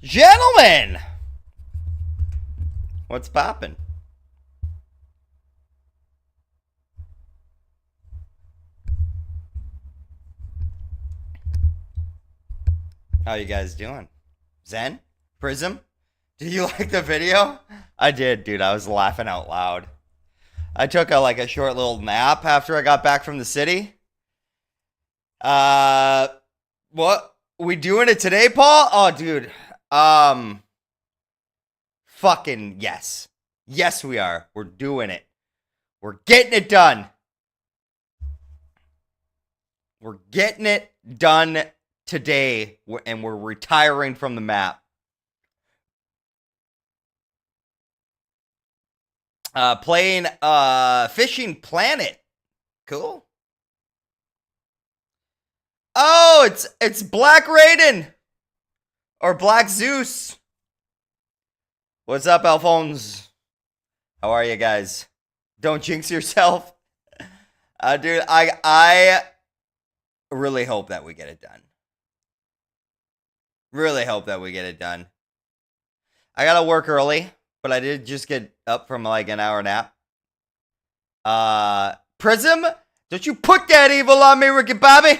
Gentlemen, what's poppin'? How you guys doing? Zen? Prism? Did you like the video? I did, dude. I was laughing out loud. I took a short little nap after I got back from the city. What? We doing it today, Paul? Oh, dude. Fucking yes. Yes, we are. We're doing it. We're getting it done. We're getting it done today, and we're retiring from the map. Playing Fishing Planet. Cool. Oh, it's Black Raiden or Black Zeus. What's up, Alphonse? How are you guys? Don't jinx yourself. Dude, I really hope that we get it done. Really hope that we get it done. I gotta work early, but I did just get up from like an hour nap. Prism, don't you put that evil on me, Ricky Bobby.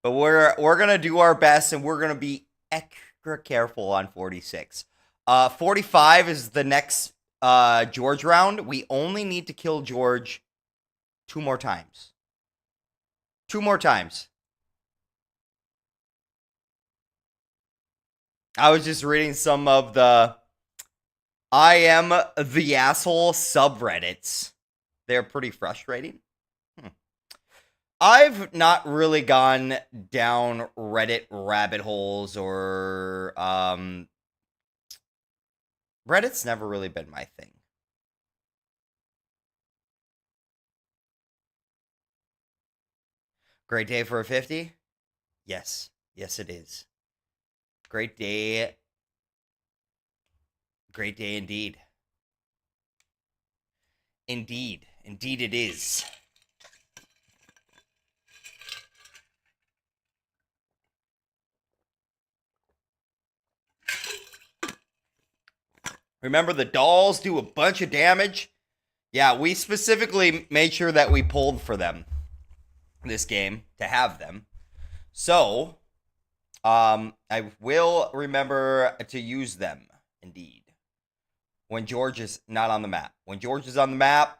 But we're gonna do our best, and we're gonna be extra careful on 46. 45 is the next George round. We only need to kill George 2 more times. 2 more times. I was just reading some of the I am the asshole subreddits. They're pretty frustrating. I've not really gone down Reddit rabbit holes or Reddit's never really been my thing. Great day for a 50? Yes. Yes, it is. Great day. Great day indeed. Indeed. Indeed it is. Remember, the dolls do a bunch of damage. Yeah, we specifically made sure that we pulled for them this game to have them. So, I will remember to use them, indeed, when George is not on the map. When George is on the map,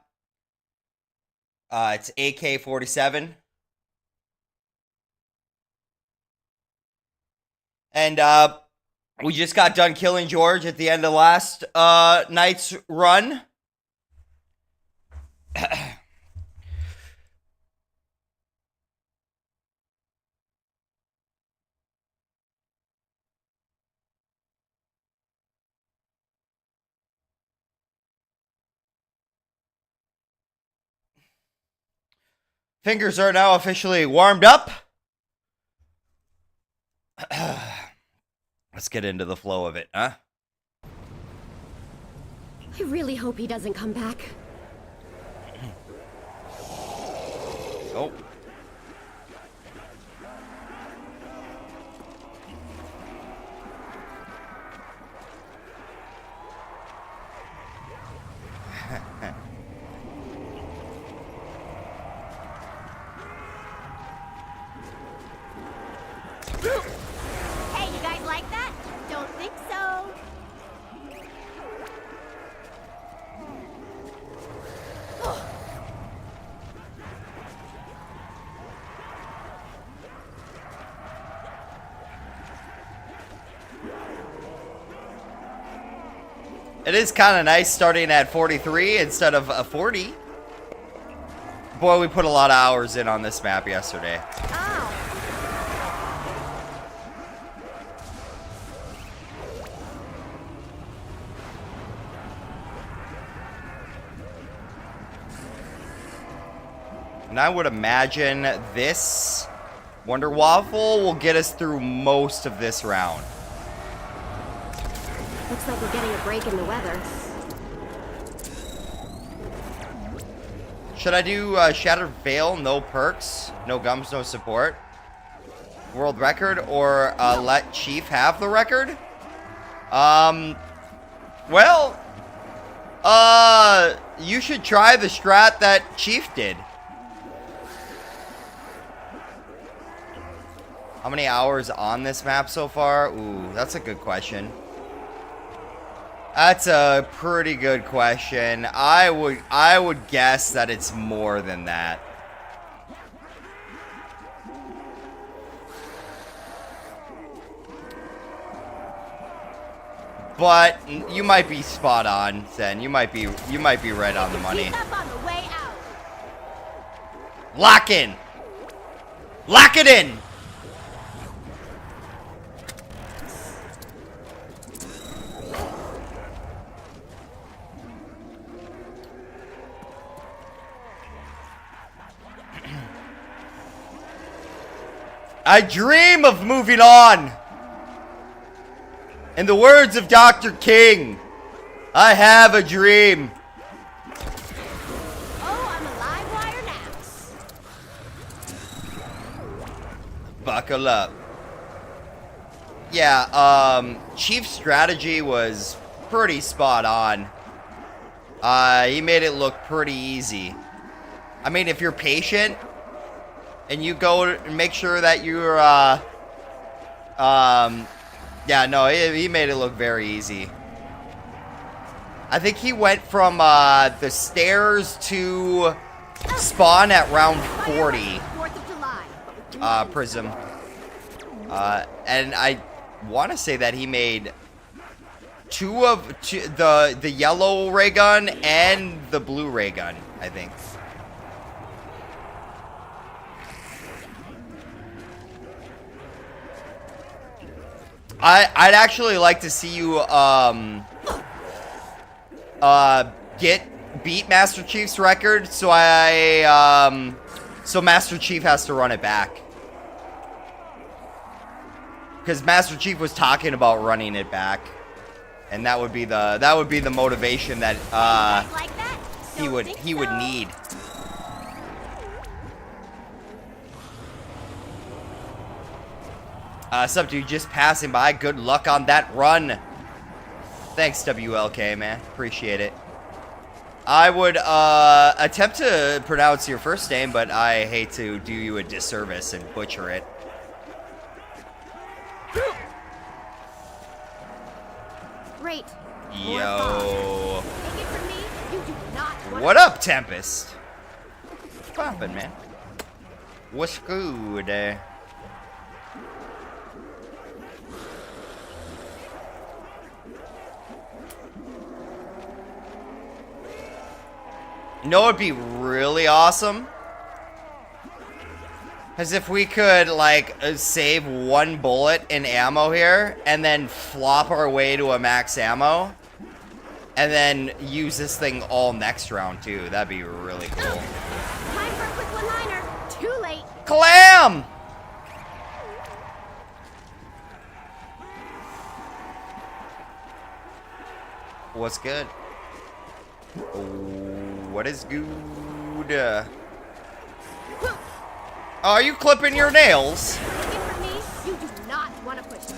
it's AK-47. And, we just got done killing George at the end of last night's run. Fingers are now officially warmed up. Let's get into the flow of it, huh? I really hope he doesn't come back. Oh. Hey, you guys like that? Don't think so. It is kind of nice starting at 43 instead of a 40. Boy, we put a lot of hours in on this map yesterday. Ow. And I would imagine this Wonder Waffle will get us through most of this round. Looks like we're getting a break in the weather. Should I do Shattered Veil, no perks, no gums, no support? World record, or let Chief have the record? Well, you should try the strat that Chief did. How many hours on this map so far? Ooh, that's a good question. That's a pretty good question. I would guess that it's more than that. But you might be spot on, Zen. You might be right on the money. Lock in. Lock it in. I dream of moving on. In the words of Dr. King, I have a dream. Oh, I'm a live wire now. Buckle up. Yeah, Chief's strategy was pretty spot on. He made it look pretty easy. I mean, if you're patient and you go and make sure that you're, yeah, no, he made it look very easy. I think he went from the stairs to spawn at round 40. Prism. And I want to say that he made the yellow ray gun and the blue ray gun, I think. I'd actually like to see you beat Master Chief's record, so so Master Chief has to run it back. Because Master Chief was talking about running it back, and that would be the motivation that he would need. Sup, dude, just passing by. Good luck on that run. Thanks, WLK, man. Appreciate it. I would attempt to pronounce your first name, but I hate to do you a disservice and butcher it. Great. Yo. Take it from me, you do not want What up, Tempest? What's poppin', man? What's good? You know what would be really awesome? As if we could, like, save one bullet in ammo here, and then flop our way to a max ammo, and then use this thing all next round, too. That'd be really cool. Time for a quick one-liner. Too late. Clam! What's good? What is good? Oh, are you clipping your nails? Take it from me, you do not want to push it.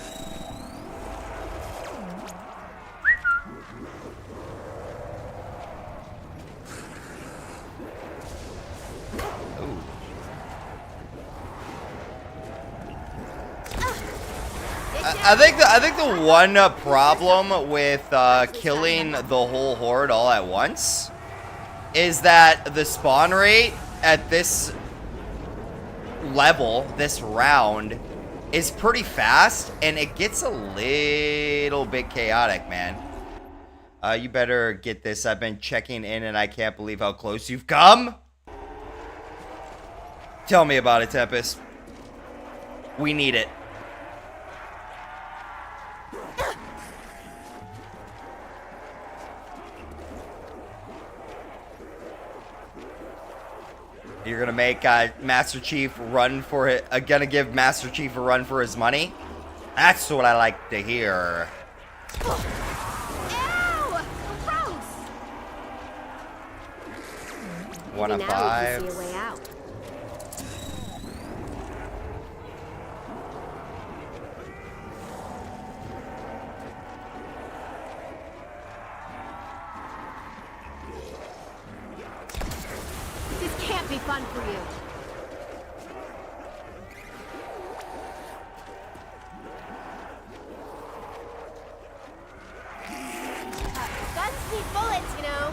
I think the one problem with killing the whole horde all at once is that the spawn rate at this level, this round, is pretty fast, and it gets a little bit chaotic, man. You better get this. I've been checking in, and I can't believe how close you've come. Tell me about it, Tempest. We need it. You're gonna make Master Chief run for it. Gonna give Master Chief a run for his money. That's what I like to hear. Ew! Gross! 1 Maybe of now we can 5. see a way out. This can't be fun for you. Guns need bullets, you know.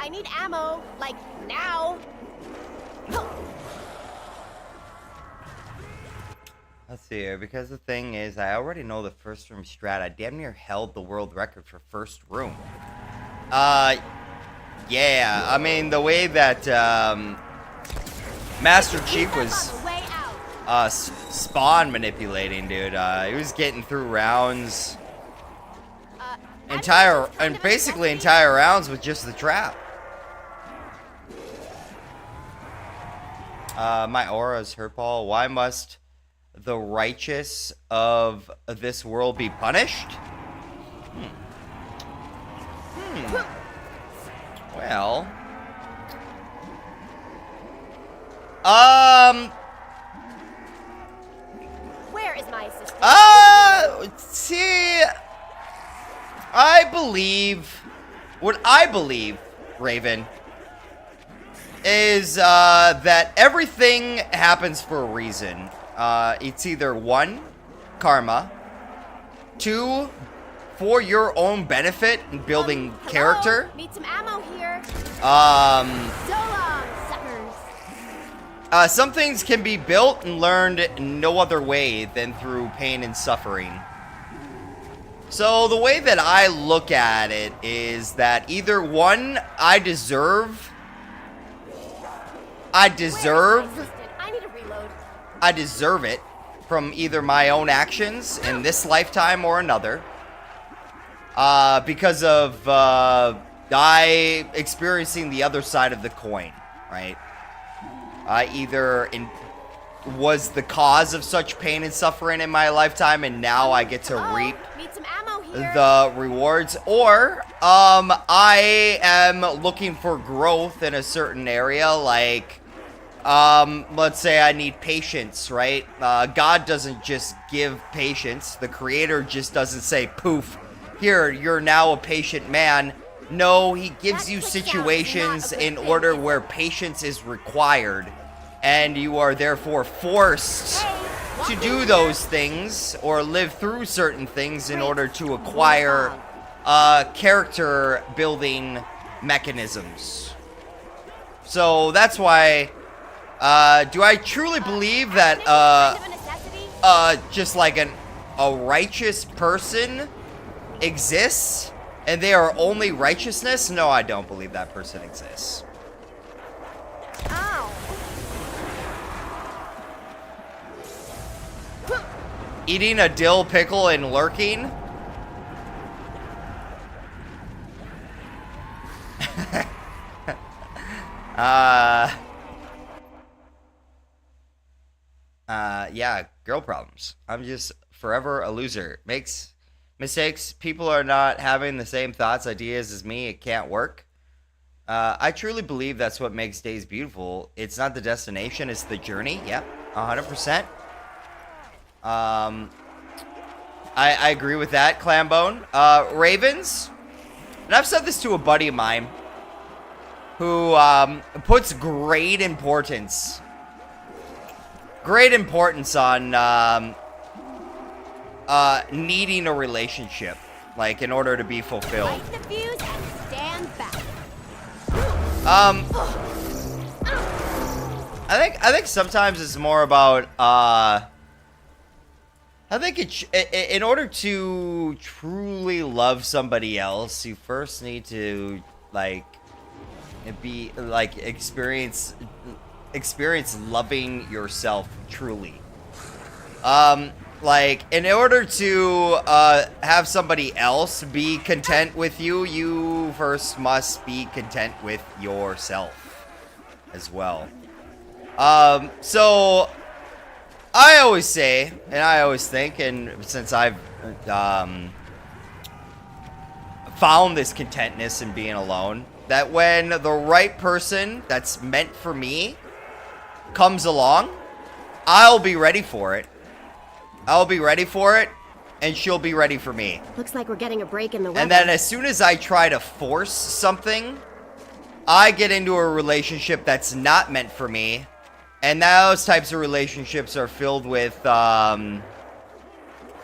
I need ammo, like, now. Let's see here, because the thing is, I already know the first room strat. I damn near held the world record for first room. Yeah, I mean, the way that, Master Chief was, On the way out. spawn manipulating, dude. He was getting through rounds, basically entire rounds with just the trap. My aura is hurt, Paul. Why must the righteous of this world be punished? Well, Where is my assistant? see, what I believe, Raven, is that everything happens for a reason. It's either 1, karma, 2, for your own benefit and building Hello? character. Need some ammo here. So long, suckers. Some things can be built and learned no other way than through pain and suffering. So the way that I look at it is that either 1, I deserve I need a reload. I deserve it from either my own actions in this lifetime or another. Because of I experiencing the other side of the coin, right? I either was the cause of such pain and suffering in my lifetime, and now I get to reap Need some ammo here. the rewards, or I am looking for growth in a certain area, like let's say I need patience, right? God doesn't just give patience. The creator just doesn't say, poof, here, you're now a patient man. No, he gives you situations in order where patience is required, and you are therefore forced to do those things or live through certain things in order to acquire character building mechanisms. So that's why, do I truly believe that just like a righteous person exists and they are only righteousness? No, I don't believe that person exists. Ow. Eating a dill pickle and lurking? Yeah, girl problems. I'm just forever a loser. Makes mistakes. People are not having the same thoughts, ideas as me. It can't work. I truly believe that's what makes days beautiful. It's not the destination, it's the journey. Yep, 100%. I agree with that, Clambone. Ravens, and I've said this to a buddy of mine who puts great importance on needing a relationship, like, in order to be fulfilled. Light the fuse and stand back. I think sometimes it's more about I think in order to truly love somebody else, you first need to experience loving yourself truly. Like, in order to have somebody else be content with you, you first must be content with yourself as well. So I always say, and I always think, and since I've found this contentness in being alone, that when the right person that's meant for me comes along, I'll be ready for it. I'll be ready for it, and she'll be ready for me. Looks like we're getting a break in the weather. And then as soon as I try to force something, I get into a relationship that's not meant for me. And those types of relationships are filled with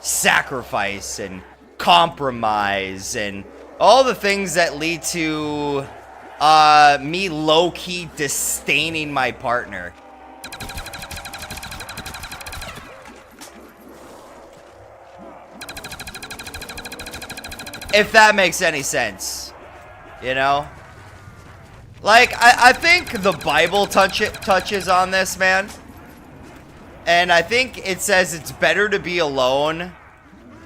sacrifice and compromise and all the things that lead to me low-key disdaining my partner. If that makes any sense, you know? Like, I think the Bible touches on this, man. And I think it says it's better to be alone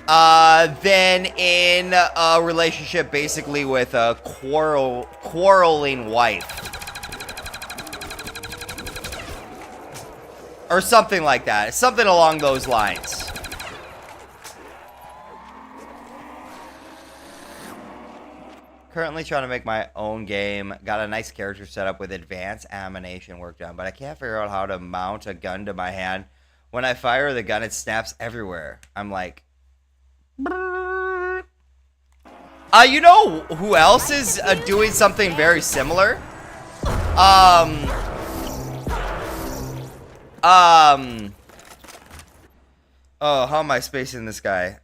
than in a relationship basically with a quarreling wife. Or something like that. Something along those lines. Currently trying to make my own game. Got a nice character set up with advanced animation work done, but I can't figure out how to mount a gun to my hand. When I fire the gun, it snaps everywhere. I'm like... you know who else is doing something very similar? Oh, how am I spacing this guy?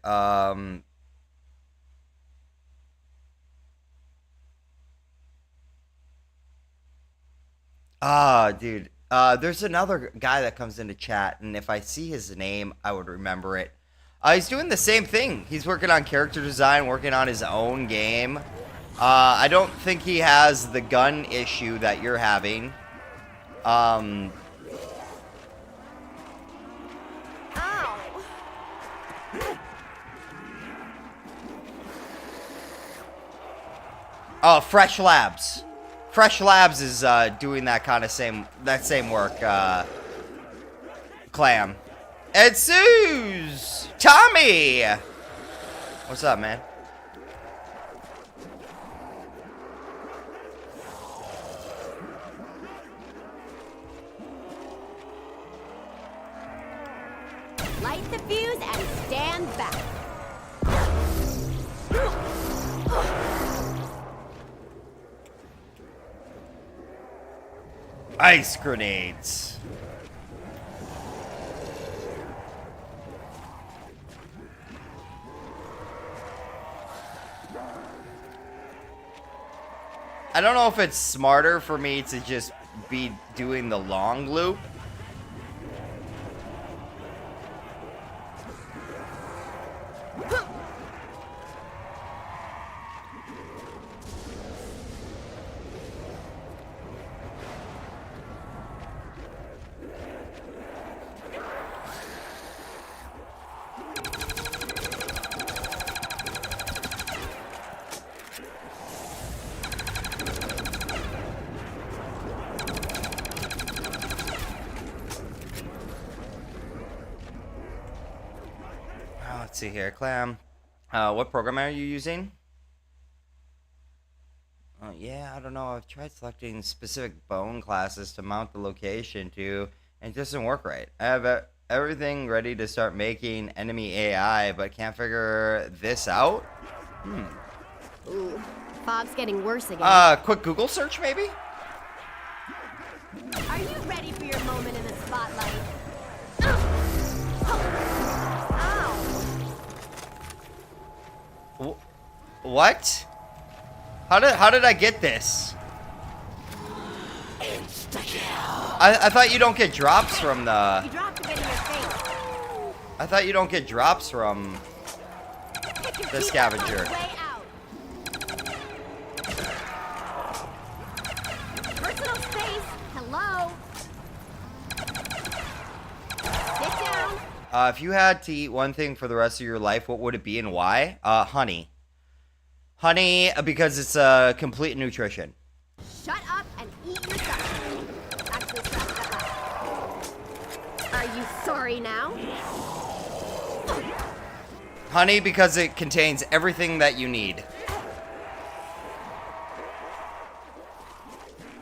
Dude. There's another guy that comes into chat, and if I see his name, I would remember it. He's doing the same thing. He's working on character design, working on his own game. I don't think he has the gun issue that you're having. Ow. Oh, Fresh Labs. Fresh Labs is doing that kind of same work. Clam. Ed Suze! Tommy! What's up, man? Light the fuse and stand back. Ice grenades. I don't know if it's smarter for me to just be doing the long loop. Let's see here, Clam. What program are you using? Yeah, I don't know. I've tried selecting specific bone classes to mount the location to, and it doesn't work right. I have everything ready to start making enemy AI, but can't figure this out. Ooh, fog's getting worse again. Quick Google search, maybe? Are you ready for your moment in the spotlight? Ow! What? How did I get this? I thought you don't get drops from the... You dropped a bit in your face. I thought you don't get drops from the scavenger. Personal space. Hello. Sit down. If you had to eat one thing for the rest of your life, what would it be and why? Honey. Honey, because it's complete nutrition. Shut up and eat your stuff. Actually, scratch that last. Are you sorry now? Honey, because it contains everything that you need.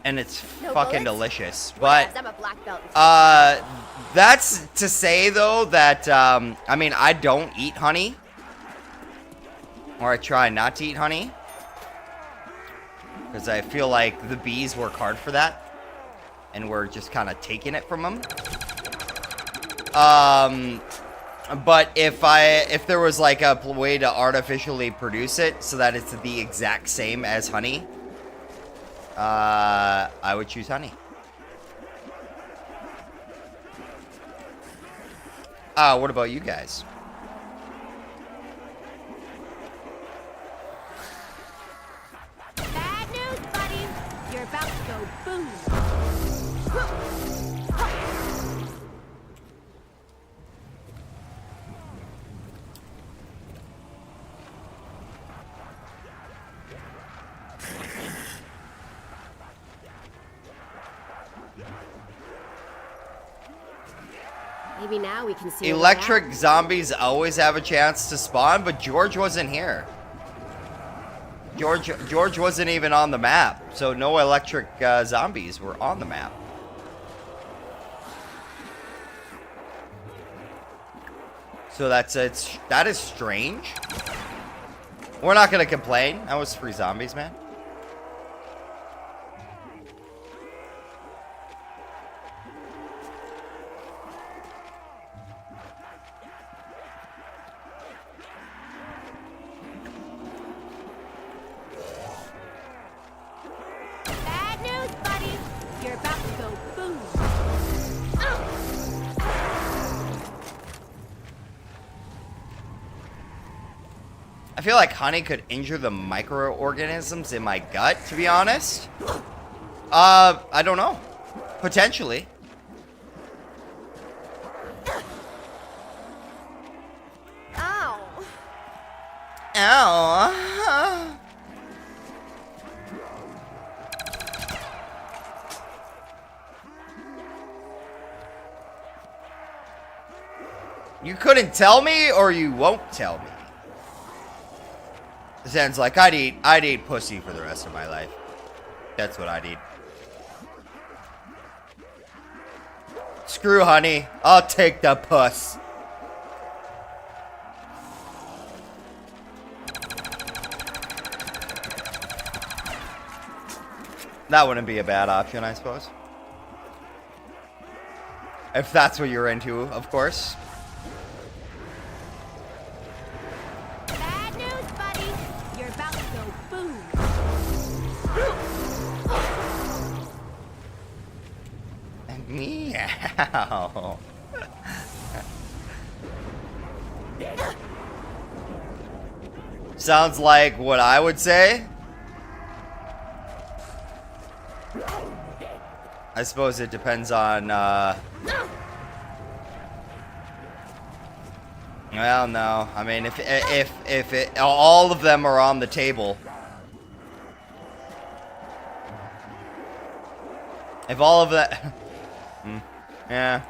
And it's No fucking bullets? delicious. But, I'm a black belt. that's to say, though, that, I mean, I don't eat honey. Or I try not to eat honey. Because I feel like the bees work hard for that. And we're just kind of taking it from them. But if there was like a way to artificially produce it so that it's the exact same as honey, I would choose honey. What about you guys? Bad news, buddy. You're about to go boom. Maybe now we can see. Electric zombies always have a chance to spawn, but George wasn't here. George wasn't even on the map, so no electric zombies were on the map. So that is strange. We're not gonna complain. That was free zombies, man. Bad news, buddy. You're about to go boom. I feel like honey could injure the microorganisms in my gut, to be honest. I don't know. Potentially. Ow. Ow. You couldn't tell me, or you won't tell me. Zen's like, I'd eat pussy for the rest of my life. That's what I'd eat. Screw honey. I'll take the puss. That wouldn't be a bad option, I suppose. If that's what you're into, of course. Bad news, buddy. You're about to go boom. Meow. Sounds like what I would say. I suppose it depends on, well, no. I mean, if all of them are on the table. If all of that... yeah.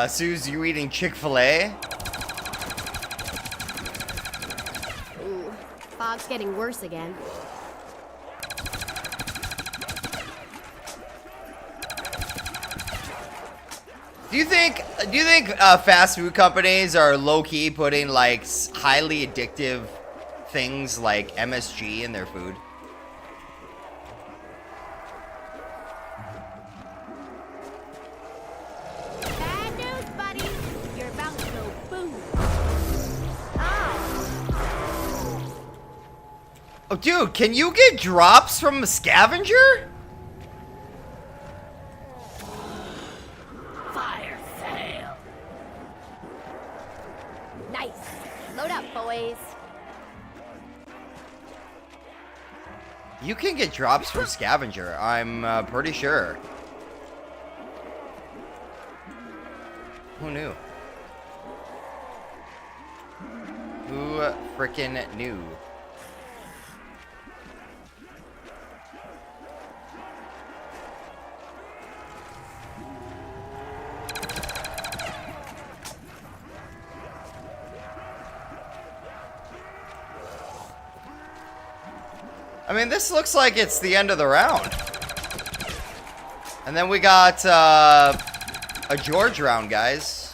Suze, you eating Chick-fil-A? Ooh, fog's getting worse again. Do you think fast food companies are low-key putting like highly addictive things like MSG in their food? Bad news, buddy. You're about to go boom. Ow. Oh, dude, can you get drops from a scavenger? Fire sale. Nice. Load up, boys. You can get drops from scavenger, I'm pretty sure. Who knew? Who frickin' knew? I mean, this looks like it's the end of the round. And then we got a George round, guys.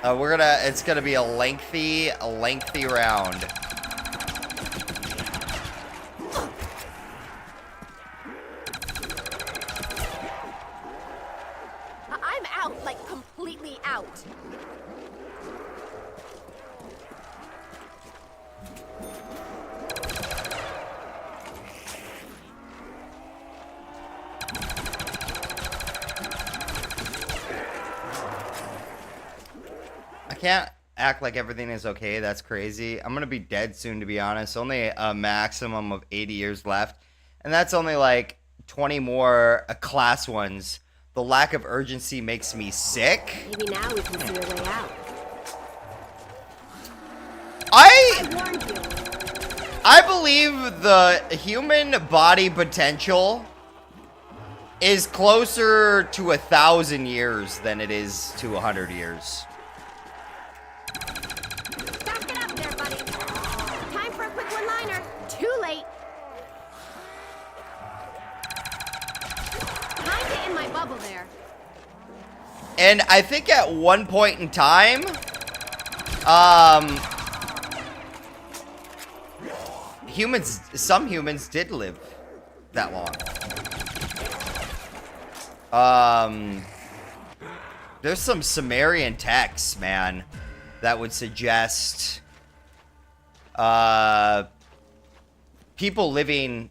It's gonna be a lengthy round. I'm out, like completely out. I can't act like everything is okay. That's crazy. I'm gonna be dead soon, to be honest. Only a maximum of 80 years left, and that's only like 20 more class ones. The lack of urgency makes me sick. Maybe now we can see a way out. I warned you. I believe the human body potential is closer to 1,000 years than it is to 100 years. Back it up there, buddy. Time for a quick one-liner. Too late. Kinda in my bubble there. And I think at one point in time, some humans did live that long. There's some Sumerian texts, man, that would suggest people living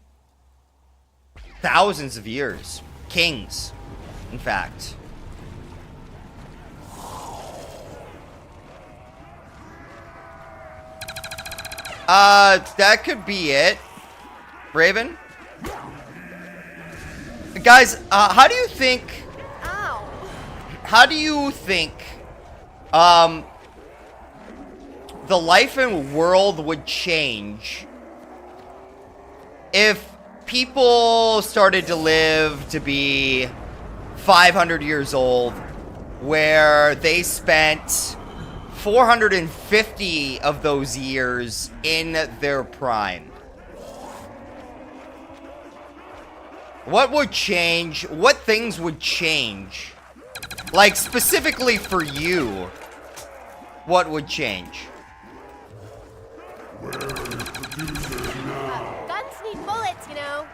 thousands of years. Kings, in fact. That could be it. Raven? Guys, how do you think... Ow. How do you think, the life and world would change if people started to live to be 500 years old, where they spent 450 of those years in their prime? What would change? What things would change? Like, specifically for you, what would change? Guns need bullets, you know.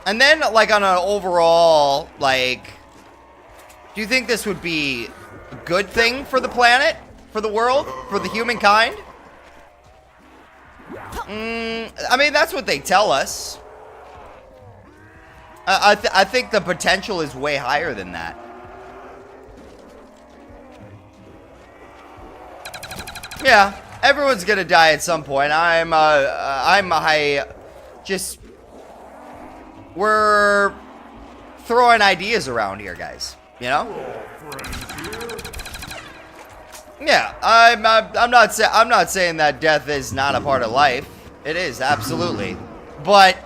And then, like, on an overall, like, do you think this would be a good thing for the planet? For the world? For the humankind? I mean, that's what they tell us. I think the potential is way higher than that. Yeah, everyone's gonna die at some point. We're throwing ideas around here, guys. You know? Yeah, I'm not saying that death is not a part of life. It is, absolutely. But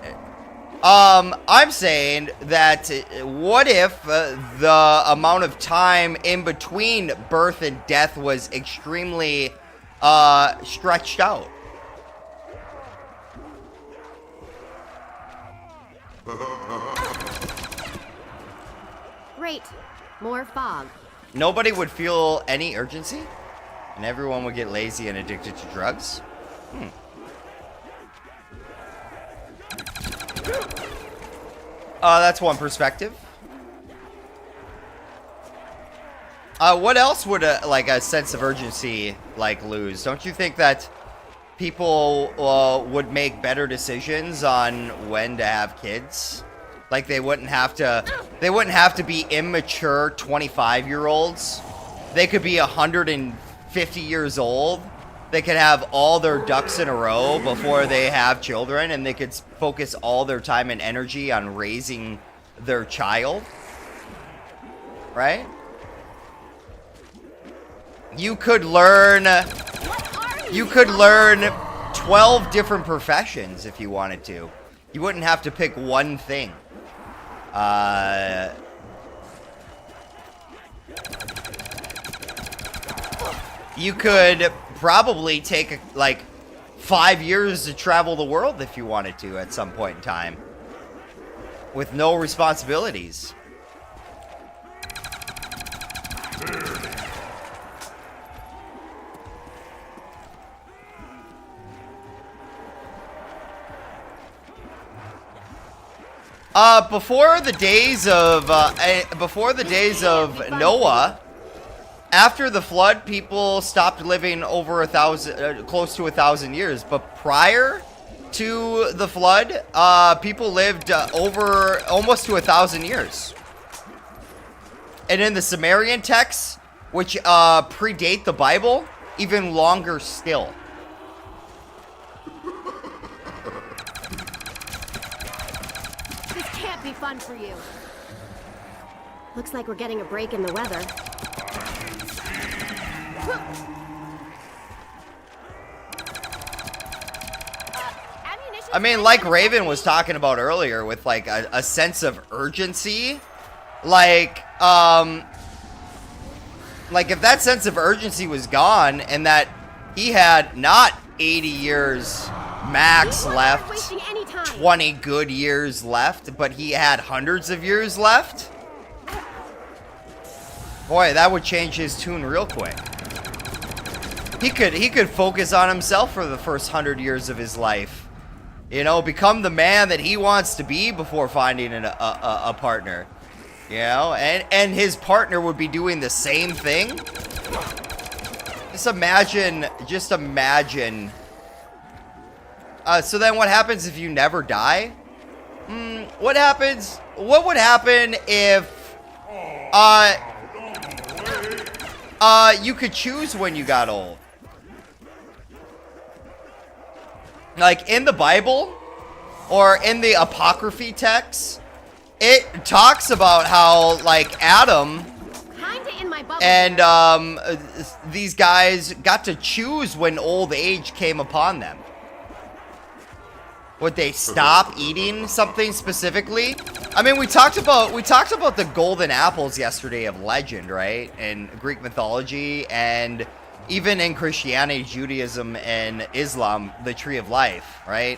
I'm saying that what if the amount of time in between birth and death was extremely stretched out? Great. More fog. Nobody would feel any urgency? And everyone would get lazy and addicted to drugs? That's one perspective. What else would like a sense of urgency like lose? Don't you think that people would make better decisions on when to have kids? Like they wouldn't have to be immature 25-year-olds. They could be 150 years old. They could have all their ducks in a row before they have children, and they could focus all their time and energy on raising their child. Right? You could learn 12 different professions if you wanted to. You wouldn't have to pick one thing. You could probably take like 5 years to travel the world if you wanted to at some point in time with no responsibilities. Before the days of Noah, after the flood, people stopped living over 1,000, close to 1,000 years. But prior to the flood, people lived over almost to 1,000 years. And in the Sumerian texts, which predate the Bible, even longer still. Be fun for you. Looks like we're getting a break in the weather. I mean, like Raven was talking about earlier with like a sense of urgency, like if that sense of urgency was gone and that he had not 80 years max left, 20 good years left, but he had hundreds of years left. Boy, that would change his tune real quick. He could focus on himself for the first 100 years of his life. You know, become the man that he wants to be before finding a partner. You know, and his partner would be doing the same thing. Just imagine. So then what happens if you never die? What would happen if you could choose when you got old? Like in the Bible or in the apocryphy texts, it talks about how like Adam and these guys got to choose when old age came upon them. Would they stop eating something specifically? I mean, we talked about the golden apples yesterday of legend, right? In Greek mythology and even in Christianity, Judaism, and Islam, the tree of life, right?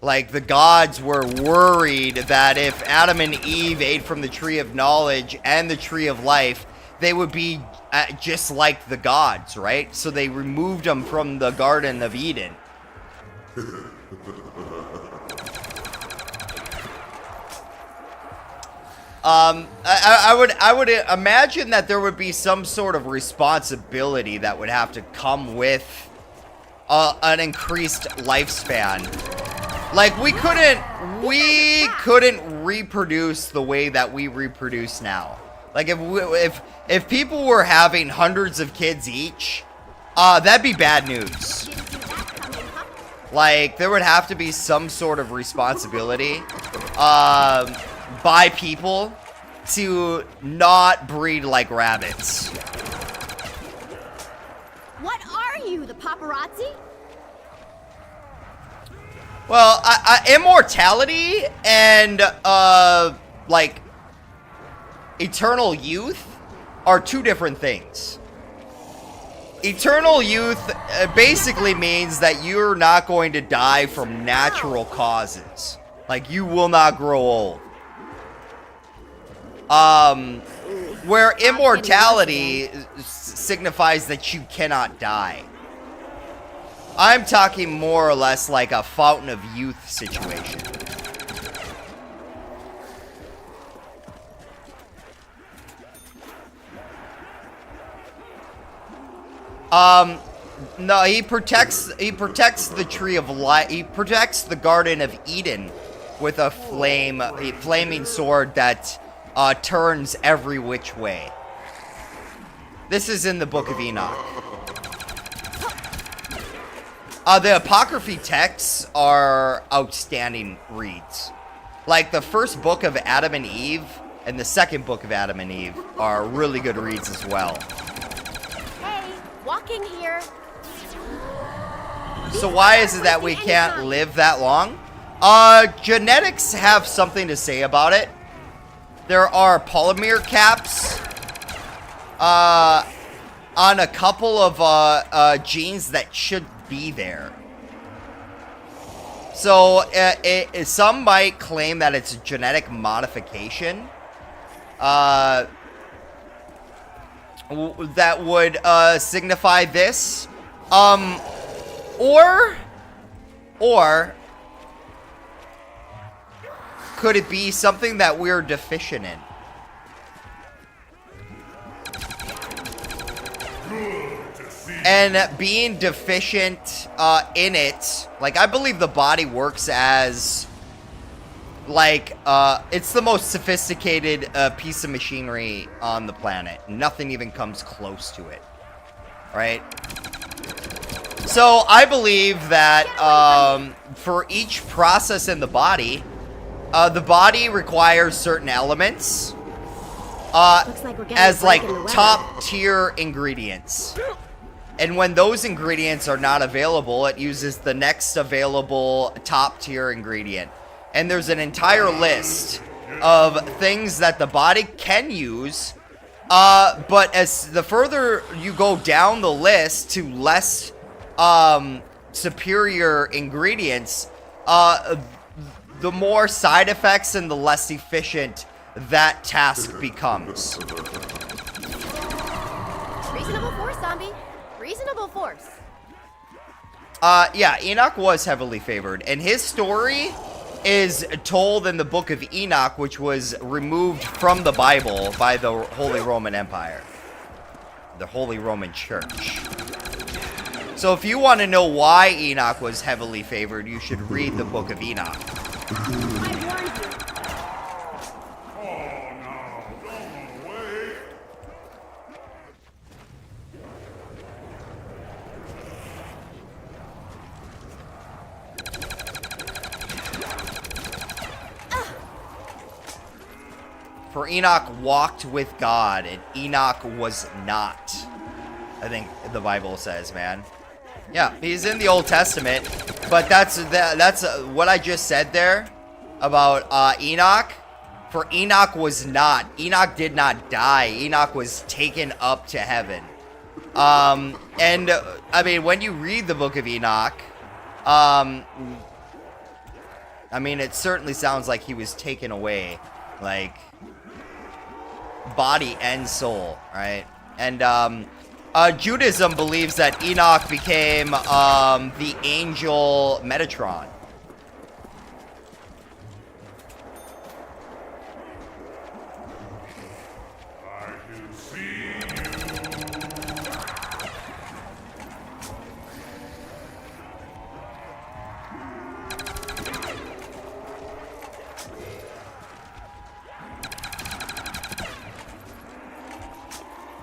Like the gods were worried that if Adam and Eve ate from the tree of knowledge and the tree of life, they would be just like the gods, right? So they removed them from the Garden of Eden. I would imagine that there would be some sort of responsibility that would have to come with an increased lifespan. Like we couldn't reproduce the way that we reproduce now. Like if people were having hundreds of kids each, that'd be bad news. Like there would have to be some sort of responsibility by people to not breed like rabbits. What are you, the paparazzi? Well, immortality and like eternal youth are two different things. Eternal youth basically means that you're not going to die from natural causes. Like you will not grow old. Where immortality signifies that you cannot die. I'm talking more or less like a fountain of youth situation. No, he protects the tree of life. He protects the Garden of Eden with a flaming sword that turns every which way. This is in the Book of Enoch. The Apocryphy texts are outstanding reads. Like the first book of Adam and Eve and the second book of Adam and Eve are really good reads as well. Hey, walking here. So why is it that we can't live that long? Genetics have something to say about it. There are polymer caps on a couple of genes that should be there. So some might claim that it's a genetic modification that would signify this. Or could it be something that we're deficient in? And being deficient in it, like, I believe the body works as, like, it's the most sophisticated piece of machinery on the planet. Nothing even comes close to it, right? So I believe that for each process in the body requires certain elements as, like, top tier ingredients. And when those ingredients are not available, it uses the next available top tier ingredient. And there's an entire list of things that the body can use. But as the further you go down the list to less superior ingredients, the more side effects and the less efficient that task becomes. Reasonable force, zombie. Reasonable force. Yeah, Enoch was heavily favored, and his story is told in the Book of Enoch, which was removed from the Bible by the Holy Roman Empire, the Holy Roman Church. So if you want to know why Enoch was heavily favored, you should read the Book of Enoch. For Enoch walked with God, and Enoch was not. I think the Bible says, man. Yeah, he's in the Old Testament, but that's what I just said there about Enoch. For Enoch was not. Enoch did not die. Enoch was taken up to heaven. And I mean, when you read the Book of Enoch, I mean, it certainly sounds like he was taken away, like, body and soul, right? And Judaism believes that Enoch became the angel Metatron. I can see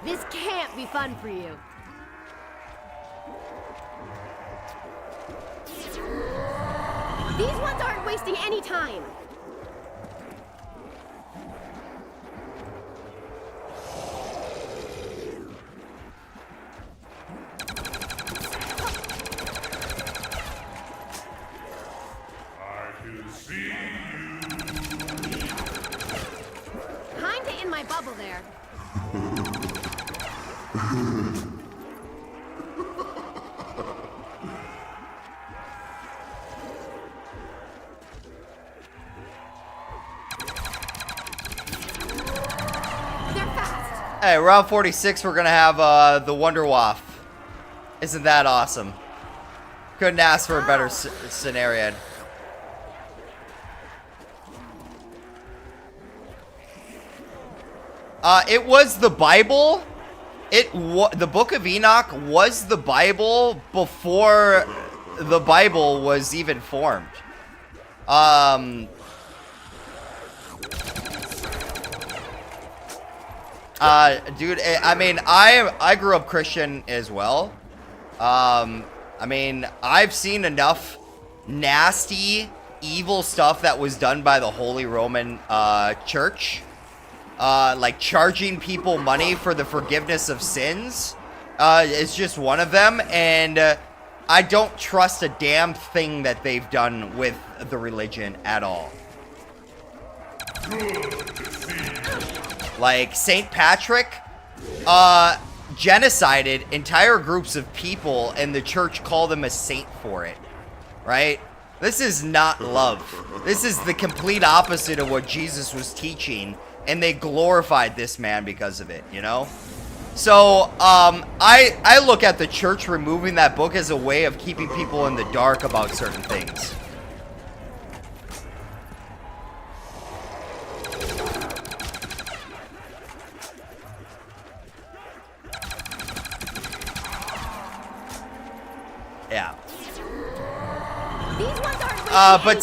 This can't be fun for you. These ones aren't wasting any time. I can see you. Kinda in my bubble there. They're fast. Hey, round 46, we're gonna have the Wonder Waff. Isn't that awesome? Couldn't ask for a better scenario. It was the Bible the Book of Enoch was the Bible before the Bible was even formed. Dude, I mean, I grew up Christian as well. I mean, I've seen enough nasty, evil stuff that was done by the Holy Roman Church. Like charging people money for the forgiveness of sins. It's just one of them, and I don't trust a damn thing that they've done with the religion at all. Like St. Patrick genocided entire groups of people, and the church called him a saint for it, right? This is not love. This is the complete opposite of what Jesus was teaching, and they glorified this man because of it, you know? So, I look at the church removing that book as a way of keeping people in the dark about certain things. Yeah. But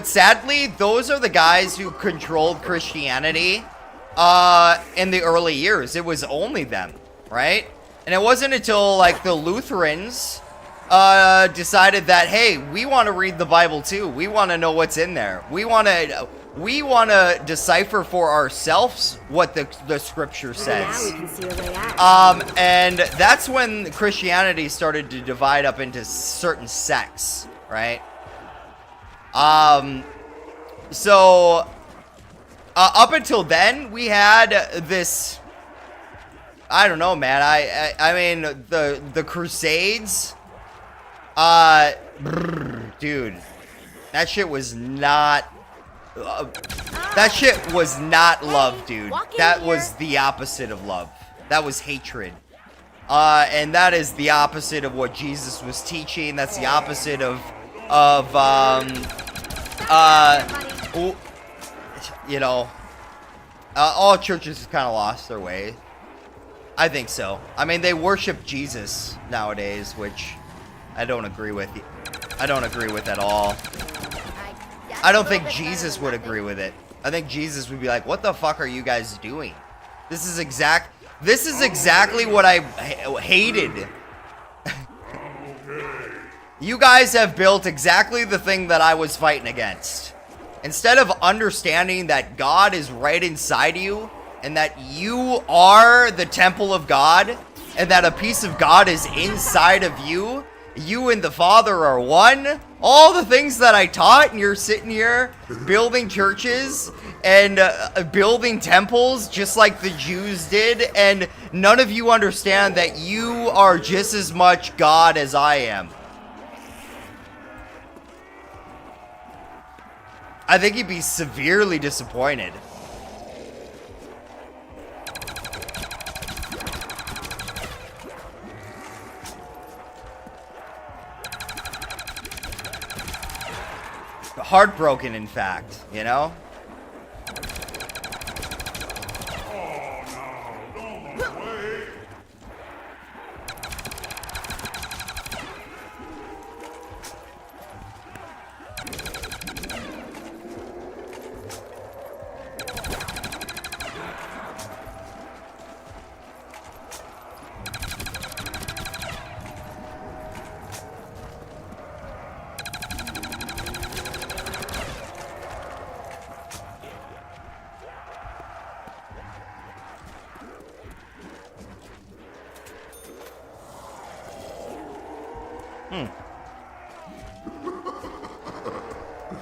sadly, those are the guys who controlled Christianity in the early years. It was only them, right? And it wasn't until like the Lutherans decided that, hey, we want to read the Bible too. We want to know what's in there. We want to decipher for ourselves what the scripture says. Now we can see a way out. And that's when Christianity started to divide up into certain sects, right? So up until then, we had this, I don't know, man. I mean, the Crusades, dude, that shit was not, that shit was not love, dude. That was the opposite of love. That was hatred. And that is the opposite of what Jesus was teaching. That's the opposite of you know, all churches have kind of lost their way. I think so. I mean, they worship Jesus nowadays, which I don't agree with. I don't agree with at all. I don't think Jesus would agree with it. I think Jesus would be like, "What the fuck are you guys doing? This is exactly what I hated." You guys have built exactly the thing that I was fighting against. Instead of understanding that God is right inside you, and that you are the temple of God, and that a piece of God is inside of you, you and the Father are one, all the things that I taught, and you're sitting here building churches and building temples just like the Jews did, and none of you understand that you are just as much God as I am. I think he'd be severely disappointed. Heartbroken, in fact, you know?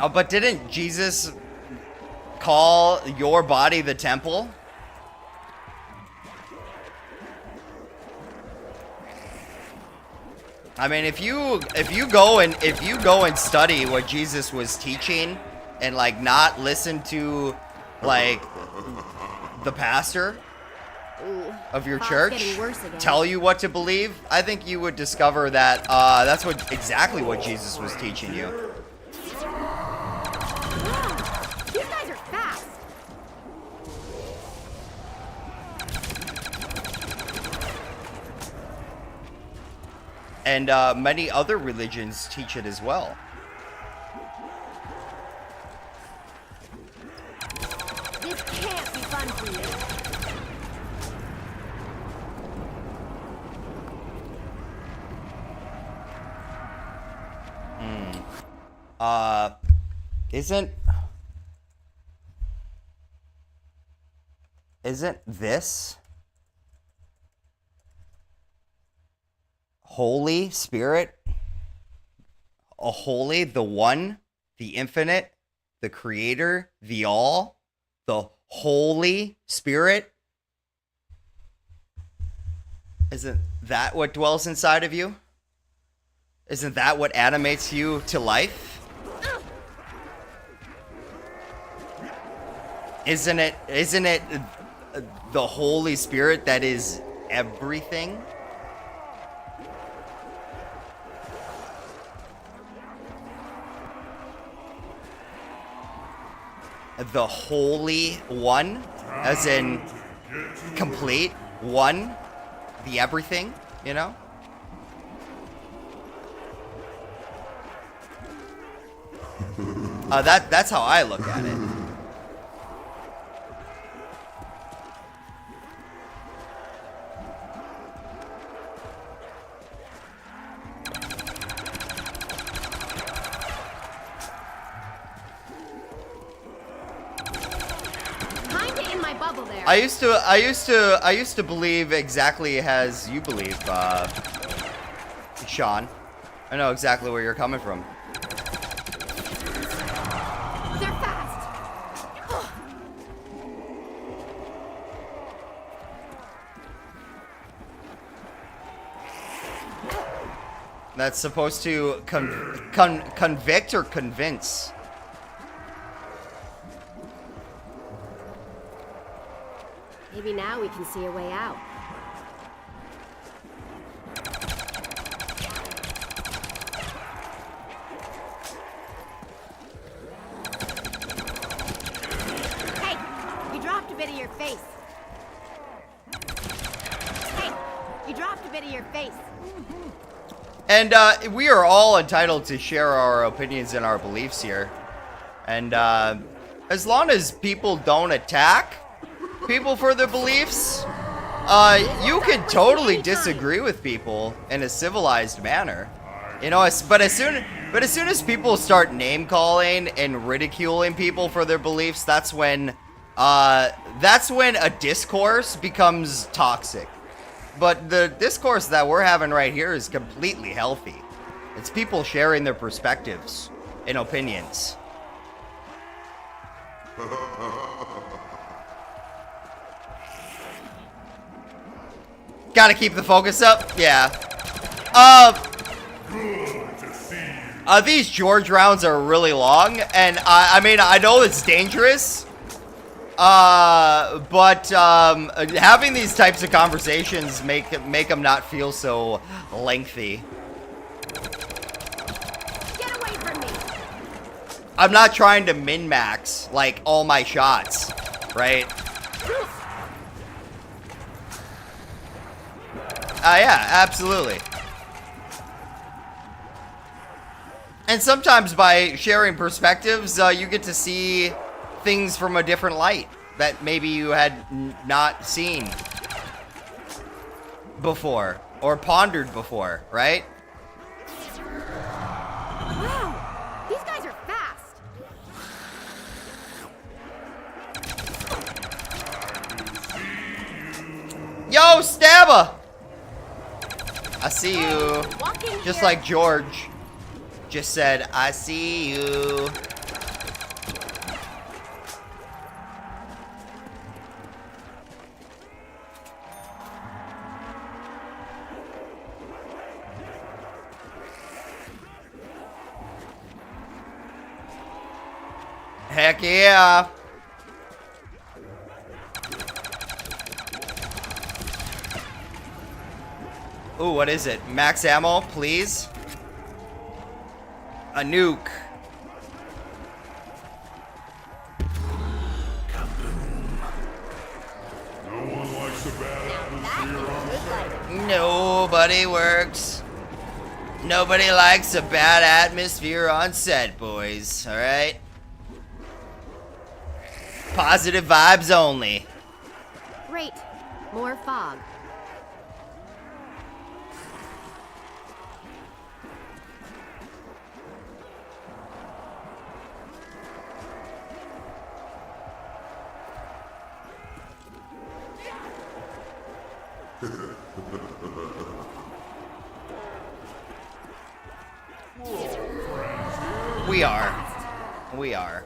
Oh, but didn't Jesus call your body the temple? I mean, if you go and study what Jesus was teaching and like not listen to like the pastor of your church tell you what to believe, I think you would discover that that's exactly what Jesus was teaching you. These guys are fast. And many other religions teach it as well. This can't be fun for you. Isn't this Holy Spirit? A holy, the one, the infinite, the creator, the all, the Holy Spirit? Isn't that what dwells inside of you? Isn't that what animates you to life? Isn't it the Holy Spirit that is everything? The Holy One, as in complete one, the everything, you know? That's how I look at it. Kinda in my bubble there. I used to believe exactly as you believe, Sean. I know exactly where you're coming from. They're fast. That's supposed to convict or convince. Maybe now we can see a way out. Hey, you dropped a bit of your face. Hey, you dropped a bit of your face. And we are all entitled to share our opinions and our beliefs here. And as long as people don't attack people for their beliefs, you can totally disagree with people in a civilized manner. You know, but as soon as people start name calling and ridiculing people for their beliefs, that's when a discourse becomes toxic. But the discourse that we're having right here is completely healthy. It's people sharing their perspectives and opinions. Gotta keep the focus up? Yeah. These George rounds are really long, and I mean, I know it's dangerous. But having these types of conversations make them not feel so lengthy. Get away from me. I'm not trying to min-max, like, all my shots, right? Yeah, absolutely. And sometimes by sharing perspectives, you get to see things from a different light that maybe you had not seen before or pondered before, right? Wow, these guys are fast. Yo, Stabba! I see you. Walking Just here. like George just said, I see you. Heck yeah. Ooh, what is it? Max ammo, please. A nuke. No one likes a bad atmosphere on Good light. Nobody works. Nobody likes a bad atmosphere on set, boys. All right. Positive vibes only. Great. More fog. We are. We are.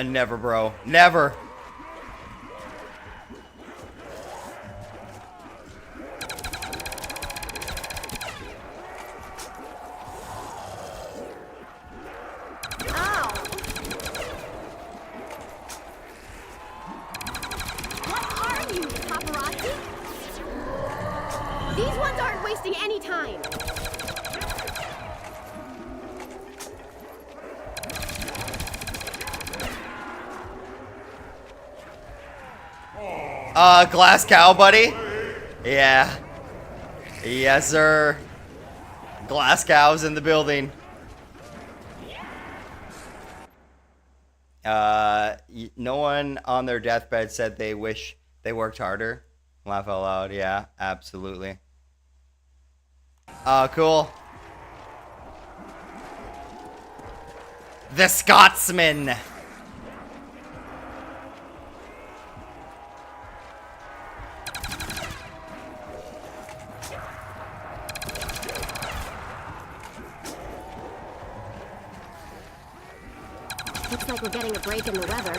Never, bro. Never. Ow! What are you, paparazzi? These ones aren't wasting any time. Glass cow, buddy? Yeah. Yes, sir. Glass cows in the building. No one on their deathbed said they wish they worked harder. Laugh out loud. Yeah, absolutely. Cool. The Scotsman. Looks like we're getting a break in the weather.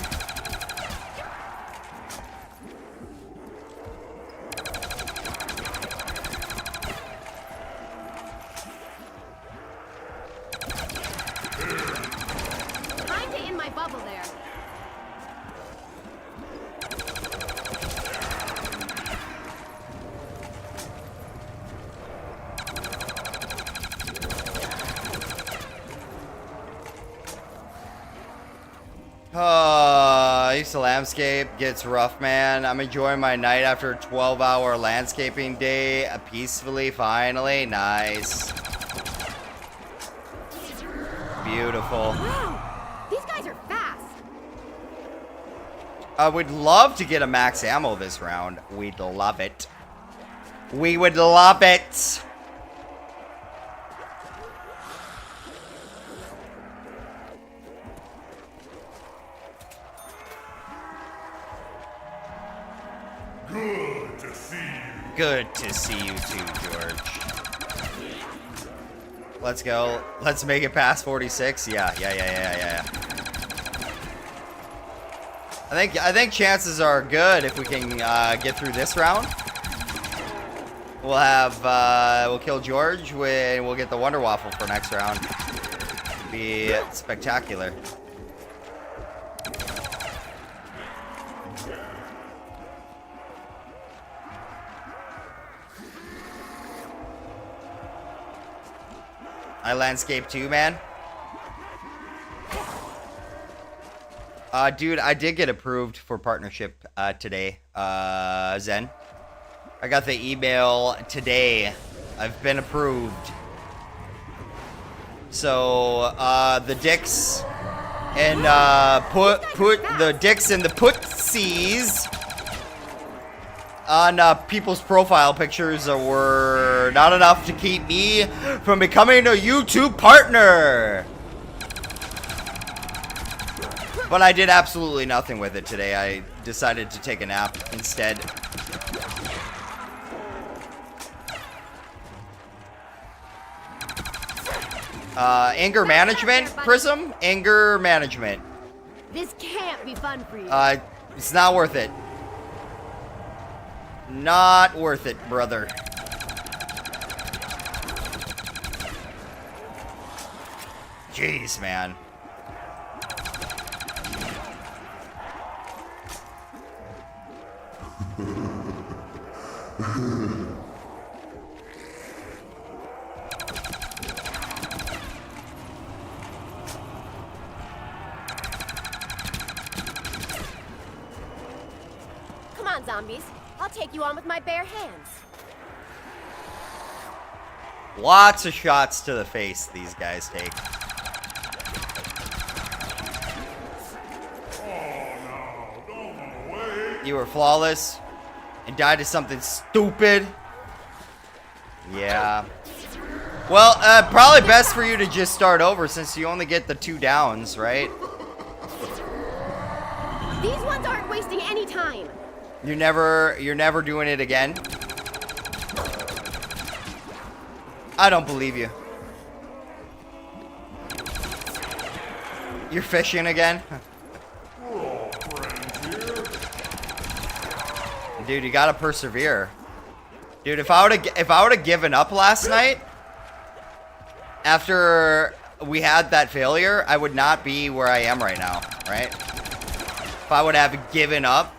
Time to in my bubble there. I used to landscape. Gets rough, man. I'm enjoying my night after a 12-hour landscaping day peacefully, finally. Nice. Beautiful. Wow! These guys are fast! I would love to get a max ammo this round. We'd love it. We would love it. Good to see you. Good to see you too, George. Let's go. Let's make it past 46. Yeah. I think chances are good if we can get through this round. We'll have we'll kill George. We'll get the Wonder Waffle for next round. Be spectacular. I landscape too, man. Dude, I did get approved for partnership today, Zen. I got the email today. I've been approved. So, the dicks and put the dicks and the putsies on people's profile pictures were not enough to keep me from becoming a YouTube partner. But I did absolutely nothing with it today. I decided to take a nap instead. Anger management, Prism? Anger management. This can't be fun for you. It's not worth it. Not worth it, brother. Jeez, man. Come on, zombies. I'll take you on with my bare hands. Lots of shots to the face these guys take. You were flawless and died to something stupid. Yeah. Well, probably best for you to just start over since you only get the 2 downs, right? These ones aren't wasting any time. You're never doing it again? I don't believe you. You're fishing again? Dude, you gotta persevere. Dude, if I would've given up last night, after we had that failure, I would not be where I am right now, right? If I would have given up.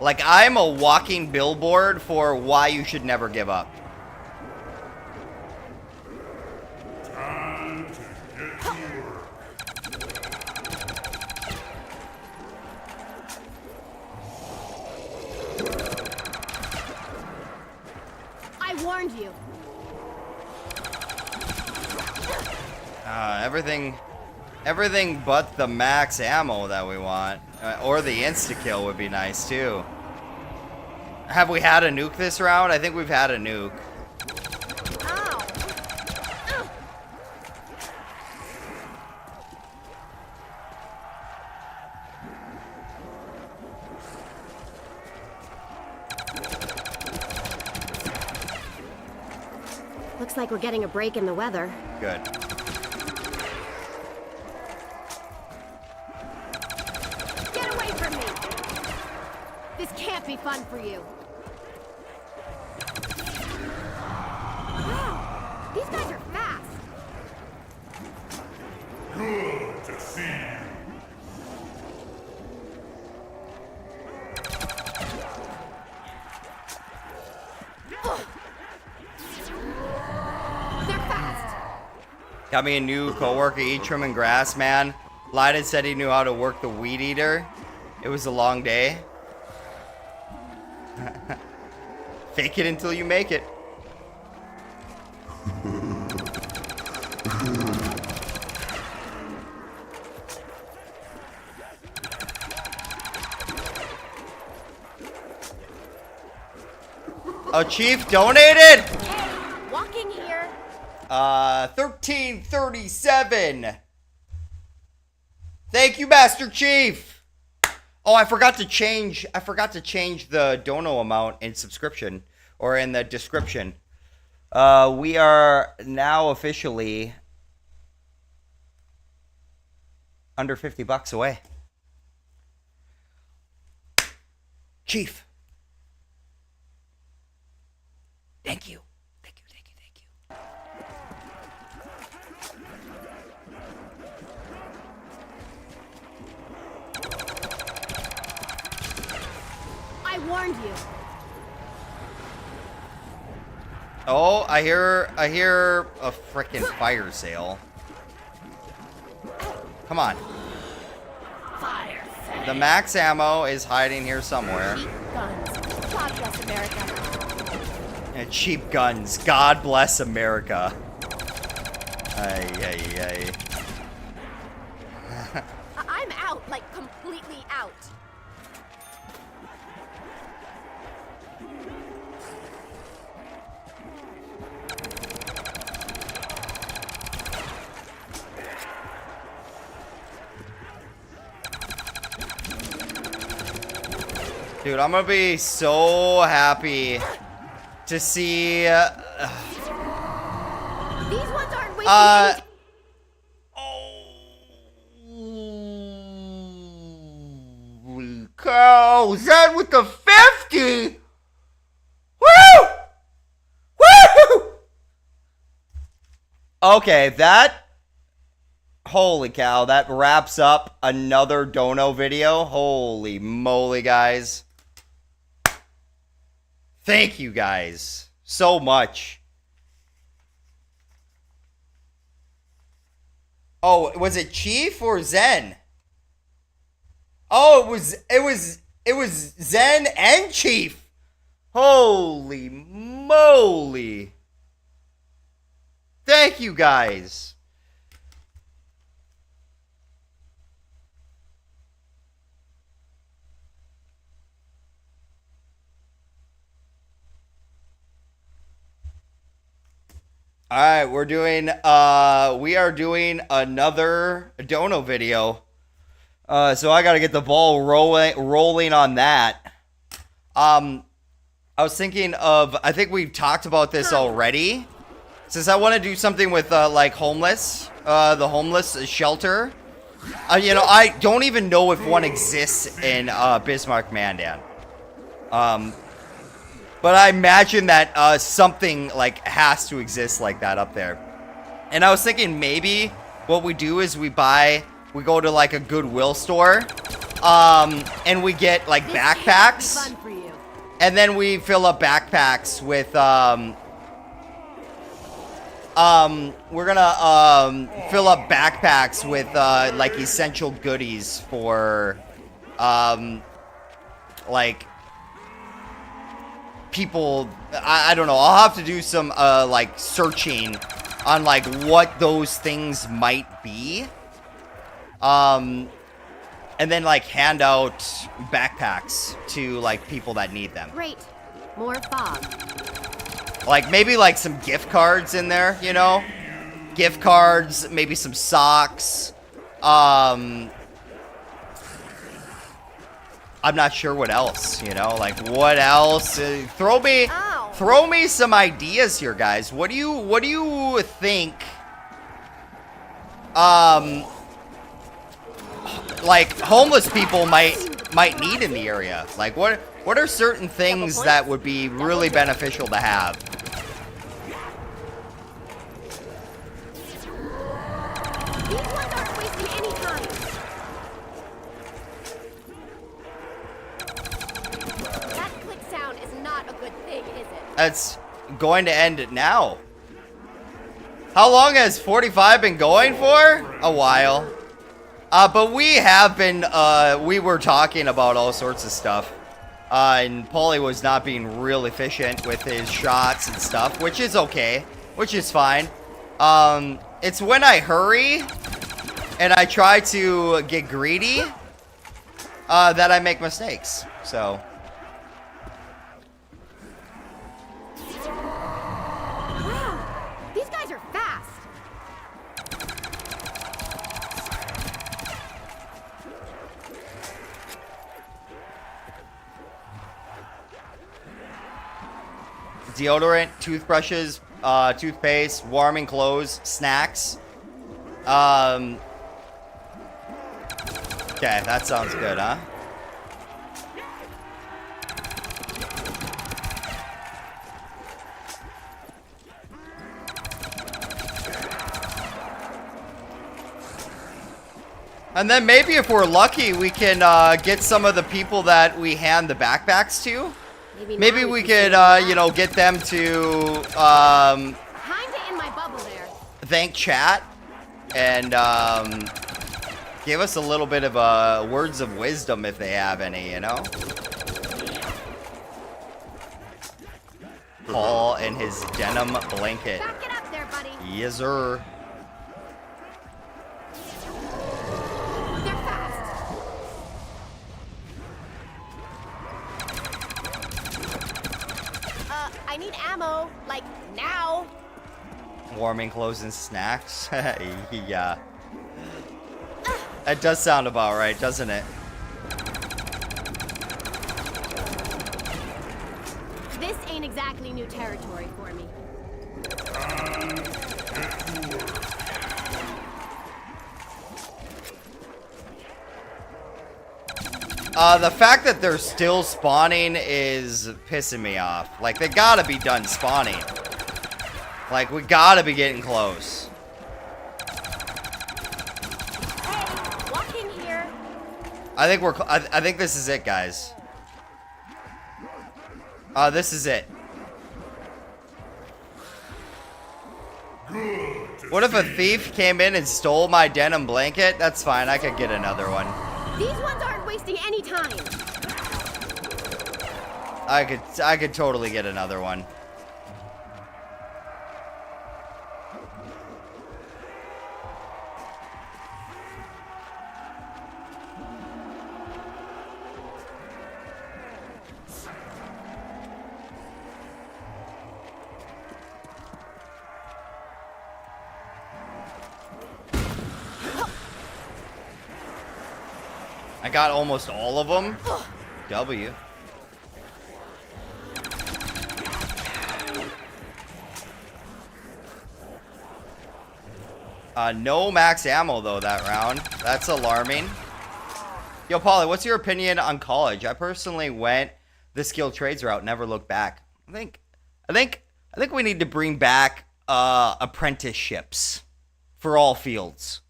Like, I'm a walking billboard for why you should never give up. Time to get to work. I warned you. Everything but the max ammo that we want. Or the insta-kill would be nice, too. Have we had a nuke this round? I think we've had a nuke. Ow. Ugh. Looks like we're getting a break in the weather. Good. Get away from me! This can't be fun for you. Wow, these guys are fast. Good to see you. They're fast. Got me a new coworker, eat trimming grass, man. Lyden said he knew how to work the weed eater. It was a long day. Fake it until you make it. Oh, Chief donated? Hey, walking here. 1337. Thank you, Master Chief. Oh, I forgot to change the dono amount in subscription or in the description. We are now officially under $50 away. Chief. Thank you. Thank you, thank you, thank you. I warned you. Oh, I hear a frickin' fire sale. Come on. Fire sale. The max ammo is hiding here somewhere. Cheap guns. God bless America. And cheap guns. God bless America. Ay, ay, ay. I'm out, like completely out. Dude, I'm gonna be so happy to see. These ones aren't wasting any time. Holy cow. Zen with the 50. Woo! Woo! Okay, that... Holy cow, that wraps up another dono video. Holy moly, guys. Thank you guys so much. Oh, was it Chief or Zen? Oh, it was Zen and Chief. Holy moly. Thank you guys. All right, we are doing another dono video. So I got to get the ball rolling on that. I was thinking of, I think we've talked about this already. Since I want to do something with like homeless, the homeless shelter. You know, I don't even know if one exists in Bismarck, Mandan. But I imagine that something like has to exist like that up there. And I was thinking maybe what we do is we go to like a Goodwill store, and we get like backpacks, and then we fill up backpacks with we're gonna fill up backpacks with like essential goodies for like people. I don't know, I'll have to do some like searching on like what those things might be, and then like hand out backpacks to like people that need them. Great. More fog. Like maybe like some gift cards in there, you know? Gift cards, maybe some socks. I'm not sure what else, you know? Like what else? Throw me some ideas here, guys. What do you think like homeless people might need in the area? Like what are certain things that would be really beneficial to have? These ones aren't wasting any time. That click sound is not a good thing, is it? It's going to end it now. How long has 45 been going for? A while. But we have been, we were talking about all sorts of stuff. And Paulie was not being real efficient with his shots and stuff, which is okay, which is fine. It's when I hurry and I try to get greedy, that I make mistakes, so. Wow, these guys are fast. Deodorant, toothbrushes, toothpaste, warming clothes, snacks. Okay, that sounds good, huh? And then maybe if we're lucky, we can get some of the people that we hand the backpacks to. Maybe we could, you know, get them to Kinda in my bubble there. thank chat and give us a little bit of words of wisdom if they have any, you know? Paul and his denim blanket. Back it up there, buddy. Yes, sir. They're fast. I need ammo, like now. Warming clothes and snacks. Yeah. That does sound about right, doesn't it? This ain't exactly new territory for me. The fact that they're still spawning is pissing me off. Like, they gotta be done spawning. Like, we gotta be getting close. Hey, walk in here. I think this is it, guys. This is it. What if a thief came in and stole my denim blanket? That's fine, I could get another one. These ones aren't wasting any time. I could totally get another one. I got almost all of them. W. No max ammo though that round. That's alarming. Yo, Paulie, what's your opinion on college? I personally went the skilled trades route, never looked back. I think we need to bring back apprenticeships for all fields.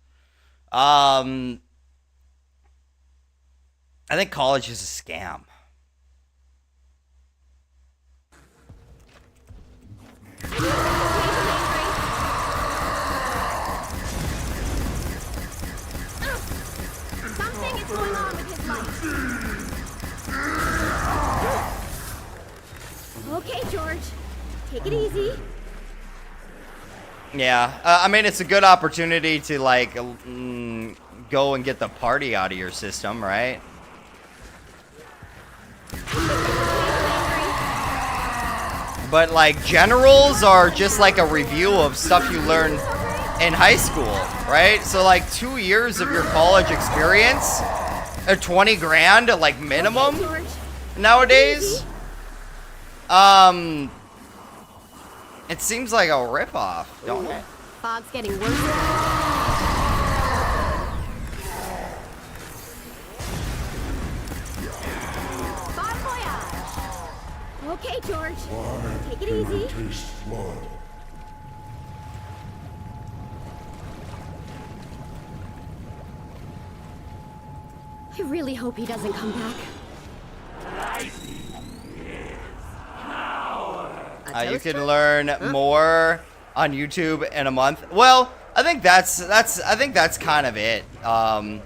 I think college is a scam. Something is going on with his life. Okay, George. Take it easy. Yeah, I mean, it's a good opportunity to, like, go and get the party out of your system, right? But, like, generals are just like a review of stuff you learned in high school, right? So, like, 2 years of your college experience, 20 grand, like, minimum nowadays. It seems like a ripoff, don't it? Fog's getting worse. Okay, George. Take it easy. Taste blood. I really hope he doesn't come back. You can learn more on YouTube in a month. Well, I think that's kind of it. I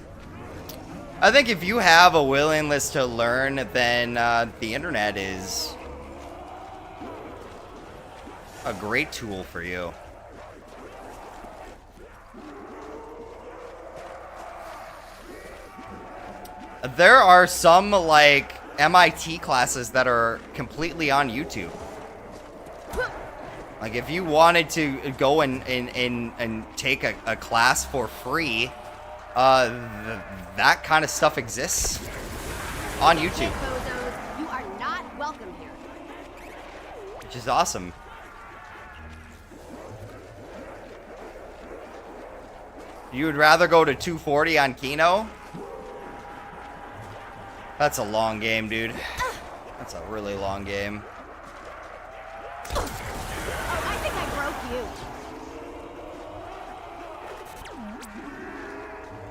think if you have a willingness to learn, then the internet is a great tool for you. There are some, like, MIT classes that are completely on YouTube. Like, if you wanted to go and take a class for free, that kind of stuff exists on YouTube. Bozos, you are not welcome here. Which is awesome. You would rather go to 240 on Kino? That's a long game, dude. That's a really long game. Oh, I think I broke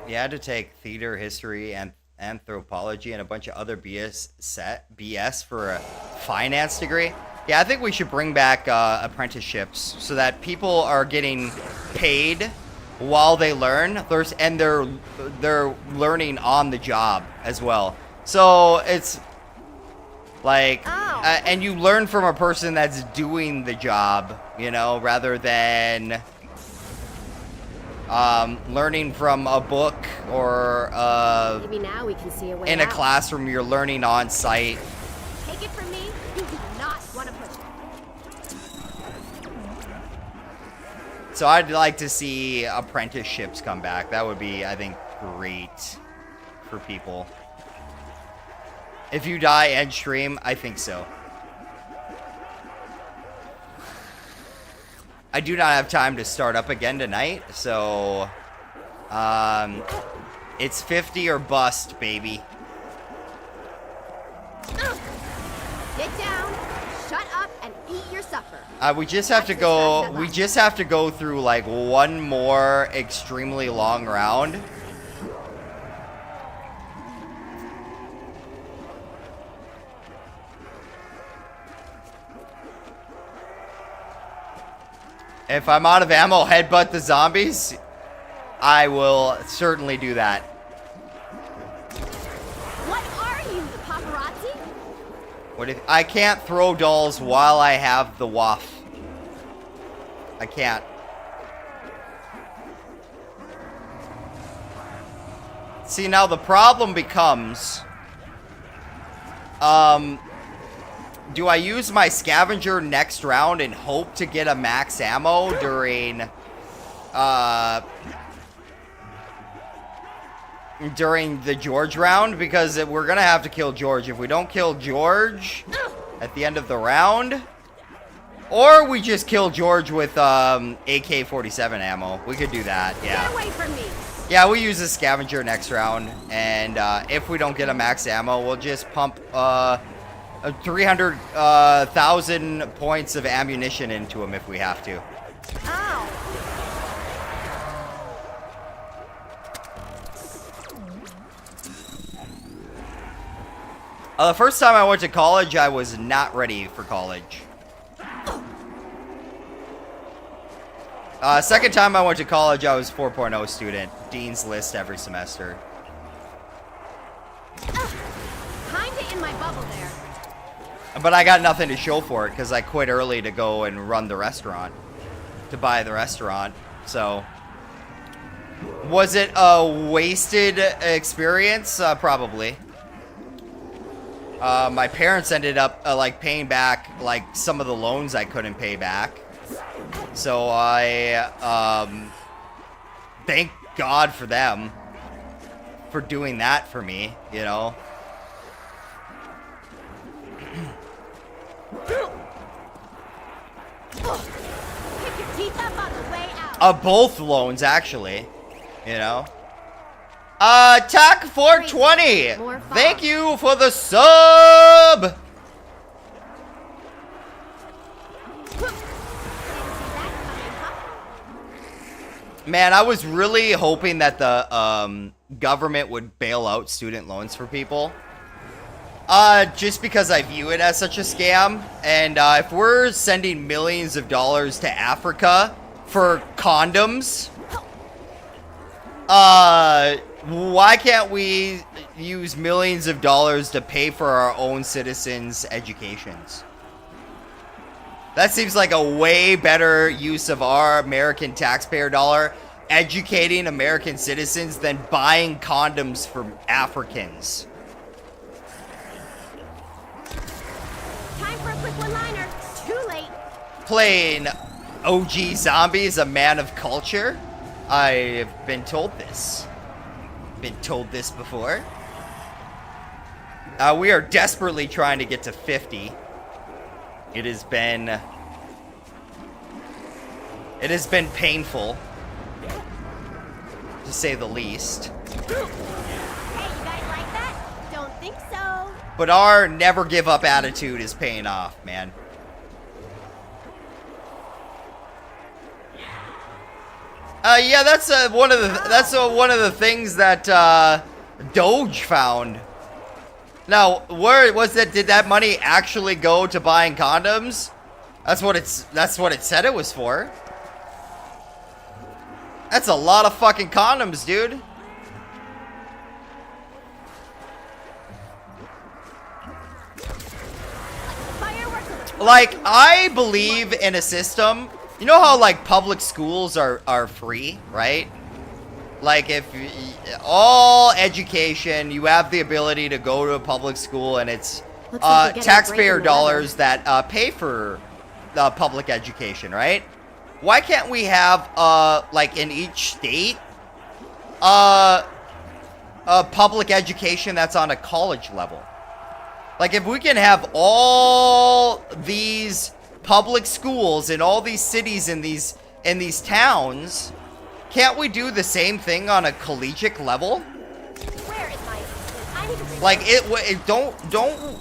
you. You had to take theater, history, and anthropology, and a bunch of other BS for a finance degree. Yeah, I think we should bring back apprenticeships so that people are getting paid while they learn. They're learning on the job as well. So it's like, and you learn from a person that's doing the job, you know, rather than learning from a book or maybe now we can see a way in a out. classroom. You're learning on site. Take it from me, you do not want to push it. So I'd like to see apprenticeships come back. That would be, I think, great for people. If you die end stream, I think so. I do not have time to start up again tonight, so it's 50 or bust, baby. Sit down, shut up, and eat your supper. We just have to go. We just have to go through like one more extremely long round. If I'm out of ammo, headbutt the zombies. I will certainly do that. What are you, the paparazzi? What if I can't throw dolls while I have the waff? I can't. See, now the problem becomes, do I use my scavenger next round and hope to get a max ammo during the George round? Because we're gonna have to kill George. If we don't kill George at the end of the round, or we just kill George with AK-47 ammo. We could do that, yeah. Get away from me. Yeah, we use a scavenger next round, and if we don't get a max ammo, we'll just pump 300,000 points of ammunition into him if we have to. Ow. The first time I went to college, I was not ready for college. Second time I went to college, I was 4.0 student. Dean's List every semester. Kinda in my bubble there. But I got nothing to show for it because I quit early to go and run the restaurant. To buy the restaurant. So, was it a wasted experience? Probably. My parents ended up like paying back like some of the loans I couldn't pay back. So I thank God for them for doing that for me, you know. Pick your teeth up on the way out. Both loans actually, you know. Tac 420. More fun. Thank you for the sub. Man, I was really hoping that the government would bail out student loans for people. Just because I view it as such a scam. And if we're sending millions of dollars to Africa for condoms, why can't we use millions of dollars to pay for our own citizens' educations? That seems like a way better use of our American taxpayer dollar, educating American citizens, than buying condoms for Africans. Time for a quick one-liner. Too late. Playing OG Zombies, a man of culture? I've been told this. Been told this before. We are desperately trying to get to 50. It has been painful, to say the least. Hey, you guys like that? Don't think so. But our never give up attitude is paying off, man. Yeah, that's one of the things that Doge found. Now, where was it? Did that money actually go to buying condoms? That's what it said it was for. That's a lot of fucking condoms, dude. Like, I believe in a system. You know how like public schools are free, right? Like, if all education, you have the ability to go to a public school, and it's taxpayer dollars that pay for the public education, right? Why can't we have, like in each state, a public education that's on a college level? Like, if we can have all these public schools in all these cities in these towns, can't we do the same thing on a collegiate level? Where is my assistant? I need to Like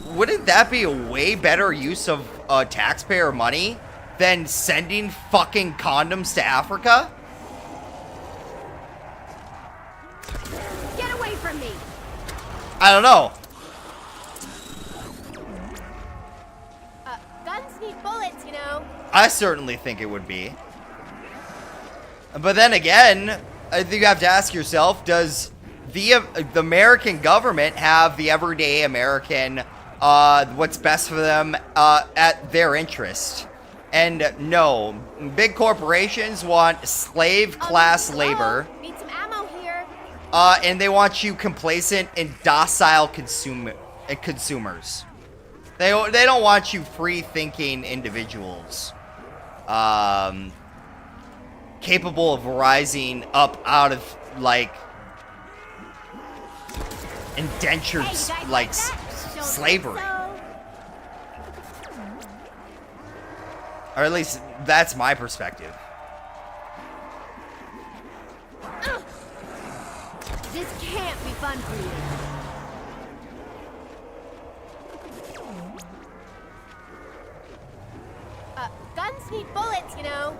wouldn't that be a way better use of taxpayer money than sending fucking condoms to Africa? Get away from me! I don't know. Guns need bullets, you know. I certainly think it would be. But then again, I think you have to ask yourself, does the American government have the everyday American what's best for them at their interest? And no, big corporations want slave class labor. Need some ammo here. And they want you complacent and docile consumers. They don't want you free-thinking individuals. Capable of rising up out of, like, indentured, Hey, like, Don't slavery. think so. Or at least, that's my perspective. This can't be fun for you. Guns need bullets, you know.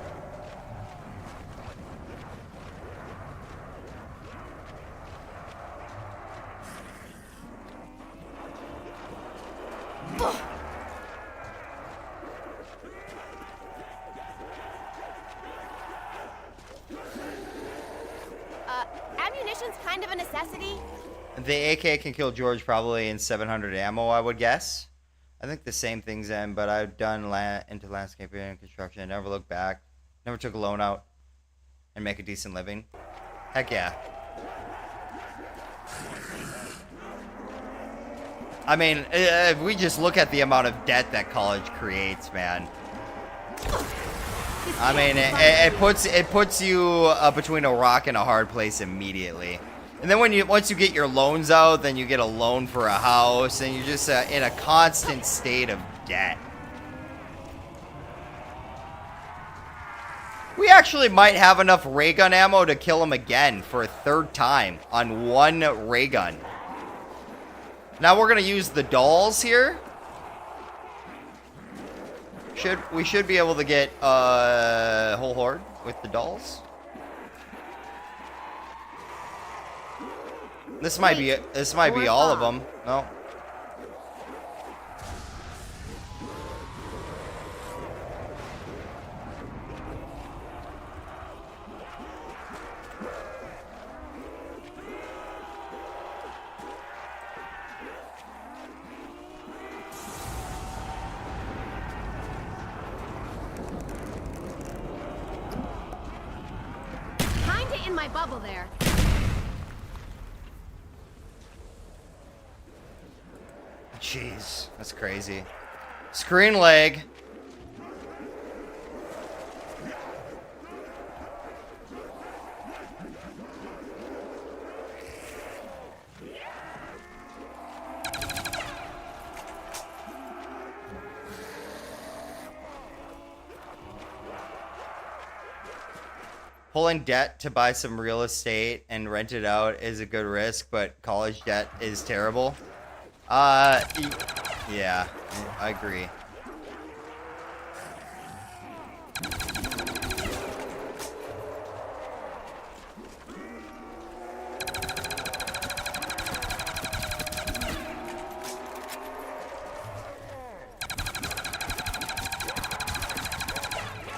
Ugh. Ammunition's kind of a necessity. The AK can kill George probably in 700 ammo, I would guess. I think the same thing's in, but I've done into landscaping and construction. I never looked back. Never took a loan out and make a decent living. Heck yeah. I mean, if we just look at the amount of debt that college creates, man. I mean, it puts you between a rock and a hard place immediately. And then once you get your loans out, then you get a loan for a house, and you're just in a constant state of debt. We actually might have enough ray gun ammo to kill him again for a third time on one ray gun. Now we're gonna use the dolls here. We should be able to get a whole horde with the dolls. This might be all of them. No. Kinda in my bubble there. Jeez, that's crazy. Screen lag. Pulling debt to buy some real estate and rent it out is a good risk, but college debt is terrible. Yeah, I agree.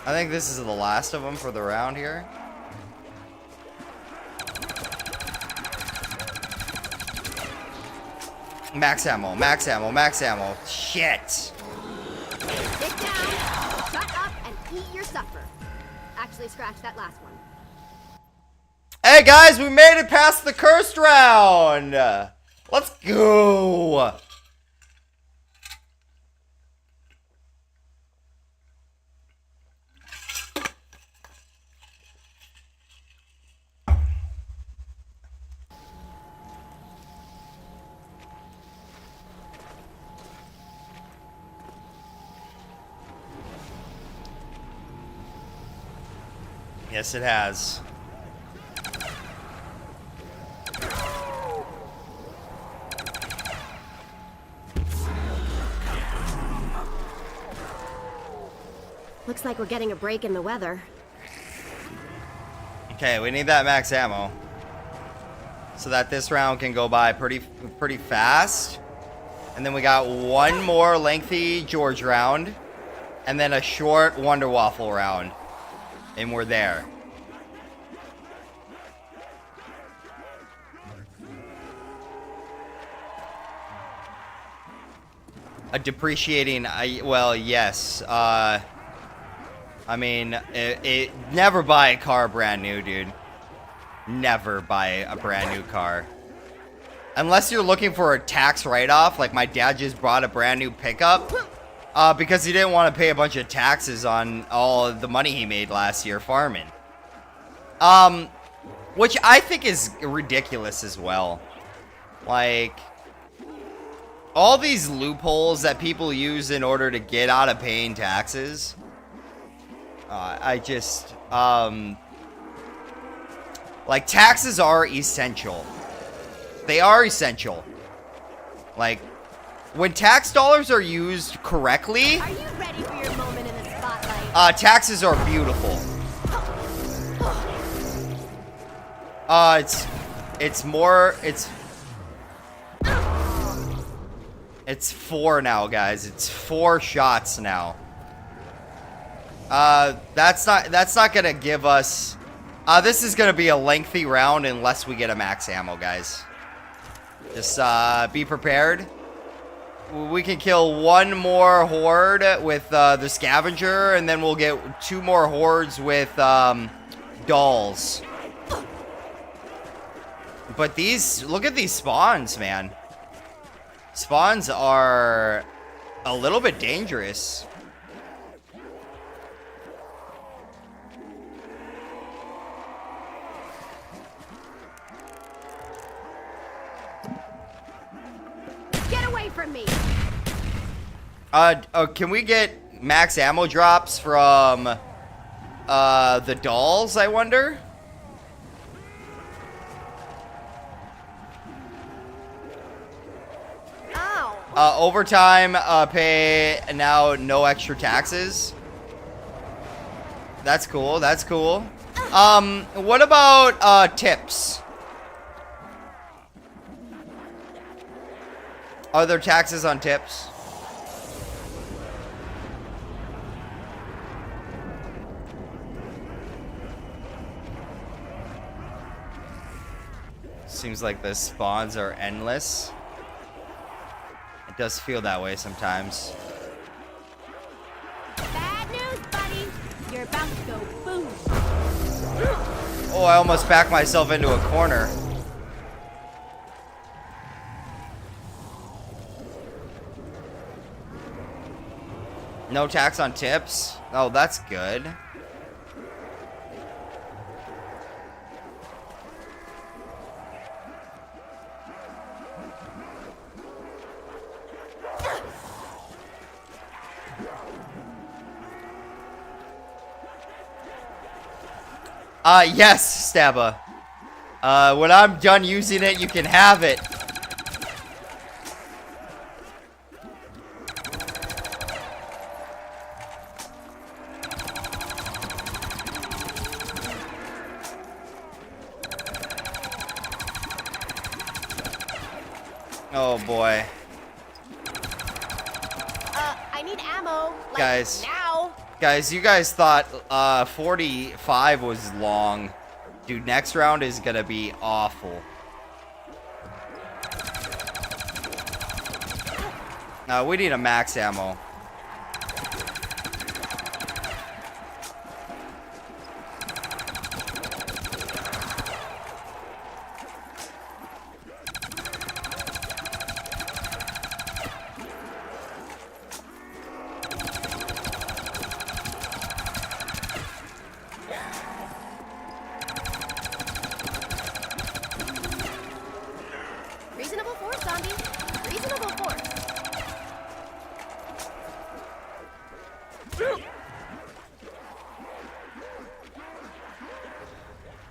I think this is the last of them for the round here. Max ammo, max ammo, max ammo. Shit. Get down, shut up, and eat your supper. Actually, scratch that last one. Hey guys, we made it past the cursed round. Let's go. Yes, it has. Looks like we're getting a break in the weather. Okay, we need that max ammo. So that this round can go by pretty fast. And then we got one more lengthy George round. And then a short Wonder Waffle round. And we're there. A depreciating, well, yes. I mean, never buy a car brand new, dude. Never buy a brand new car. Unless you're looking for a tax write-off, like my dad just bought a brand new pickup. Because he didn't want to pay a bunch of taxes on all of the money he made last year farming. Which I think is ridiculous as well. Like, all these loopholes that people use in order to get out of paying taxes. I just, like, taxes are essential. They are essential. Like, when tax dollars are used correctly, Are you ready for your moment in the spotlight? taxes are beautiful. It's 4 now, guys. It's 4 shots now. That's not gonna give us. This is gonna be a lengthy round unless we get a max ammo, guys. Just be prepared. We can kill one more horde with the scavenger, and then we'll get 2 more hordes with dolls. But these, look at these spawns, man. Spawns are a little bit dangerous. Get away from me! Can we get max ammo drops from the dolls, I wonder? Ow! Overtime, pay now no extra taxes. That's cool, that's cool. What about, tips? Are there taxes on tips? Seems like the spawns are endless. It does feel that way sometimes. Bad news, buddy! You're about to go boom! Oh, I almost backed myself into a corner. No tax on tips? Oh, that's good. Yes, Stabba. When I'm done using it, you can have it. Oh boy. I need ammo. Like, Guys. now. Guys, you guys thought 45 was long. Dude, next round is gonna be awful. We need a max ammo. Reasonable force, zombie. Reasonable force.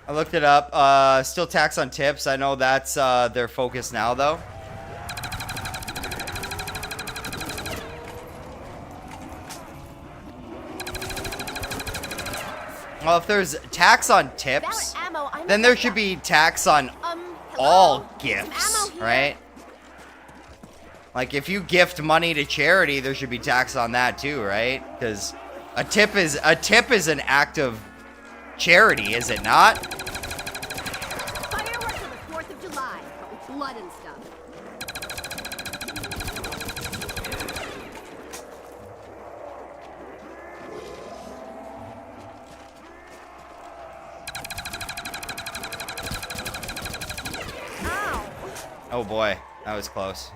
I looked it up. Still tax on tips. I know that's their focus now, though. Well, if there's tax on tips, Valid ammo, I'm then there stuck. should be tax on Hello? all Some gifts, ammo here. right? Like if you gift money to charity, there should be tax on that too, right? Because a tip is an act of charity, is it not? Fireworks on the 4th of July, but with blood and stuff. Ow! Oh boy, that was close.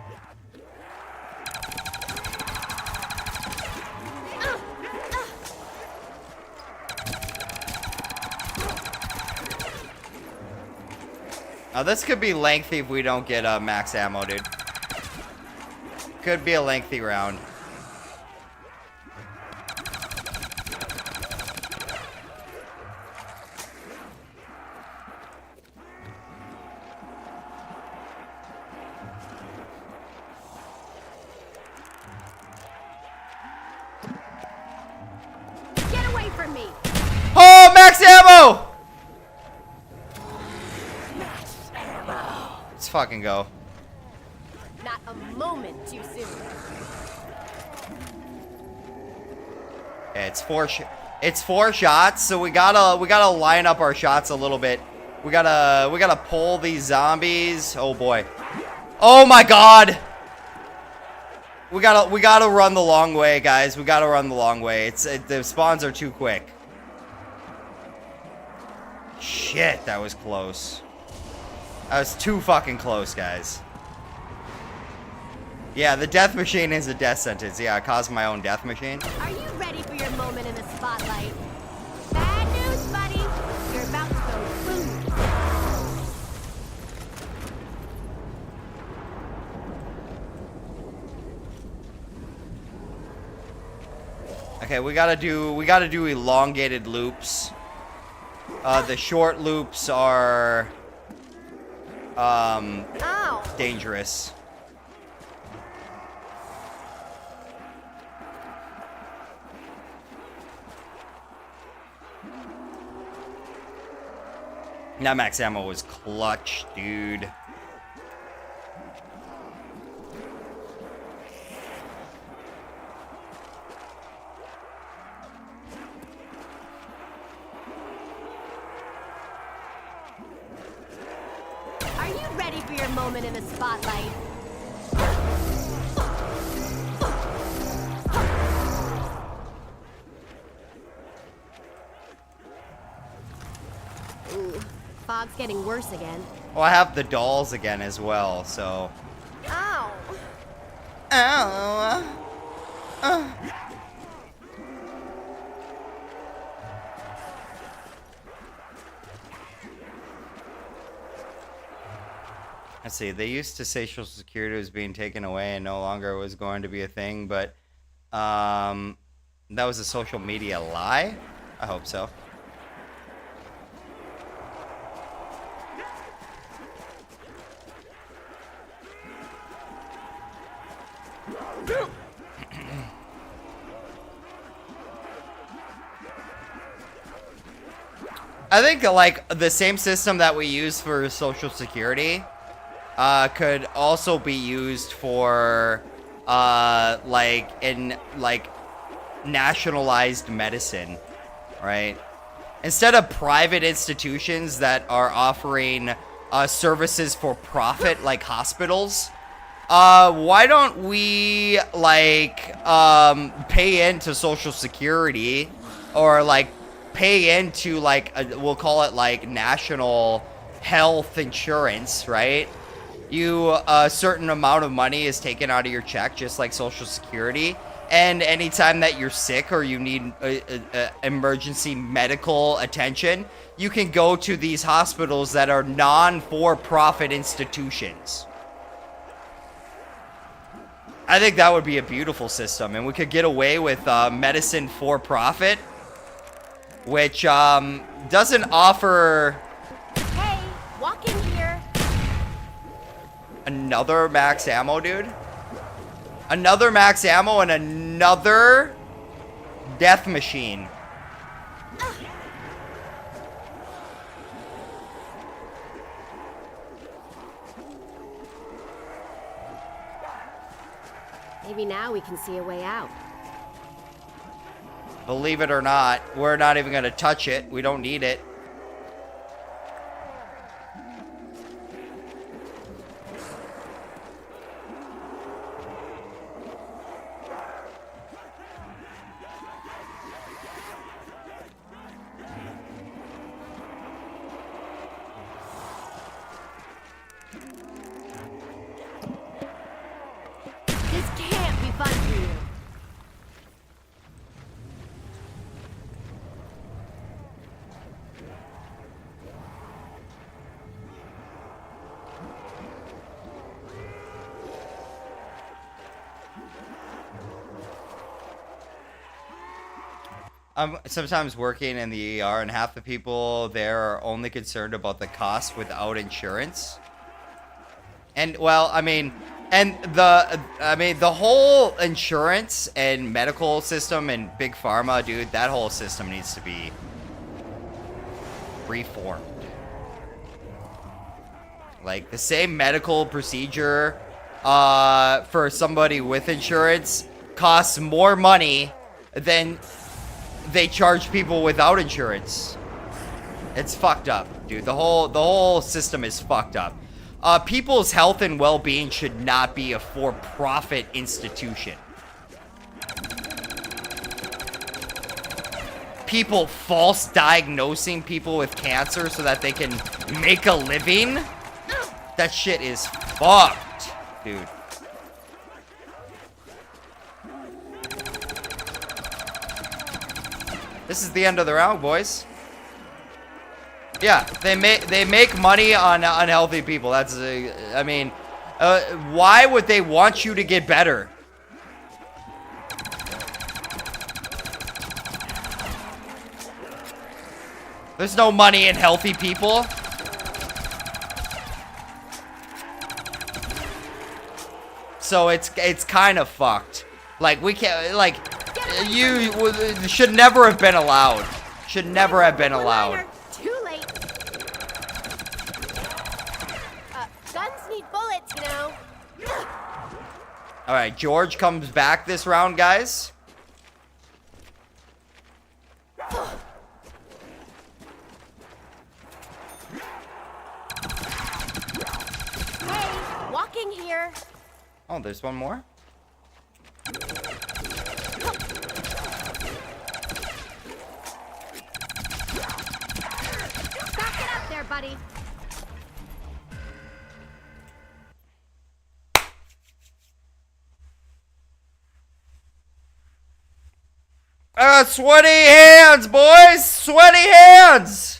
Now this could be lengthy if we don't get max ammo, dude. Could be a lengthy round. Get away from me! Oh, max ammo! Let's fucking go. Not a moment too soon. Yeah, it's four shots, so we gotta line up our shots a little bit. We gotta pull these zombies. Oh boy. Oh my god. We gotta run the long way, guys. We gotta run the long way. The spawns are too quick. Shit, that was close. That was too fucking close, guys. Yeah, the death machine is a death sentence. Yeah, I caused my own death machine. Are you ready for your moment in the spotlight? Bad news, buddy. You're about to go boom. Okay, we gotta do elongated loops. The short loops are Ow! dangerous. That max ammo was clutch, dude. Are you ready for your moment in the spotlight? Ooh, fog's getting worse again. Well, I have the dolls again as well, so. Ow! Ow. Let's see, they used to say Social Security was being taken away and no longer was going to be a thing, but that was a social media lie? I hope so. I think like the same system that we use for Social Security could also be used for like nationalized medicine, right? Instead of private institutions that are offering services for profit like hospitals, why don't we like pay into Social Security or like pay into like we'll call it like national health insurance, right? A certain amount of money is taken out of your check, just like Social Security. And anytime that you're sick or you need emergency medical attention, you can go to these hospitals that are non-for-profit institutions. I think that would be a beautiful system, and we could get away with medicine for profit, which doesn't offer Hey, walk in here. another max ammo, dude. Another max ammo and another death machine. Maybe now we can see a way out. Believe it or not, we're not even going to touch it. We don't need it. This can't be fun for you. I'm sometimes working in the ER, and half the people there are only concerned about the cost without insurance. And well, I mean, the whole insurance and medical system and big pharma, dude, that whole system needs to be reformed. Like the same medical procedure for somebody with insurance costs more money than they charge people without insurance. It's fucked up, dude. The whole system is fucked up. People's health and well-being should not be a for-profit institution. People false diagnosing people with cancer so that they can make a living? That shit is fucked, dude. This is the end of the round, boys. Yeah, they make money on unhealthy people. That's I mean, why would they want you to get better? There's no money in healthy people. So it's kind of fucked. Like we can't you should never have been allowed. Should never have been allowed. Too late. Guns need bullets, you know. All right, George comes back this round, guys. Hey, walking here. Oh, there's one more. Back it up there, buddy. Sweaty hands, boys! Sweaty hands!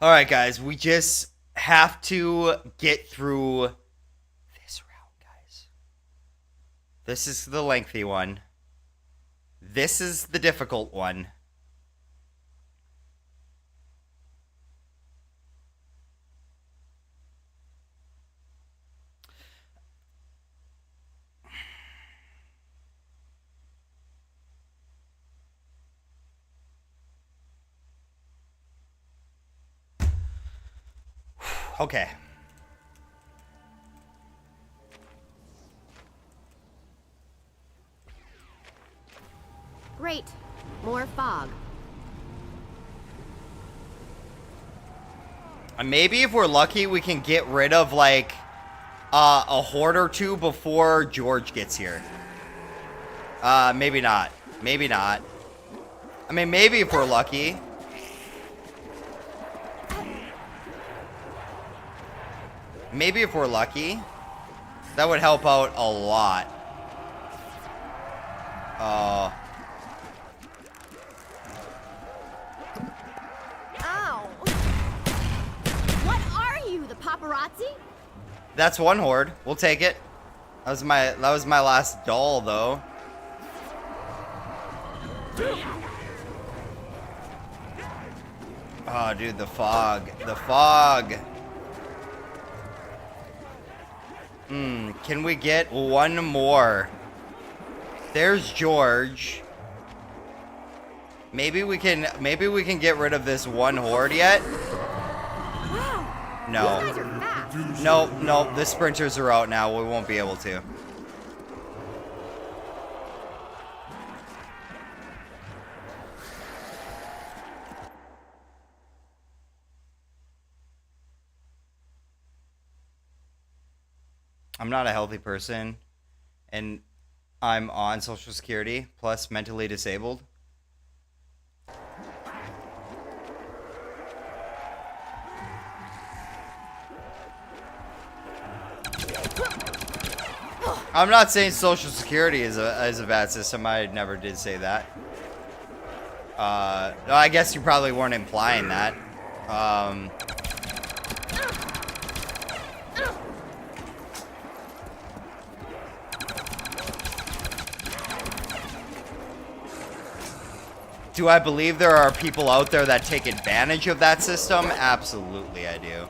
All right, guys, we just have to get through this round, guys. This is the lengthy one. This is the difficult one. Okay. Great. More fog. Maybe if we're lucky, we can get rid of, like, a horde or two before George gets here. Maybe not. Maybe not. I mean, maybe if we're lucky. Maybe if we're lucky. That would help out a lot. paparazzi? That's one horde. We'll take it. That was my last doll, though. Oh, dude, the fog. The fog. Can we get one more? There's George. Maybe we can get rid of this one horde yet? Wow. No. These guys are fast. Nope. The sprinters are out now. We won't be able to. I'm not a healthy person, and I'm on Social Security, plus mentally disabled. I'm not saying Social Security is a bad system. I never did say that. I guess you probably weren't implying that. Do I believe there are people out there that take advantage of that system? Absolutely, I do.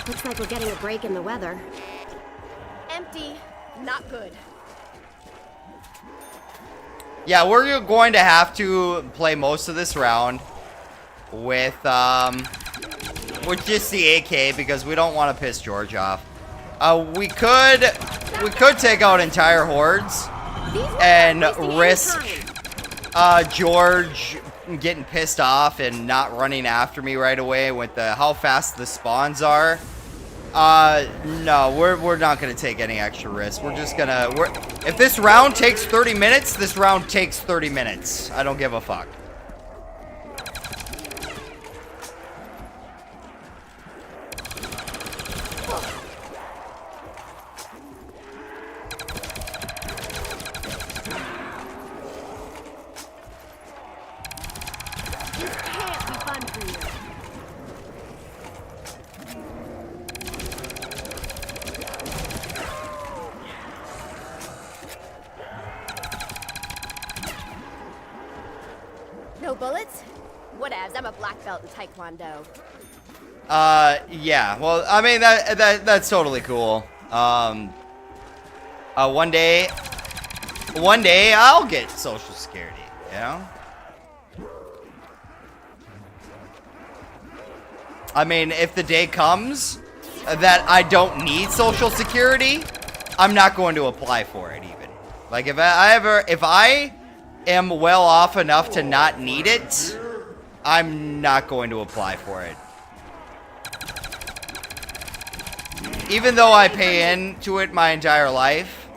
Looks like we're getting a break in the weather. Empty. Not good. Yeah, we're going to have to play most of this round with just the AK because we don't want to piss George off. We could take out entire hordes and risk George getting pissed off and not running after me right away with how fast the spawns are. No, we're not gonna take any extra risks. We're just gonna if this round takes 30 minutes, this round takes 30 minutes. I don't give a fuck. No bullets? Whatevs, I'm a black belt in Taekwondo. Yeah. Well, I mean that's totally cool. One day I'll get Social Security, you know? I mean, if the day comes that I don't need Social Security, I'm not going to apply for it even. Like if I am well off enough to not need it, I'm not going to apply for it. Even though I pay into it my entire life,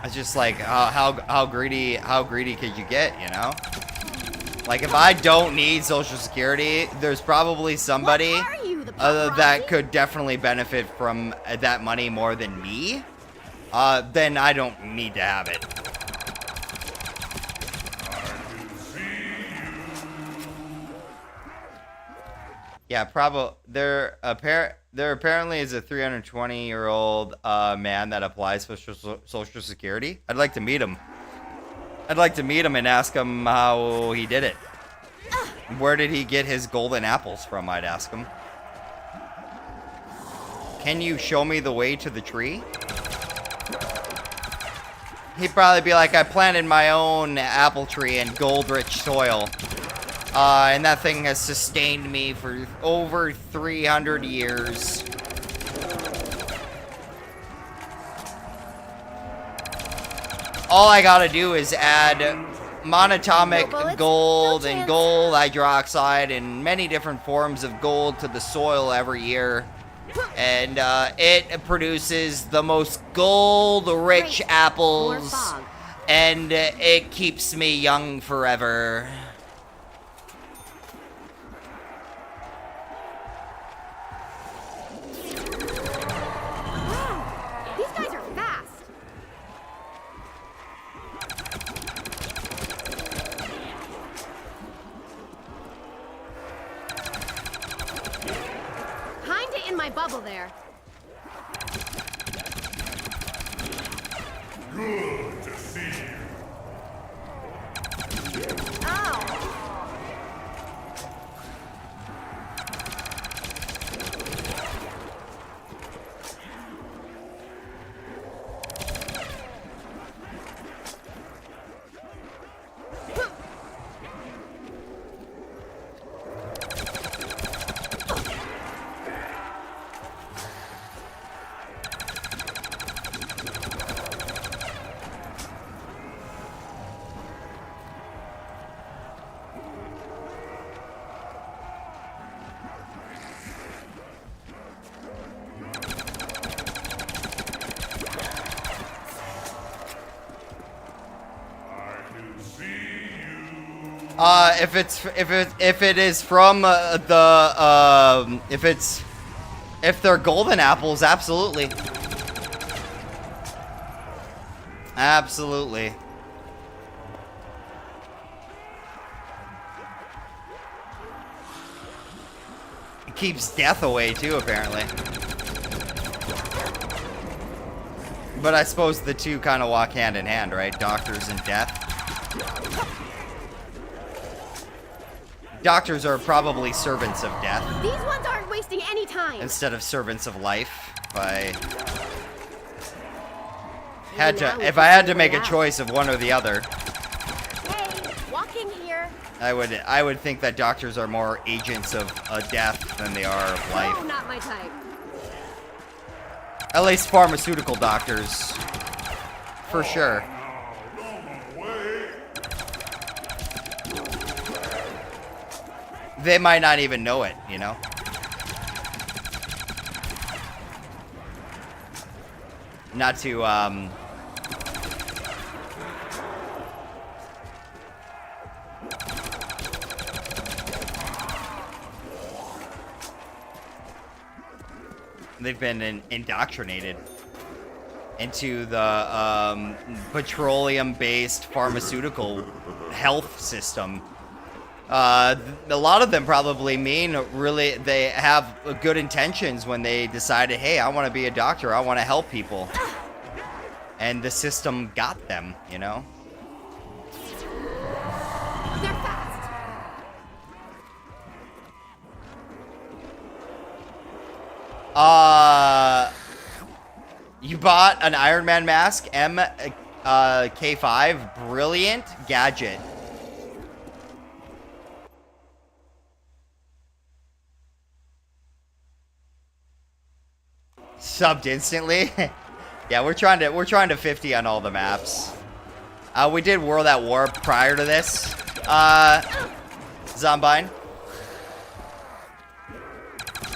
it's just like how greedy could you get, you know? Like if I don't need Social Security, there's probably somebody that could definitely benefit from that money more than me. Then I don't need to have it. Yeah, probably. There apparently is a 320-year-old man that applies for Social Security. I'd like to meet him. I'd like to meet him and ask him how he did it. Where did he get his golden apples from, I'd ask him. Can you show me the way to the tree? He'd probably be like, I planted my own apple tree in gold-rich soil. And that thing has sustained me for over 300 years. All I gotta do is add monatomic gold and gold hydroxide and many different forms of gold to the soil every year. And it produces the most gold-rich apples. And it keeps me young forever. Good to see you. Ow! If it is from if they're golden apples, absolutely. Absolutely. It keeps death away too, apparently. But I suppose the two kind of walk hand in hand, right? Doctors and death. Doctors are probably servants of death. These ones aren't wasting any time. Instead of servants of life. If I had to make a choice of one or the other, Hey, walking here. I would think that doctors are more agents of death than they are of life. Oh, not my type. At least pharmaceutical doctors, for sure. They might not even know it, you know? Not to, they've been indoctrinated into the, petroleum-based pharmaceutical health system. A lot of them probably they have good intentions when they decided, hey, I want to be a doctor, I want to help people. And the system got them, you know? They're fast. You bought an Iron Man mask, K5, brilliant gadget. Subbed instantly. Yeah, we're trying to 50 on all the maps. We did World at War prior to this. Zombine.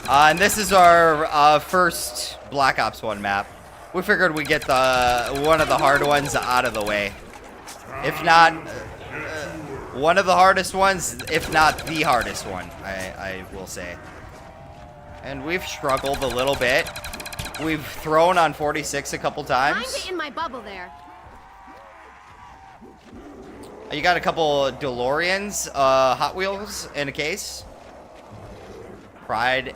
And this is our first Black Ops 1 map. We figured we'd get one of the hard ones out of the way. If not, one of the hardest ones, if not the hardest one, I will say. And we've struggled a little bit. We've thrown on 46 a couple times. Kinda in my bubble there. You got a couple DeLoreans, Hot Wheels in a case. Pride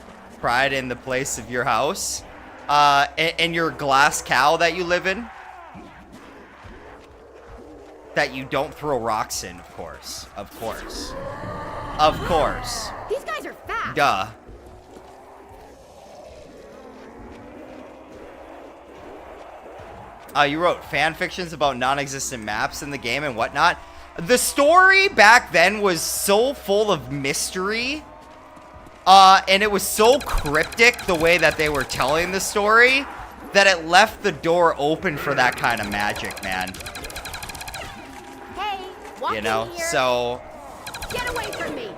in the place of your house. And your glass cow that you live in. That you don't throw rocks in, of course. Of course. Of course. These guys are fast. Duh. You wrote fan fictions about non-existent maps in the game and whatnot. The story back then was so full of mystery. And it was so cryptic the way that they were telling the story that it left the door open for that kind of magic, man. Hey, walk You know, in here. so... Get away from me.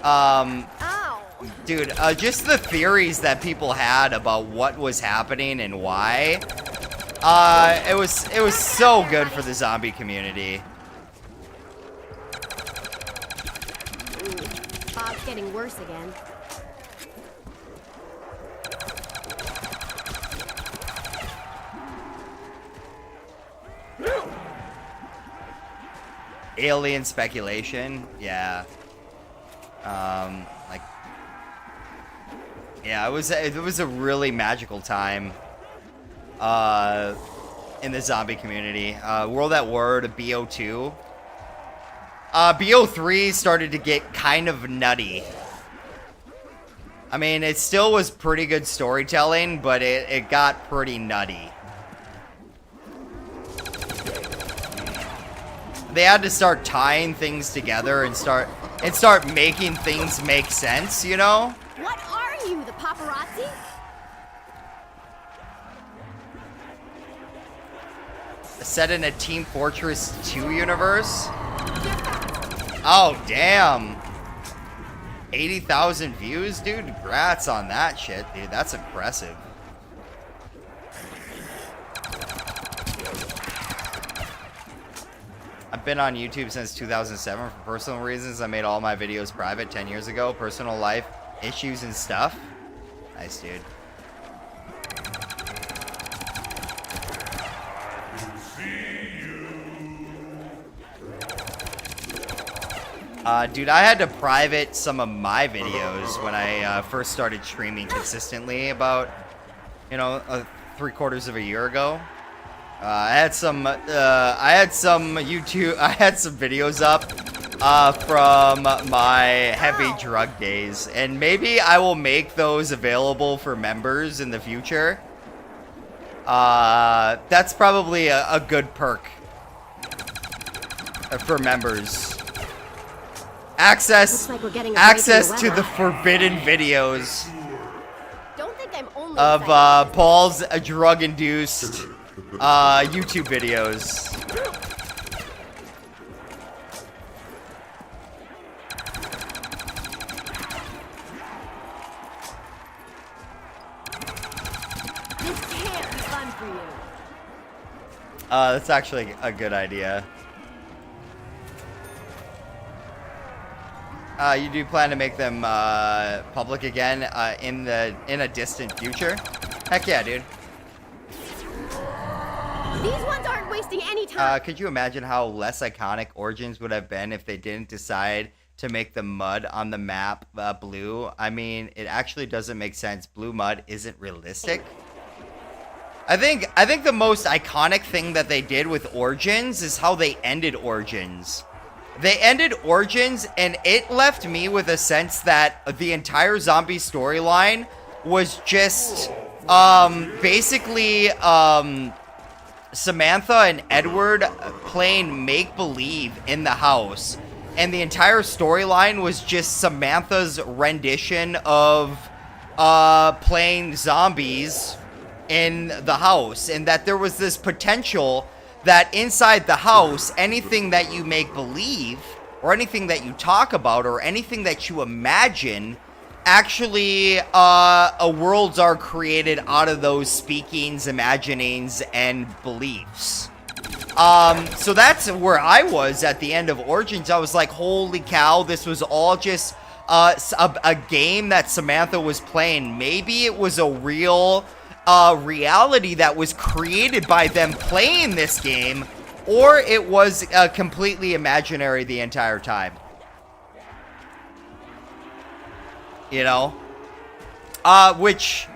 Ow. Ow. Dude, just the theories that people had about what was happening and why. It was so good for the zombie community. Ooh, Bob's getting worse again. Alien speculation, yeah. Like, yeah, it was a really magical time. in the zombie community. World at War to BO2. BO3 started to get kind of nutty. I mean, it still was pretty good storytelling, but it got pretty nutty. They had to start tying things together and start making things make sense, you know? What are you, the paparazzi? Set in a Team Fortress 2 universe? Oh, damn. 80,000 views? Dude, congrats on that shit, dude. That's impressive. I've been on YouTube since 2007 for personal reasons. I made all my videos private 10 years ago. Personal life issues and stuff. Nice, dude. Dude, I had to private some of my videos when I first started streaming consistently about, you know, 3/4 of a year ago. I had some videos up from my heavy drug days, and maybe I will make those available for members in the future. That's probably a good perk for members. Access to the forbidden videos of Paul's drug-induced YouTube videos. This can't be fun for you. That's actually a good idea. You do plan to make them public again in a distant future? Heck yeah, dude. These ones aren't wasting any time. Could you imagine how less iconic Origins would have been if they didn't decide to make the mud on the map blue? I mean, it actually doesn't make sense. Blue mud isn't realistic. I think the most iconic thing that they did with Origins is how they ended Origins. They ended Origins, and it left me with a sense that the entire zombie storyline was just basically Samantha and Edward playing make-believe in the house. And the entire storyline was just Samantha's rendition of playing zombies in the house. And that there was this potential that inside the house, anything that you make believe, or anything that you talk about, or anything that you imagine, actually, worlds are created out of those speakings, imaginings, and beliefs. So that's where I was at the end of Origins. I was like, holy cow, this was all just a game that Samantha was playing. Maybe it was a real reality that was created by them playing this game, or it was completely imaginary the entire time. You know? Which,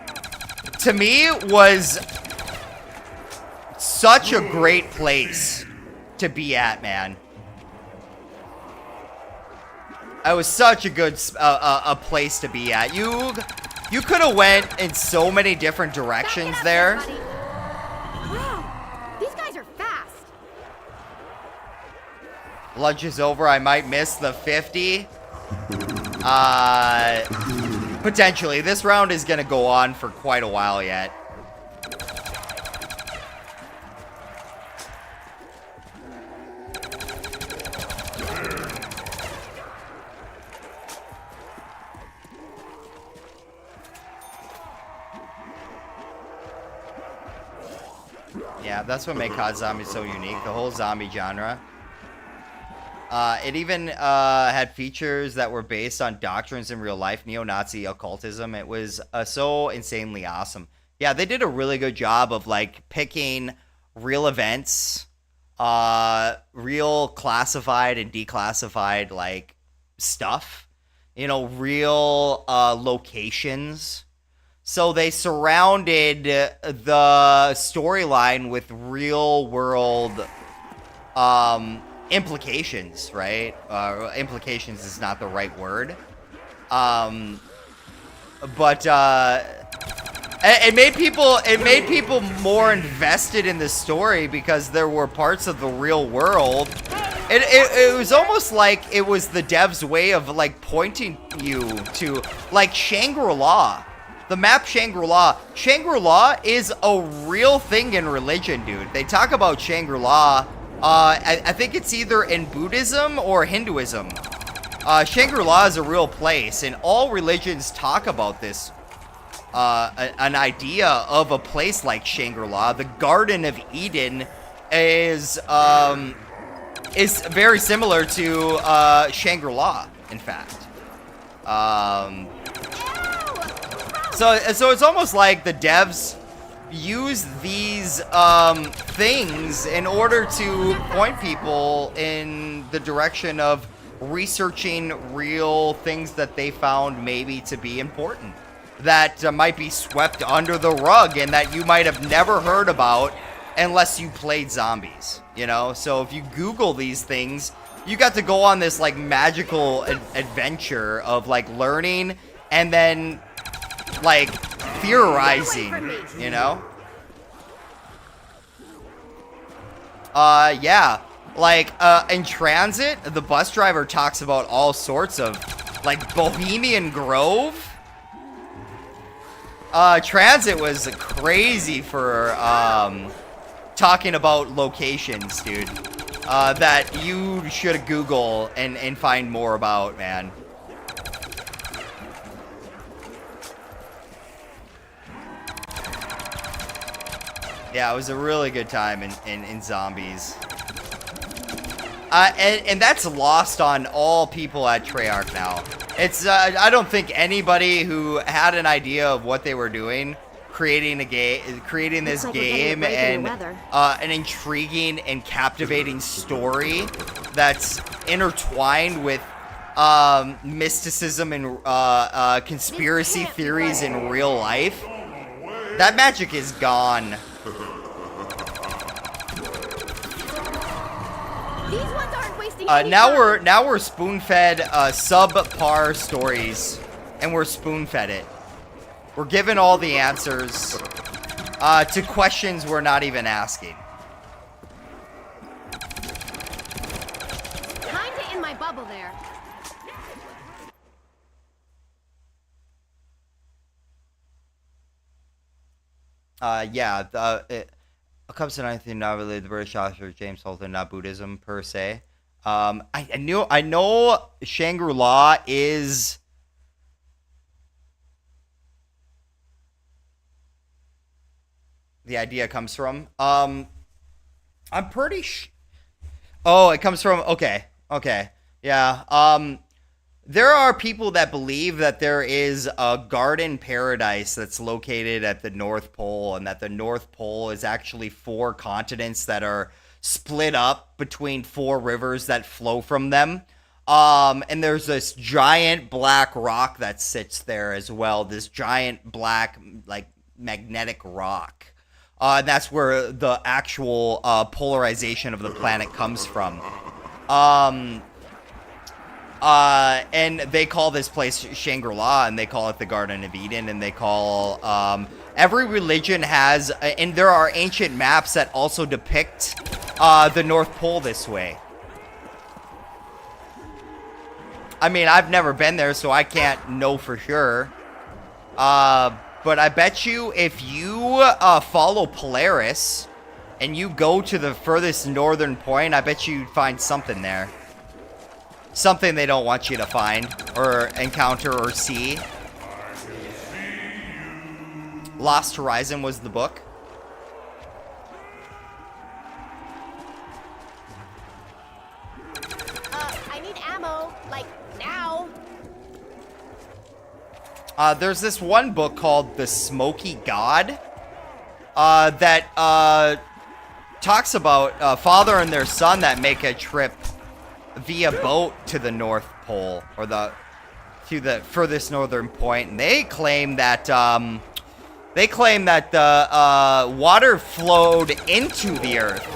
to me, was such a great place to be at, man. It was such a good a place to be at. You could have went in so many different directions there. Wow, these guys are fast. Lunch is over. I might miss the 50. Potentially. This round is going to go on for quite a while yet. Yeah, that's what made COD Zombies so unique. The whole zombie genre. It even had features that were based on doctrines in real life, neo-Nazi occultism. It was so insanely awesome. Yeah, they did a really good job of like picking real events, real classified and declassified like stuff. You know, real locations. So they surrounded the storyline with real world implications, right? Implications is not the right word. But it made people more invested in the story because there were parts of the real world. It was almost like it was the devs' way of like pointing you to like Shangri-La. The map Shangri-La. Shangri-La is a real thing in religion, dude. They talk about Shangri-La. I think it's either in Buddhism or Hinduism. Shangri-La is a real place, and all religions talk about this. An idea of a place like Shangri-La. The Garden of Eden is very similar to Shangri-La, in fact. So it's almost like the devs use these things in order to point people in the direction of researching real things that they found maybe to be important, that might be swept under the rug and that you might have never heard about unless you played zombies, you know? So if you Google these things, you got to go on this like magical adventure of like learning and then like theorizing, you know? Yeah. Like, in transit, the bus driver talks about all sorts of, like, Bohemian Grove. Transit was crazy for, talking about locations, dude. That you should Google and find more about, man. Yeah, it was a really good time in Zombies. And that's lost on all people at Treyarch now. It's, I don't think anybody who had an idea of what they were doing, creating this game and an intriguing and captivating story that's intertwined with mysticism and conspiracy theories in real life. That magic is gone. These ones aren't wasting now we're spoon-fed subpar stories, and we're spoon-fed it. We're given all the answers to questions we're not even asking. Kinda in my bubble there. Yeah, it comes to anything not really the British author James Holton, not Buddhism per se. I know Shangri-La is the idea comes from. I'm pretty oh, it comes from, okay, yeah. There are people that believe that there is a garden paradise that's located at the North Pole, and that the North Pole is actually 4 continents that are split up between 4 rivers that flow from them. And there's this giant black rock that sits there as well. This giant black, like, magnetic rock. And that's where the actual polarization of the planet comes from. And they call this place Shangri-La, and they call it the Garden of Eden, and they call, every religion has, and there are ancient maps that also depict, the North Pole this way. I mean, I've never been there, so I can't know for sure. But I bet you if you, follow Polaris, and you go to the furthest northern point, I bet you'd find something there. Something they don't want you to find, or encounter, or see. Lost Horizon was the book. I need ammo, like, now. There's this one book called The Smoky God, that, talks about, father and their son that make a trip via boat to the North Pole, or to the furthest northern point, and they claim that They claim that the water flowed into the earth,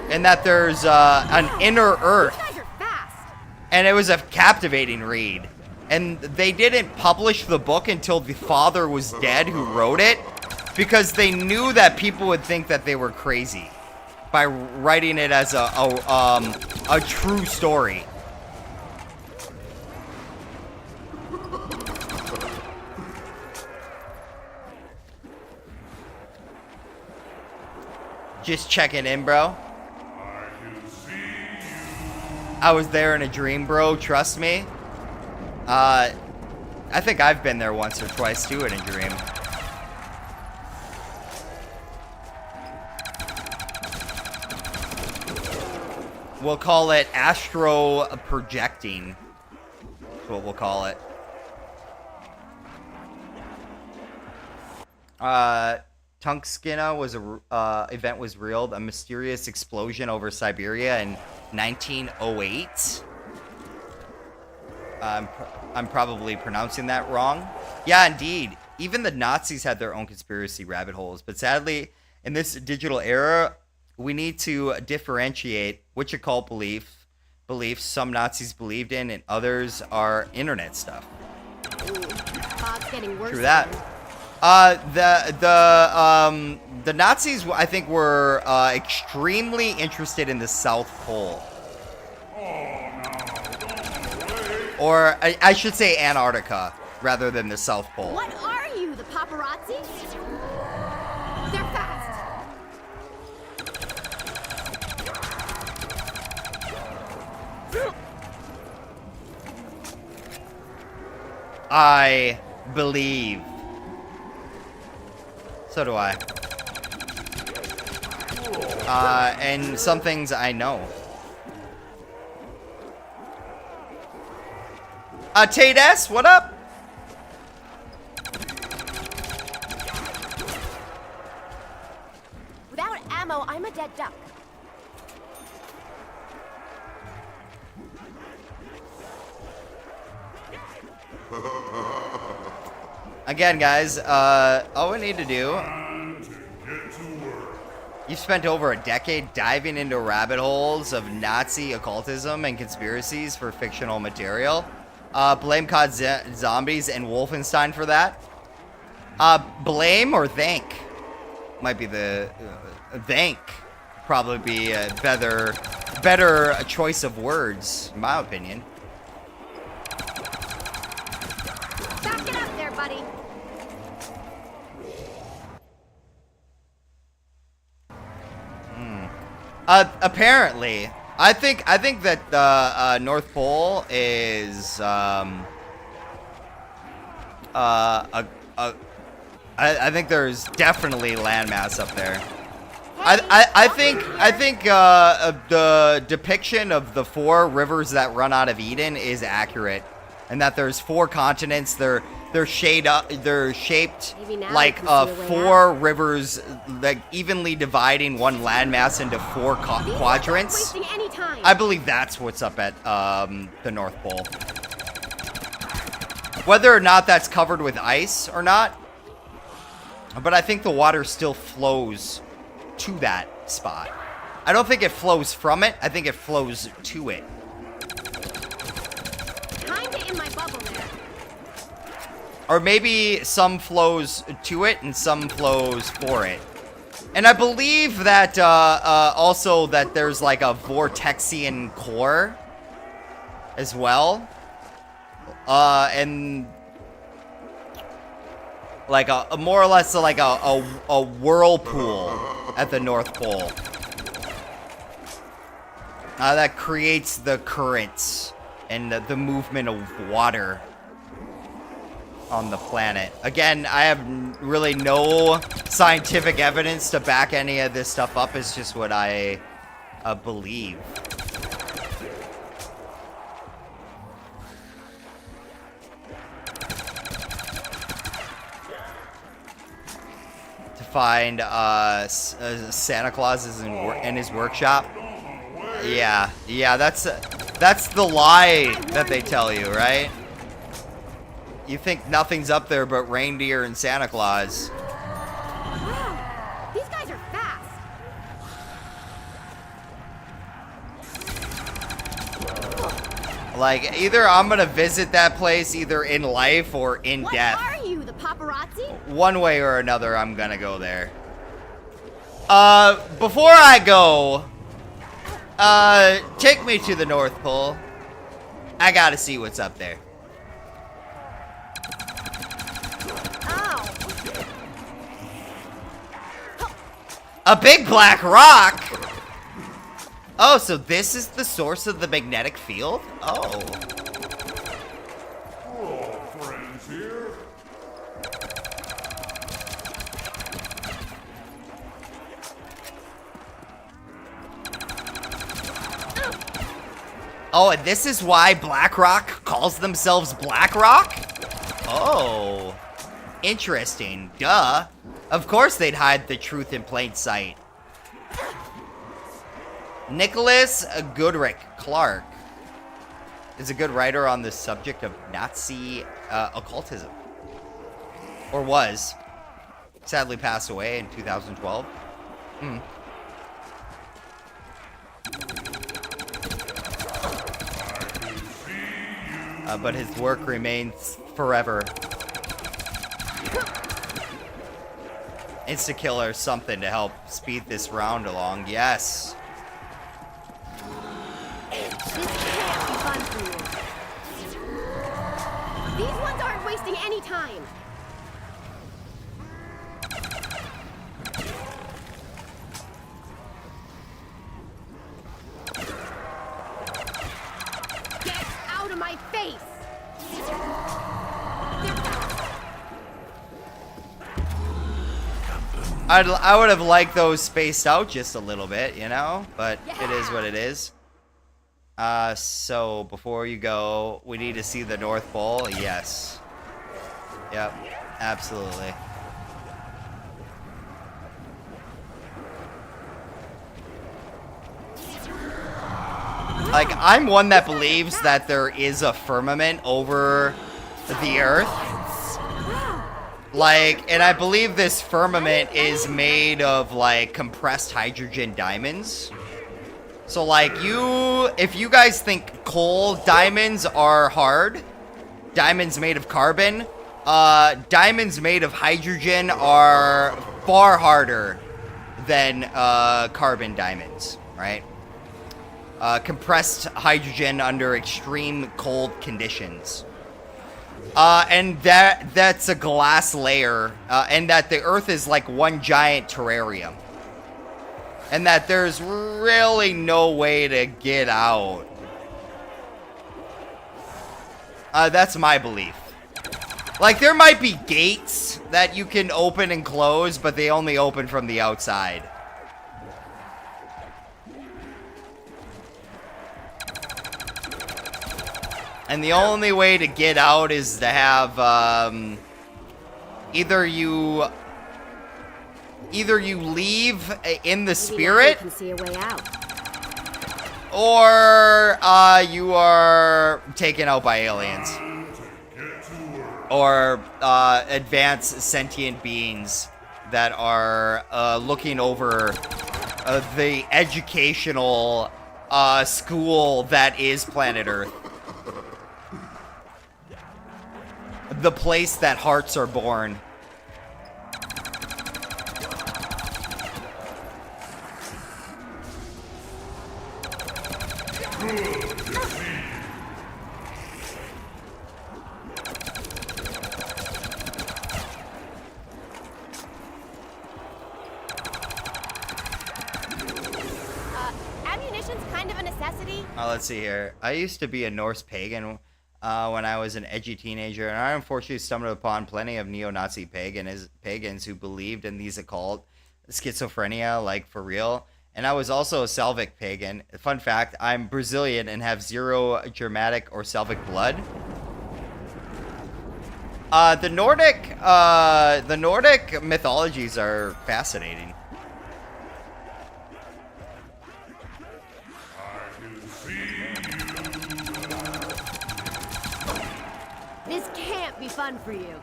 and that there's an inner earth, You guys are fast. and it was a captivating read. And they didn't publish the book until the father was dead who wrote it, because they knew that people would think that they were crazy by writing it as a true story. Just checking in, bro. I can see you. I was there in a dream, bro. Trust me. I think I've been there once or twice too in a dream. We'll call it astro projecting. That's what we'll call it. Tunkskina was event was real. A mysterious explosion over Siberia in 1908. I'm probably pronouncing that wrong. Yeah, indeed. Even the Nazis had their own conspiracy rabbit holes. But sadly, in this digital era, we need to differentiate which occult beliefs some Nazis believed in and others are internet stuff. Bob's getting worse. True that. The Nazis, I think, were extremely interested in the South Pole. Or I should say Antarctica rather than the South Pole. What are you, the paparazzi? They're fast. I believe. So do I. And some things I know. Tate S, what up? Without ammo, I'm a dead duck. Again, guys, all we need to do... Time to get to work. You've spent over a decade diving into rabbit holes of Nazi occultism and conspiracies for fictional material. Blame COD Zombies and Wolfenstein for that. Blame or thank? Might be the... thank. Probably be a better choice of words, in my opinion. Back it up there, buddy. Apparently, I think that the North Pole is I think there's definitely landmass up there. I think the depiction of the 4 rivers that run out of Eden is accurate, and that there's 4 continents. They're shaped Maybe now like we can see a way 4 rivers, like evenly dividing one landmass into 4 These guys aren't quadrants. wasting any time. I believe that's what's up at the North Pole. Whether or not that's covered with ice or not, but I think the water still flows to that spot. I don't think it flows from it. I think it flows to it. Kinda in my bubble there. Or maybe some flows to it and some flows for it. And I believe that also that there's like a vortexian core as well. And like a more or less like a whirlpool at the North Pole. That creates the currents and the movement of water on the planet. Again, I have really no scientific evidence to back any of this stuff up. It's just what I believe. To find Santa Claus is in his workshop. Yeah, that's the lie that they tell you, right? You think nothing's up there but reindeer and Santa Claus. Wow, these guys are fast. Like, either I'm gonna visit that place either in life or in What death. are you, the paparazzi? One way or another, I'm gonna go there. Before I go, take me to the North Pole. I gotta see what's up there. Ow. A big black rock? Oh, so this is the source of the magnetic field? Oh. We're all friends here. Oh, and this is why BlackRock calls themselves BlackRock? Oh. Interesting. Duh. Of course they'd hide the truth in plain sight. Nicholas Goodrick Clark is a good writer on the subject of Nazi occultism. Or was. Sadly passed away in 2012. But his work remains forever. Insta-killer something to help speed this round along. Yes. This can't be fun for you. These ones aren't wasting any time. Get out of my face! I would have liked those spaced out just a little bit, you know? But it is what it is. So before you go, we need to see the North Pole. Yes. Yep. Absolutely. Like, I'm one that believes that there is a firmament over the Earth. Like, and I believe this firmament is made of, like, compressed hydrogen diamonds. So, like, if you guys think coal diamonds are hard, diamonds made of carbon, diamonds made of hydrogen are far harder than, carbon diamonds, right? Compressed hydrogen under extreme cold conditions. And that's a glass layer, and that the Earth is like one giant terrarium. And that there's really no way to get out. That's my belief. Like, there might be gates that you can open and close, but they only open from the outside. And the only way to get out is to have, either you leave in the spirit, Can see a way out. or you are taken out by aliens, or advanced sentient beings that are looking over the educational school that is planet Earth. The place that hearts are born. Ammunition's kind of a necessity. Let's see here. I used to be a Norse pagan when I was an edgy teenager, and I unfortunately stumbled upon plenty of neo-Nazi pagans who believed in these occult schizophrenia, like for real. And I was also a Slavic pagan. Fun fact, I'm Brazilian and have zero Germanic or Slavic blood. The Nordic mythologies are fascinating. This can't be fun for you.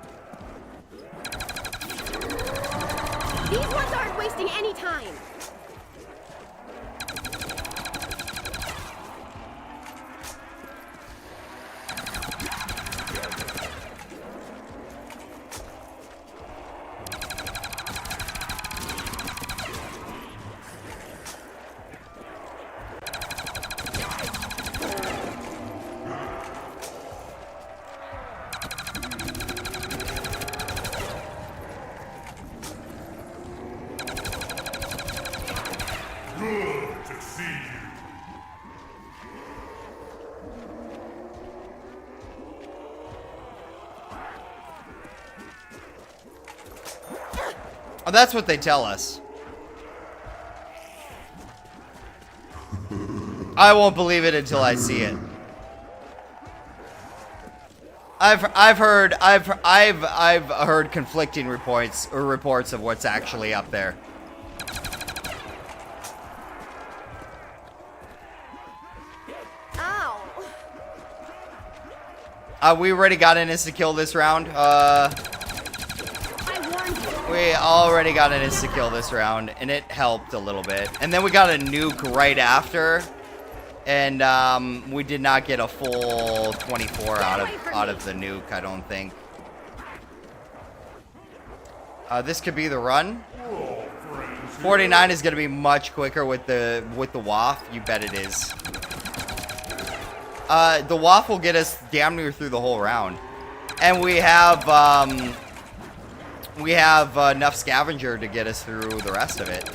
These ones aren't wasting any time. Good to see you. Oh, that's what they tell us. I won't believe it until I see it. I've heard conflicting reports of what's actually up there. Ow. We already got an insta-kill this round. I warned you. We already got an insta-kill this round, and it helped a little bit. And then we got a nuke right after, and we did not get a full 24 out of the nuke, I don't think. This could be the run. 49 is going to be much quicker with the waft. You bet it is. The waft will get us damn near through the whole round, and we have enough scavenger to get us through the rest of it.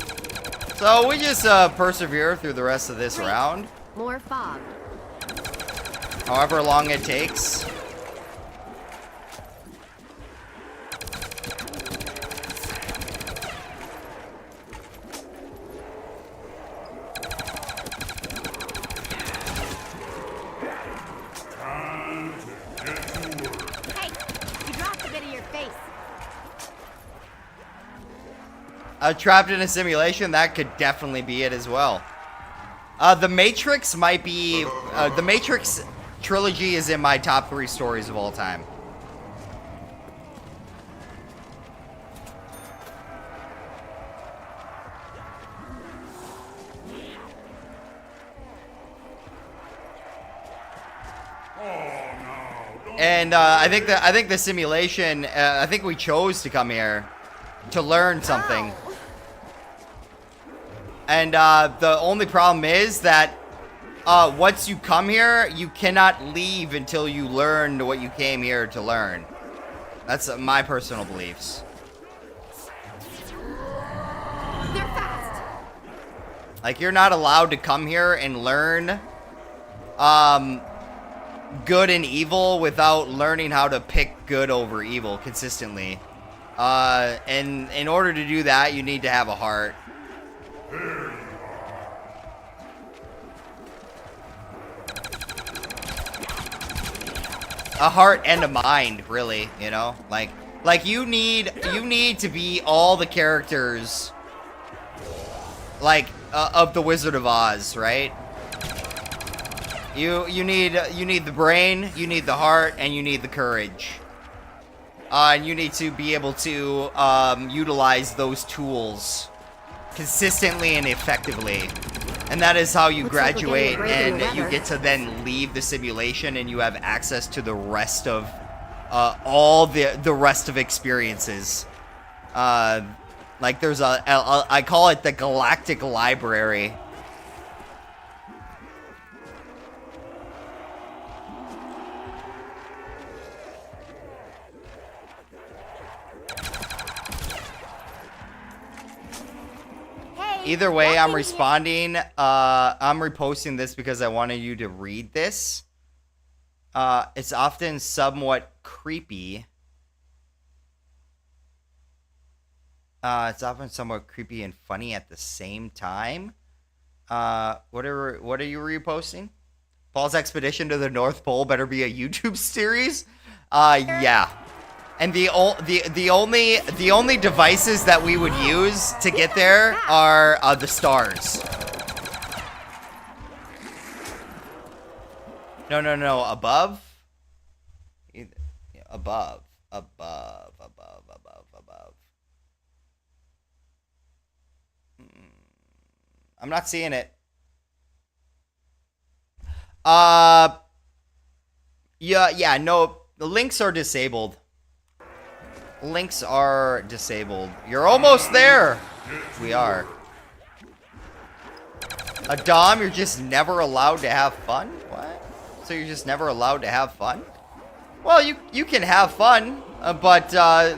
So we just persevere through the rest of this round, More fog. however long it takes. Time to get to work. Hey, you dropped a bit of your face. Trapped in a simulation, that could definitely be it as well. The Matrix might be... the Matrix trilogy is in my top 3 stories of all time. And I think the simulation... I think we chose to come here to learn something. Ow. And the only problem is that once you come here, you cannot leave until you learn what you came here to learn. That's my personal beliefs. They're fast. Like, you're not allowed to come here and learn good and evil without learning how to pick good over evil consistently. And in order to do that, you need to have a heart. A heart and a mind, really, you know? Like you need to be all the characters, like, of the Wizard of Oz, right? You need the brain, you need the heart, and you need the courage. And you need to be able to utilize those tools consistently and effectively. And that is how you Looks like we're graduate, getting a break in the and you weather. get to then leave the simulation, and you have access to the rest of all the rest of experiences. Like there's I call it the Galactic Library. Hey. Either way, I'm walking responding. I'm reposting this because I wanted you to read this. It's often somewhat creepy. It's often somewhat creepy and funny at the same time. What are you reposting? Paul's expedition to the North Pole better be a YouTube series. Yeah. And the only devices that we would use to get there are the stars. No. Above. Above. Above, above, above, above. I'm not seeing it. Yeah, no, the links are disabled. Links are disabled. You're almost there. We are. Dom, you're just never allowed to have fun? What? So you're just never allowed to have fun? Well, you can have fun, but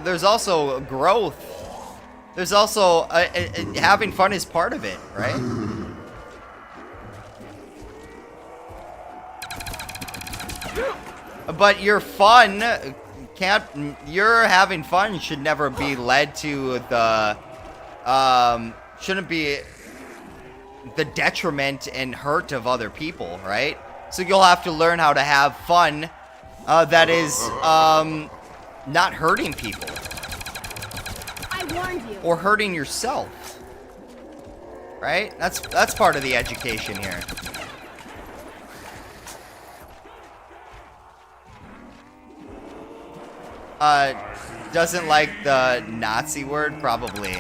there's also growth. There's also having fun is part of it, right? But your fun your having fun should never be led to the shouldn't be the detriment and hurt of other people, right? So you'll have to learn how to have fun that is not hurting people. I warned you. Or hurting yourself. Right? That's part of the education here. Doesn't like the Nazi word? Probably.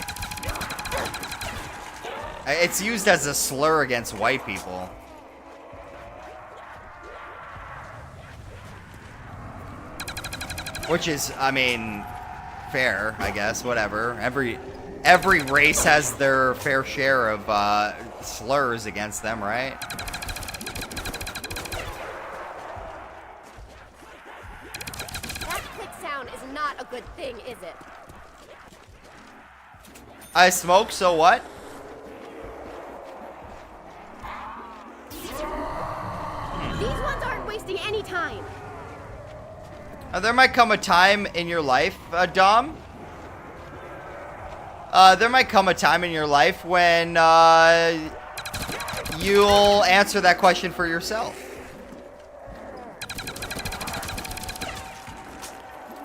It's used as a slur against white people. Which is, I mean, fair, I guess, whatever. Every race has their fair share of slurs against them, right? That click sound is not a good thing, is it? I smoke, so what? These ones aren't wasting any time. There might come a time in your life, Dom. There might come a time in your life when you'll answer that question for yourself.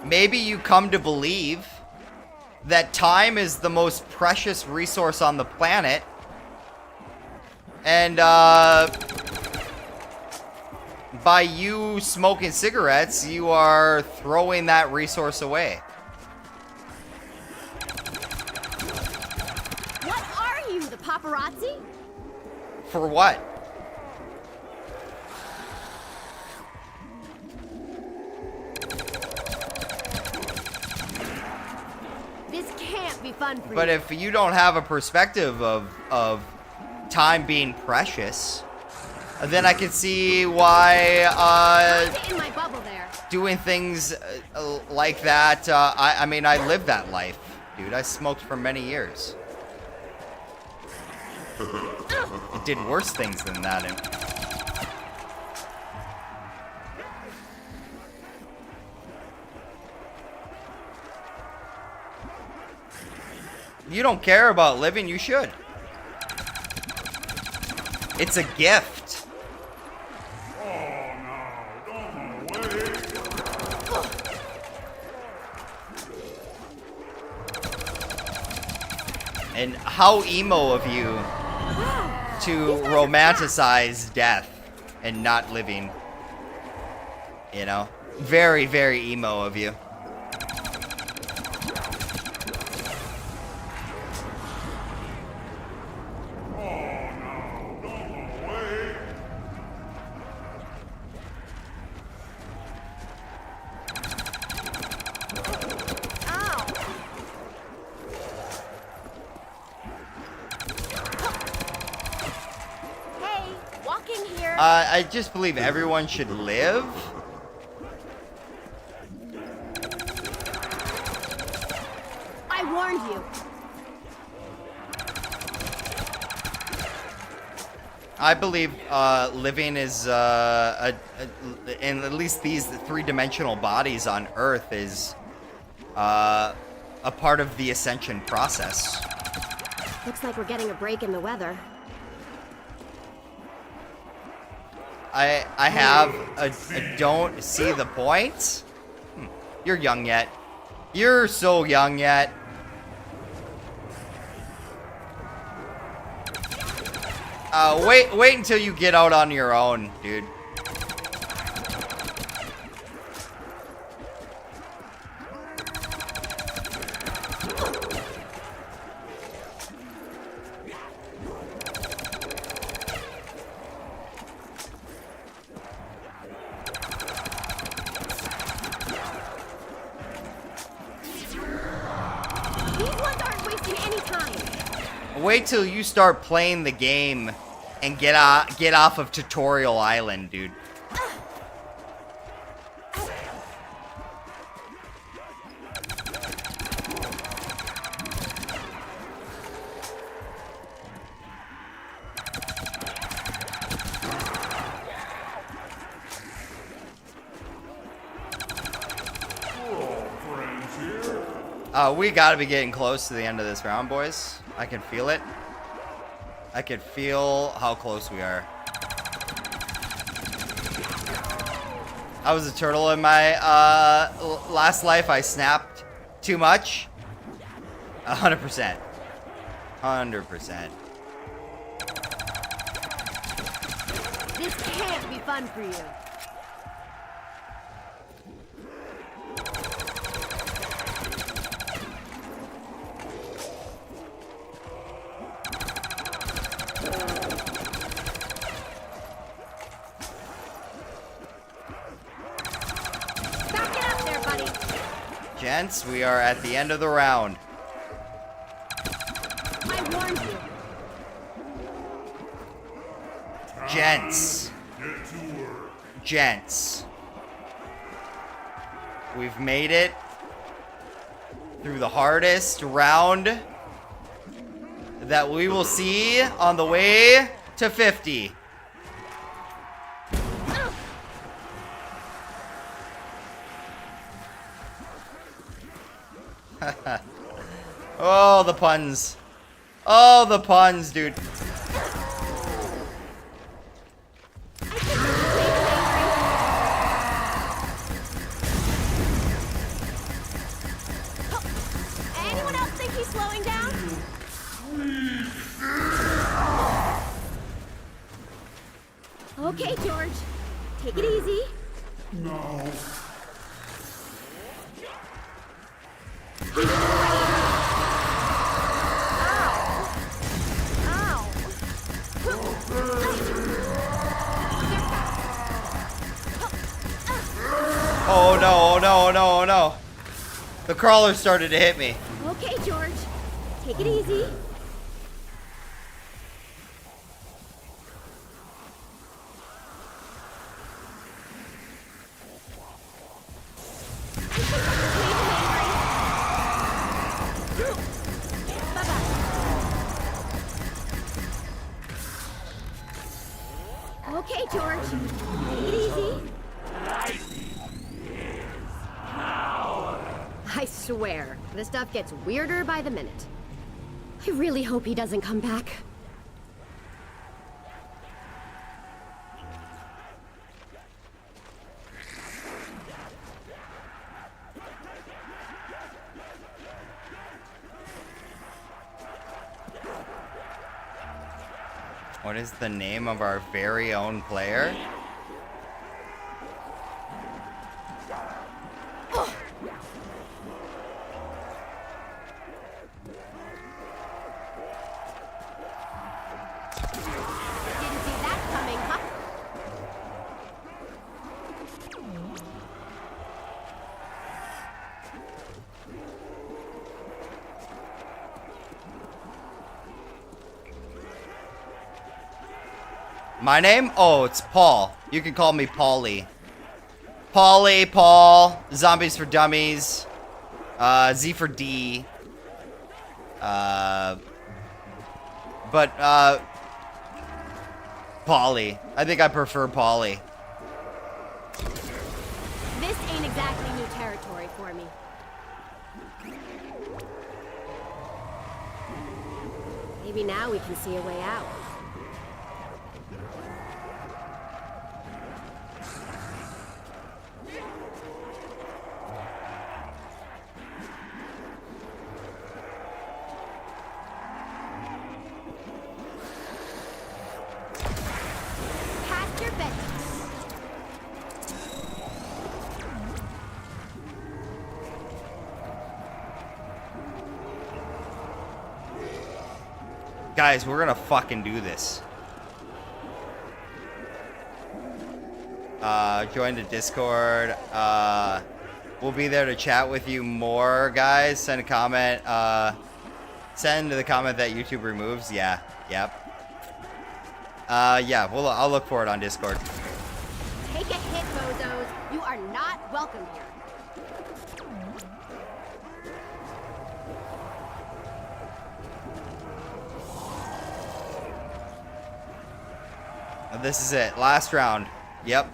Maybe you come to believe that time is the most precious resource on the planet. And, by you smoking cigarettes, you are throwing that resource away. What are you, the paparazzi? For what? This can't be fun for you. But if you don't have a perspective of time being precious, then I can see why in my bubble there. doing things like that. I mean, I lived that life, dude. I smoked for many years. It did worse things than that. You don't care about living, you should. It's a gift. And how emo of you to romanticize death and not living. You know? Very, very emo of you. I just believe everyone should live. I warned you. I believe living is, in at least these three-dimensional bodies on Earth is a part of the ascension process. Looks like we're getting a break in the weather. I don't see the point. You're young yet. You're so young yet. Wait until you get out on your own, dude. Wait till you start playing the game and get off of Tutorial Island, dude. We gotta be getting close to the end of this round, boys. I can feel it. I can feel how close we are. I was a turtle in my last life. I snapped too much. 100%. 100%. This can't be fun for you. Gents, we are at the end of the round. I warned you. Gents. Gents. We've made it through the hardest round that we will see on the way to 50. Oh, the puns. Oh, the puns, dude. Anyone else think he's slowing down? Okay, George. Take it easy. No. Oh no, oh no, oh no, oh no. The crawler started to hit me. Okay, George. Take it easy. Okay, George. Take it easy. I swear, this stuff gets weirder by the minute. I really hope he doesn't come back. What is the name of our very own player? Didn't see that coming, huh? My name? Oh, it's Paul. You can call me Paulie. Paulie, Paul, Zombies for Dummies, Z for D. Paulie. I think I prefer Paulie. This ain't exactly new territory for me. Maybe now we can see a way out. Past your bedtime. Guys, we're gonna fucking do this. Join the Discord. We'll be there to chat with you more, guys. Send a comment. Send the comment that YouTube removes. Yeah. Yep. Yeah. Well, I'll look for it on Discord. Take a hit, bozos. You are not welcome here. This is it. Last round. Yep.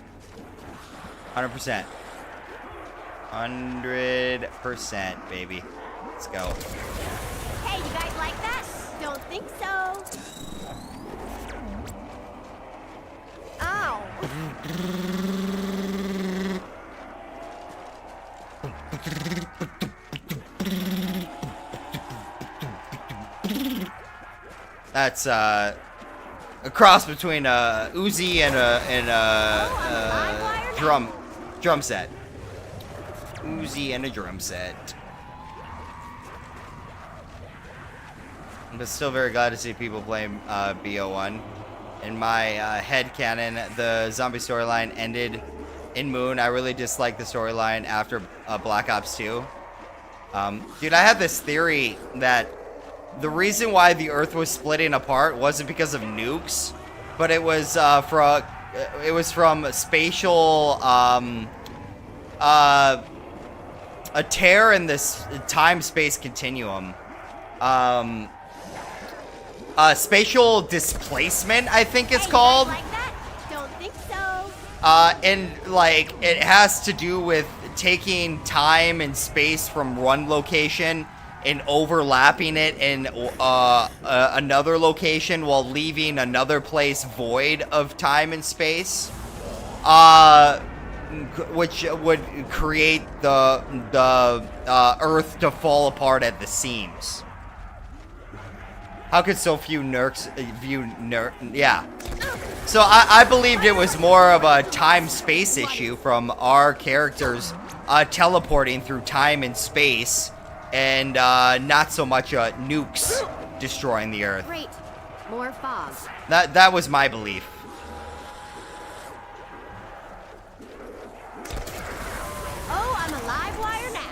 100%. 100%, baby. Let's go. Hey, you guys like that? Don't think so. Ow. That's a cross between a Uzi and a drum set. Uzi and a drum set. But still very glad to see people playing BO1. In my head canon, the zombie storyline ended in Moon. I really disliked the storyline after Black Ops 2. Dude, I had this theory that the reason why the Earth was splitting apart wasn't because of nukes, but it was from spatial a tear in this time-space continuum. Spatial displacement, I think it's called. You guys like that? Don't think so. And like it has to do with taking time and space from one location and overlapping it in another location while leaving another place void of time and space, which would create the Earth to fall apart at the seams. How could so few nerds view yeah. So I believed it was more of a time-space issue from our characters teleporting through time and space, and not so much nukes destroying the Earth. Great. More fog. That was my belief. Oh, I'm a live wire now.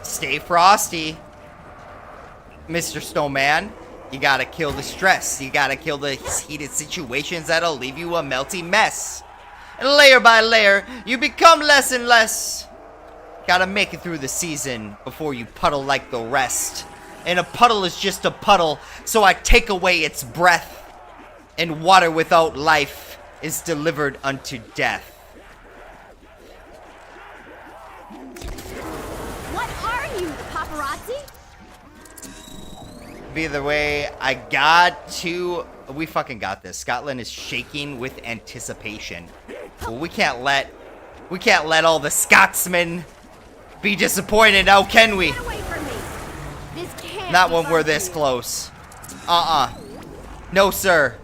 Stay frosty, Mr. Snowman. You gotta kill the stress. You gotta kill the heated situations that'll leave you a melty mess. And layer by layer, you become less and less. Gotta make it through the season before you puddle like the rest. And a puddle is just a puddle, so I take away its breath. And water without life is delivered unto death. What are you, the paparazzi? Either way, I got to... We fucking got this. Scotland is shaking with anticipation. Well, we can't let all the Scotsmen be disappointed, now can we? Get away from me. This can't Not be when we're fun this for you. close. No, sir.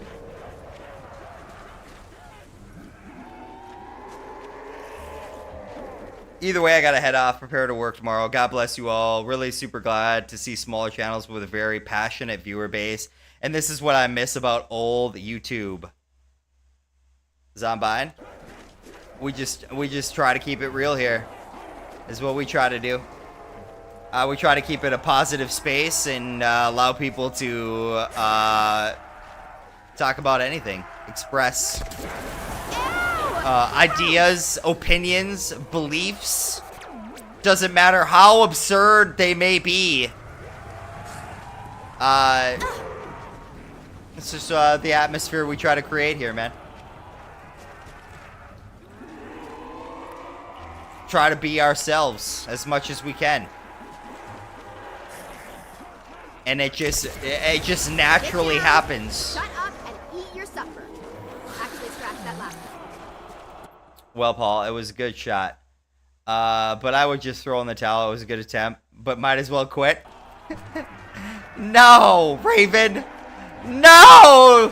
Either way, I gotta head off, prepare to work tomorrow. God bless you all. Really super glad to see smaller channels with a very passionate viewer base. And this is what I miss about old YouTube. Zombine. We just try to keep it real here. Is what we try to do. We try to keep it a positive space and allow people to talk about anything. Express ideas, opinions, beliefs. Doesn't matter how absurd they may be. It's just the atmosphere we try to create here, man. Try to be ourselves as much as we can. And it just naturally Get down. happens. Shut up and eat your supper. Actually, scratch that last one. Well, Paul, it was a good shot. But I would just throw in the towel. It was a good attempt, but might as well quit. No, Raven. No!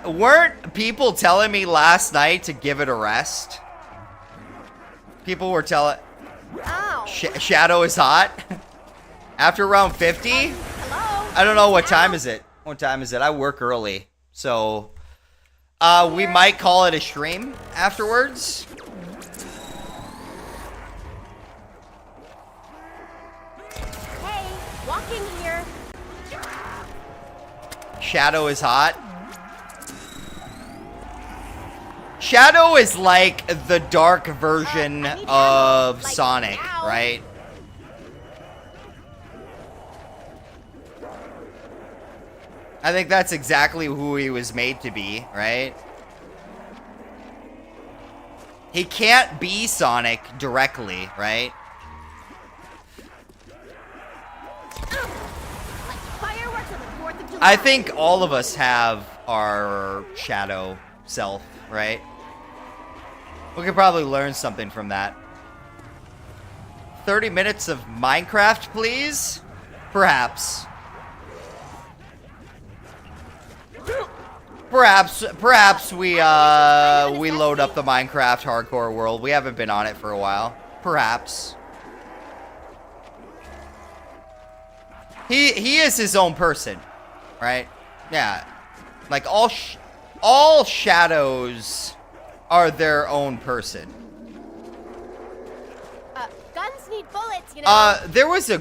Weren't people telling me last night to give it a rest? People were telling... Ow. Shadow is hot? After round 50? Hello? I don't know, what Ow. time is it? What time is it? I work early. So, we might call it a stream afterwards. Hey, walking here. Shadow is hot. Shadow is like the dark version of like Sonic, now. right? I think that's exactly who he was made to be, right? He can't be Sonic directly, right? Like fireworks on the 4th of July. I think all of us have our shadow self, right? We could probably learn something from that. 30 minutes of Minecraft, please? Perhaps. Perhaps we load up the Minecraft hardcore world. We haven't been on it for a while. Perhaps. He is his own person, right? Yeah. Like all shadows are their own person. Guns need bullets, you know. There was a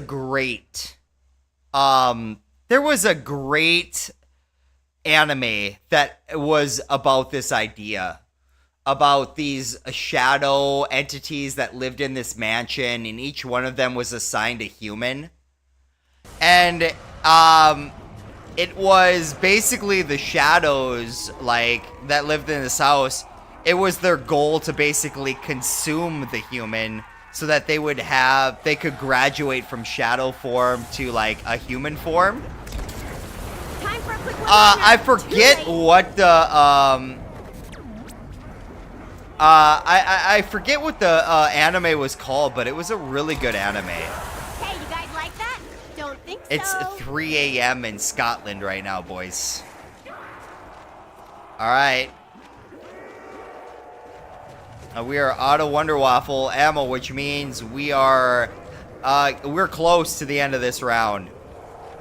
great anime that was about this idea, about these shadow entities that lived in this mansion, and each one of them was assigned a human. And it was basically the shadows like that lived in this house. It was their goal to basically consume the human so that they could graduate from shadow form to like a human form. Time for a quick I forget what the I forget what the anime was called, but it was a really good anime. Hey, you guys like that? Don't think so. It's 3 a.m. in Scotland right now, boys. All right. We are out of Wonder Waffle ammo, which means we're close to the end of this round.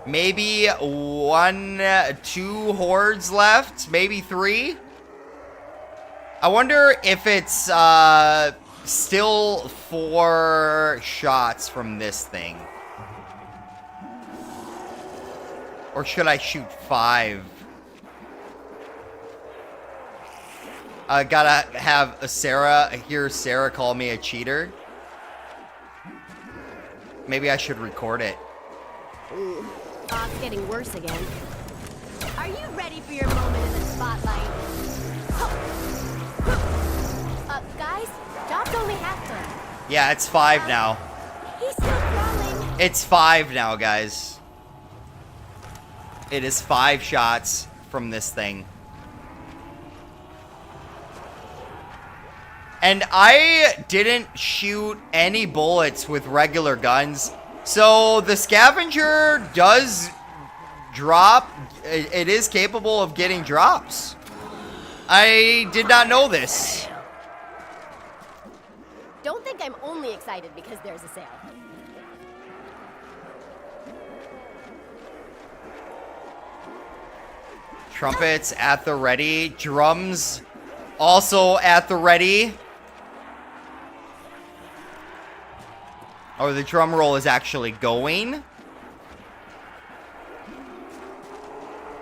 Maybe 1, 2 hordes left, maybe 3. I wonder if it's still 4 shots from this thing. Or should I shoot 5? I gotta have hear Sarah call me a cheater. Maybe I should record it. Ooh, it's getting worse again. Are you ready for your moment in the spotlight? Guys, Job's only half done. Yeah, it's 5 now. He's still crawling. It's 5 now, guys. It is 5 shots from this thing. And I didn't shoot any bullets with regular guns. So the scavenger does drop. It is capable of getting drops. I did not know this. Don't think I'm only excited because there's a sale. Trumpets at the ready. Drums also at the ready. Oh, the drum roll is actually going.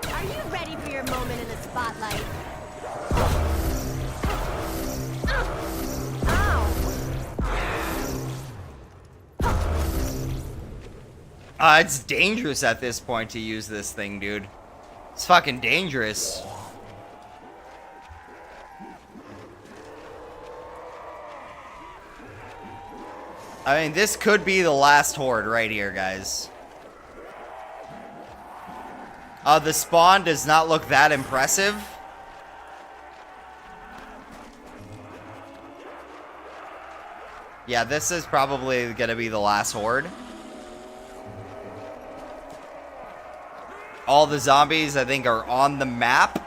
Are you ready for your moment in the spotlight? It's dangerous at this point to use this thing, dude. It's fucking dangerous. I mean, this could be the last horde right here, guys. The spawn does not look that impressive. Yeah, this is probably gonna be the last horde. All the zombies, I think, are on the map.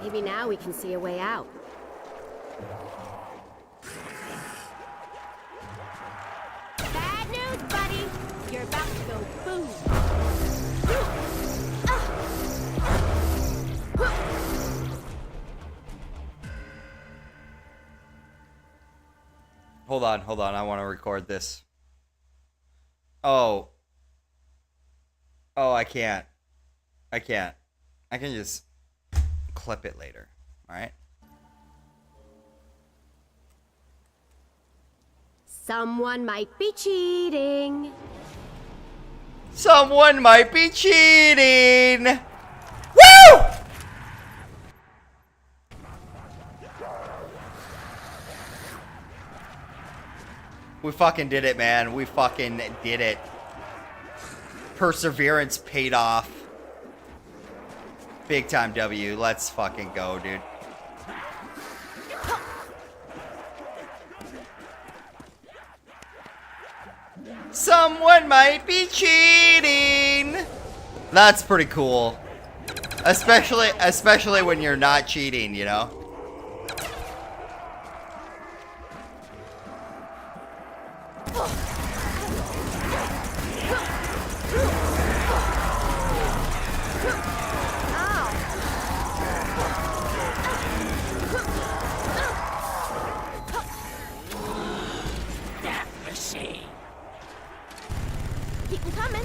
Maybe now we can see a way out. You're about to go boom. Hold on. I want to record this. Oh, I can't. I can just clip it later. All right. Someone might be cheating. Someone might be cheating. Woo! We fucking did it, man. We fucking did it. Perseverance paid off. Big time W. Let's fucking go, dude. Someone might be cheating. That's pretty cool. Especially when you're not cheating, you know? Keep them coming.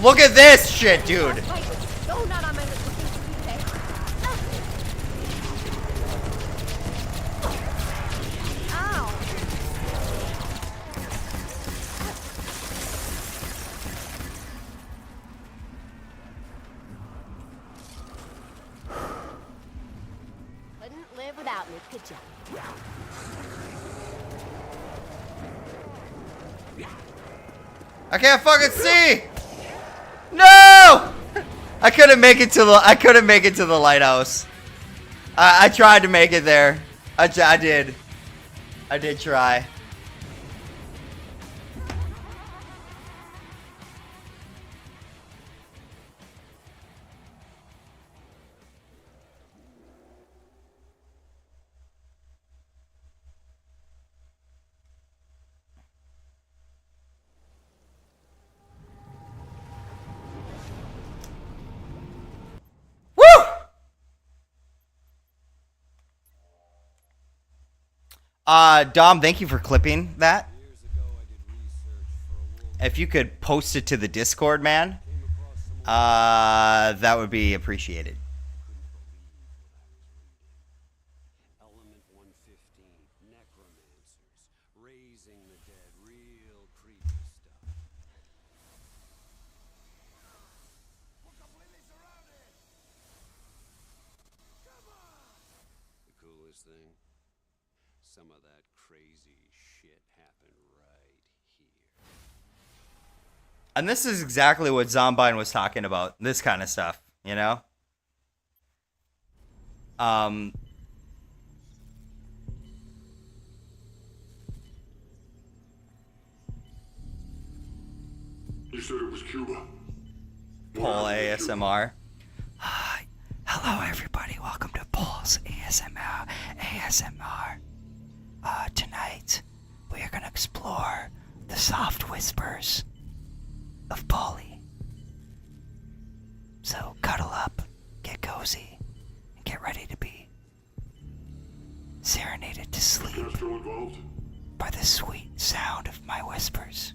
Look at this shit, dude. Wait, no, not on my list of things to do today. Ow. Couldn't live without me, could ya? I can't fucking see. No! I couldn't make it to the lighthouse. I tried to make it there. I did try. Dom, thank you for clipping that. If you could post it to the Discord, man, that would be appreciated. Element 115, necromancers, raising the dead, real creepy stuff. We're completely surrounded! Come on! The coolest thing? Some of that crazy shit happened right here. And this is exactly what Zombine was talking about. This kind of stuff, you know? You said it was Cuba. Paul ASMR. Hi. Hello, everybody. Welcome to Paul's ASMR. Tonight, we are going to explore the soft whispers of Paulie. So cuddle up, get cozy, and get ready to be serenaded to sleep Castro involved? by the sweet sound of my whispers.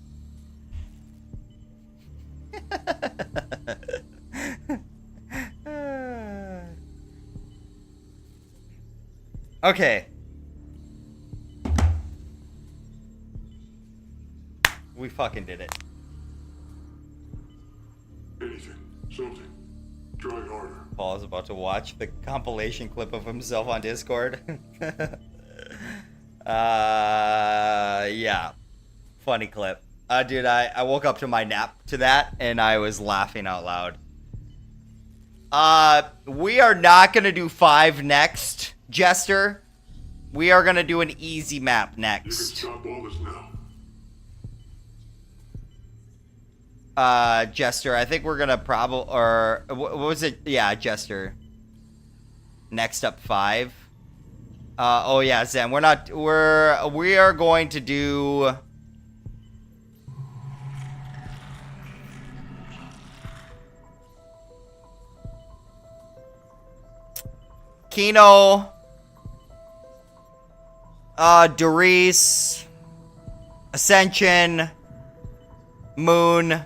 Okay. We fucking did it. Anything. Something. Try harder. Paul is about to watch the compilation clip of himself on Discord. Yeah. Funny clip. Dude, I woke up to my nap to that, and I was laughing out loud. We are not going to do 5 next, Jester. We are going to do an easy map You can next. stop all this now. Jester, I think we're going to what was it? Yeah, Jester. Next up, 5. Oh yeah, Zen. We are going to do. Kino, Doris, Ascension, Moon.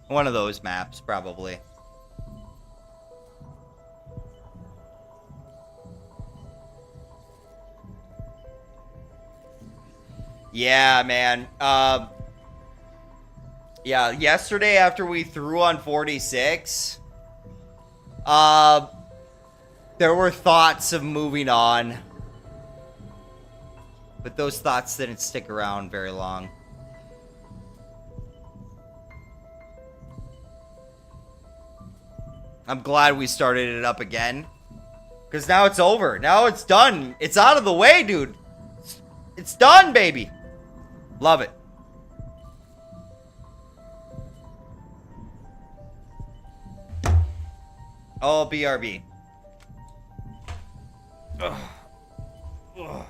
One of those maps, probably. Yeah, man. Yeah, yesterday after we threw on 46, there were thoughts of moving on. But those thoughts didn't stick around very long. I'm glad we started it up again. Because now it's over. Now it's done. It's out of the way, dude. It's done, baby. Love it. Oh, BRB. Ugh. Ugh.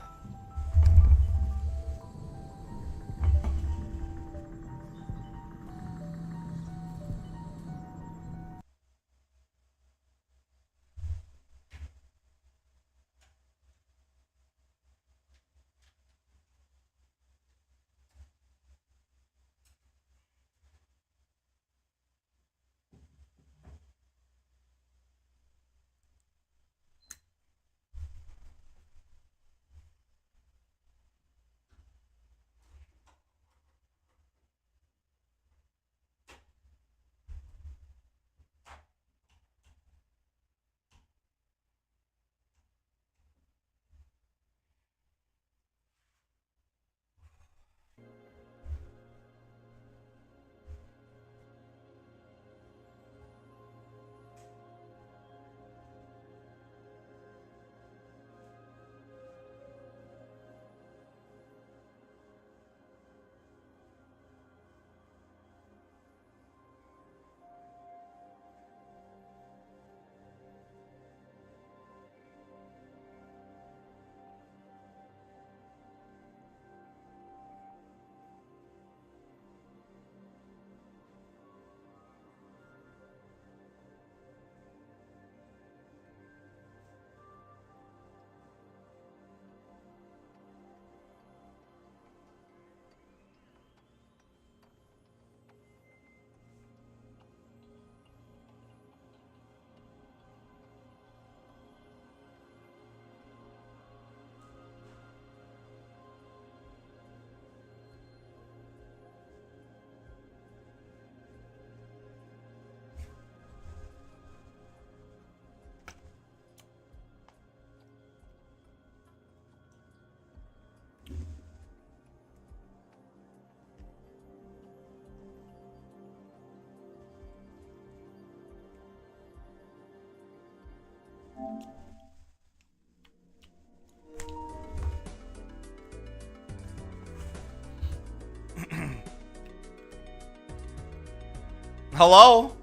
Hello?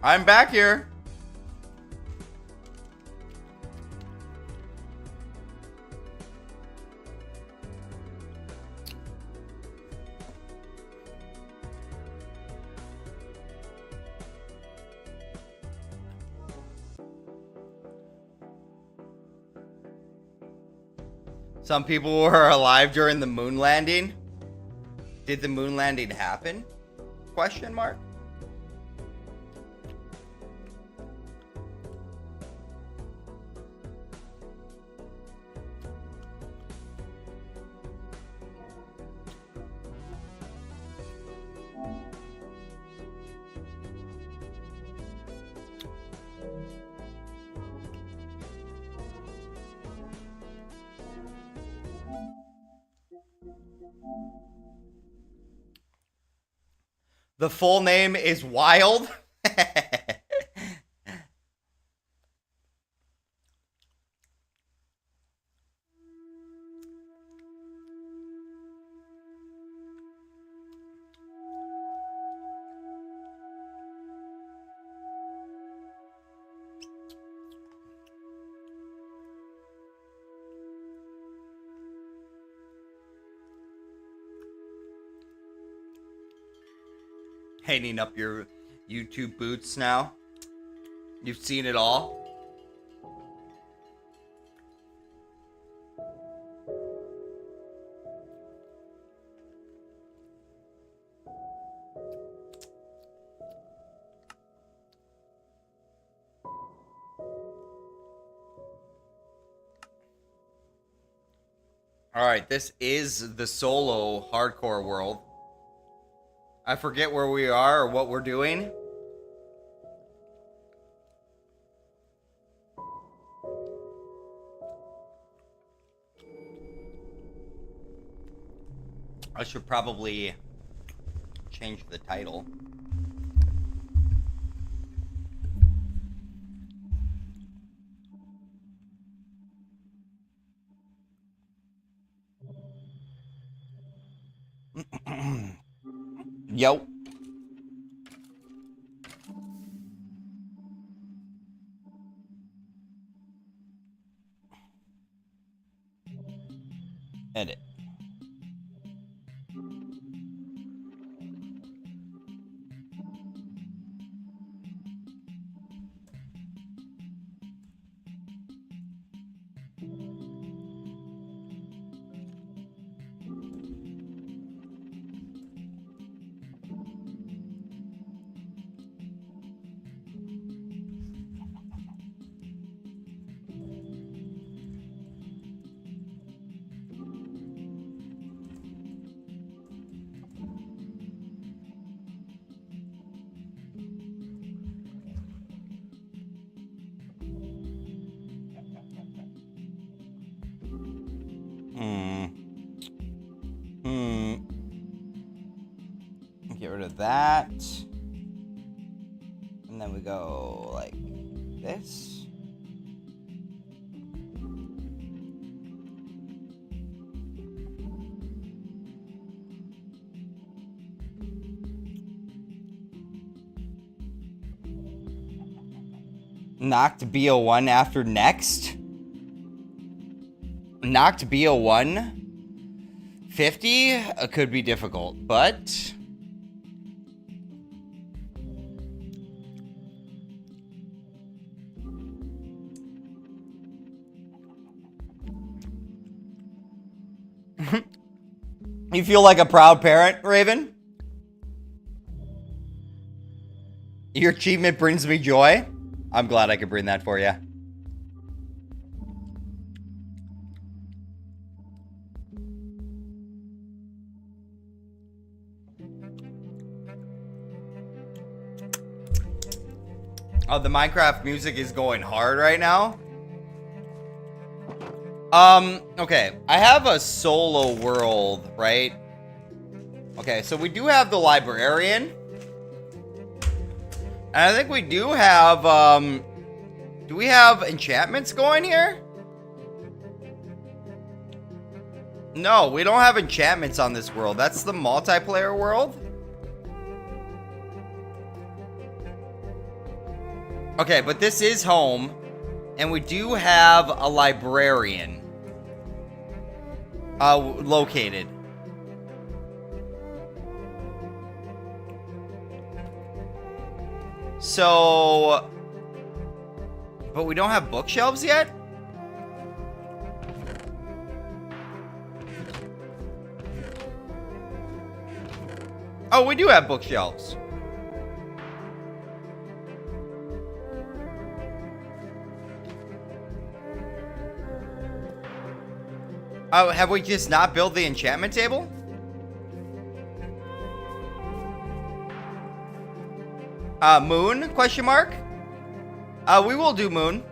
I'm back here. Some people were alive during the moon landing. Did the moon landing happen? Question mark. The full name is Wild. Painting up your YouTube boots now. You've seen it all. Alright, this is the solo hardcore world. I forget where we are or what we're doing. I should probably change the title. Yo. Edit. Get rid of that. And then we go like this. Knocked BO1 after next. Knocked BO1 50 could be difficult, but you feel like a proud parent, Raven? Your achievement brings me joy. I'm glad I could bring that for you. Oh, the Minecraft music is going hard right now. Okay. I have a solo world, right? Okay, so we do have the librarian. And I think we do have, do we have enchantments going here? No, we don't have enchantments on this world. That's the multiplayer world. Okay, but this is home, and we do have a librarian located. So, but we don't have bookshelves yet? Oh, we do have bookshelves. Oh, have we just not built the enchantment table? Moon? Question mark? We will do moon.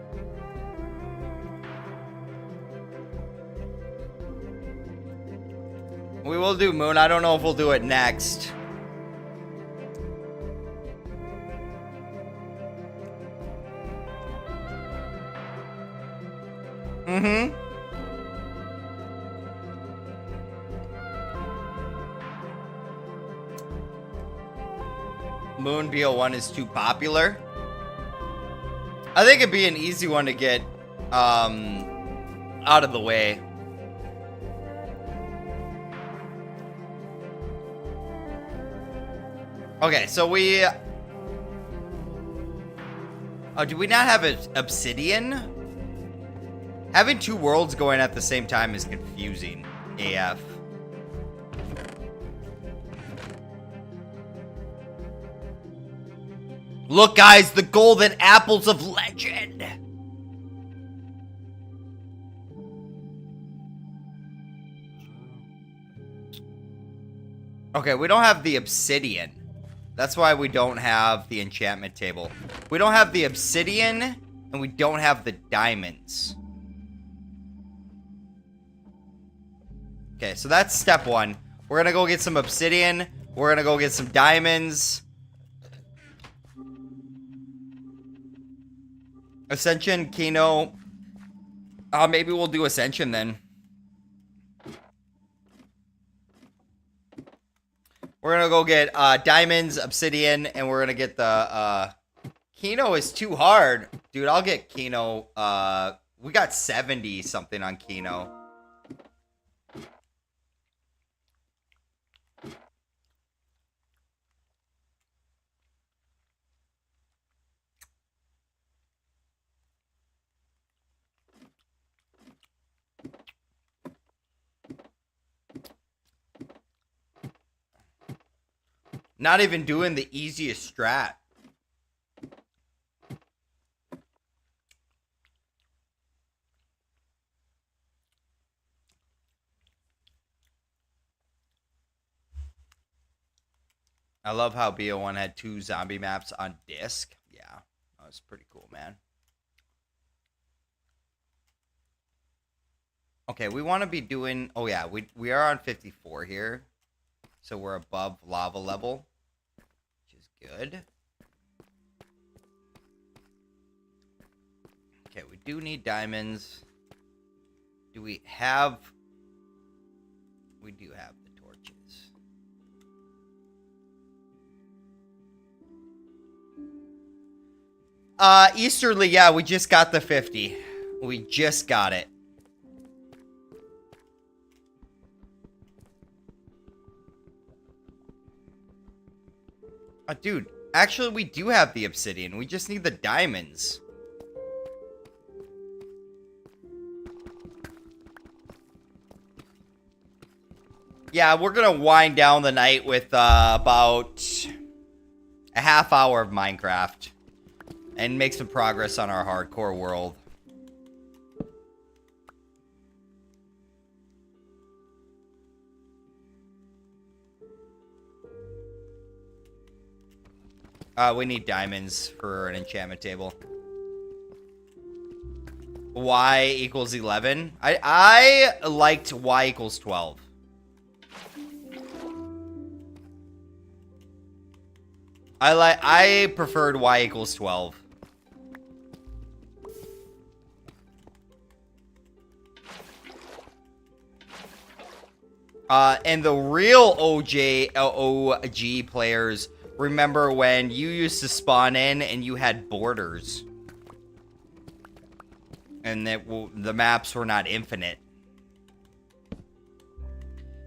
We will do moon. I don't know if we'll do it next. Mm-hmm. Moon BO1 is too popular. I think it'd be an easy one to get out of the way. Okay, so we... Oh, do we not have an obsidian? Having two worlds going at the same time is confusing. AF. Look, guys, the golden apples of legend. Okay, we don't have the obsidian. That's why we don't have the enchantment table. We don't have the obsidian, and we don't have the diamonds. Okay, so that's step one. We're gonna go get some obsidian. We're gonna go get some diamonds. Ascension, Kino. Maybe we'll do Ascension then. We're gonna go get diamonds, obsidian, and we're gonna get the Kino is too hard. Dude, I'll get Kino. We got 70 something on Kino. Not even doing the easiest strat. I love how BO1 had 2 zombie maps on disc. Yeah, that was pretty cool, man. Okay, we want to be doing... Oh, yeah, we are on 54 here. So we're above lava level, which is good. Okay, we do need diamonds. Do we have... We do have the torches. Easterly, yeah, we just got the 50. We just got it. Dude, actually, we do have the obsidian. We just need the diamonds. Yeah, we're gonna wind down the night with about a half hour of Minecraft and make some progress on our hardcore world. We need diamonds for an enchantment table. Y equals 11. I liked Y equals 12. I preferred Y equals 12. And the real OG players remember when you used to spawn in and you had borders. And that the maps were not infinite.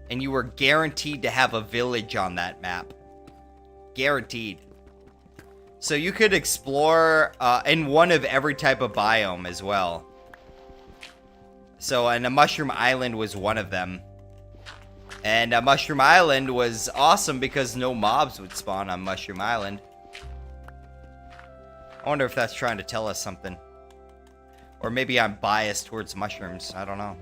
And you were guaranteed to have a village on that map. Guaranteed. So you could explore in one of every type of biome as well. So, and a Mushroom Island was one of them. And Mushroom Island was awesome because no mobs would spawn on Mushroom Island. I wonder if that's trying to tell us something. Or maybe I'm biased towards mushrooms. I don't know.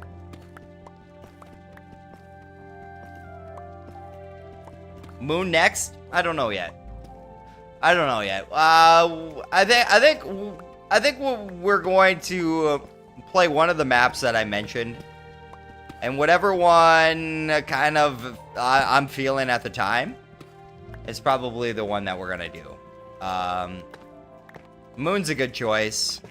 Moon next? I don't know yet. I don't know yet. I think we're going to play one of the maps that I mentioned. And whatever one kind of I'm feeling at the time is probably the one that we're going to do. Moon's a good choice.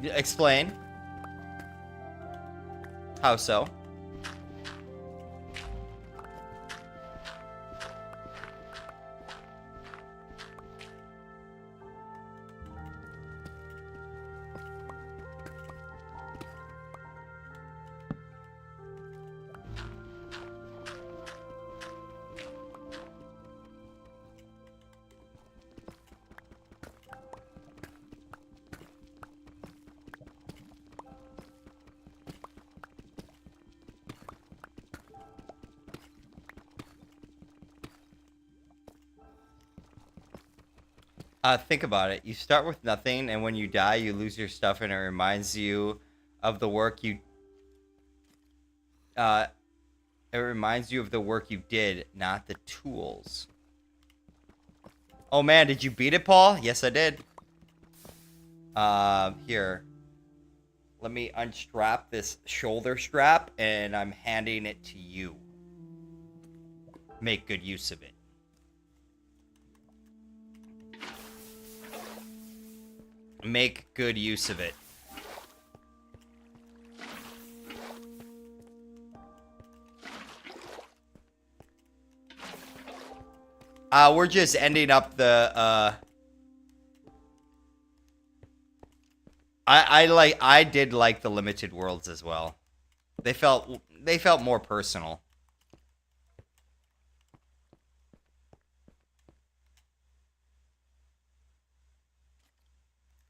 Explain. How so? Think about it. You start with nothing, and when you die, you lose your stuff, and it reminds you of the work you. It reminds you of the work you did, not the tools. Oh man, did you beat it, Paul? Yes, I did. Here. Let me unstrap this shoulder strap, and I'm handing it to you. Make good use of it. Make good use of it. We're just ending up the, I did like the limited worlds as well. They felt more personal.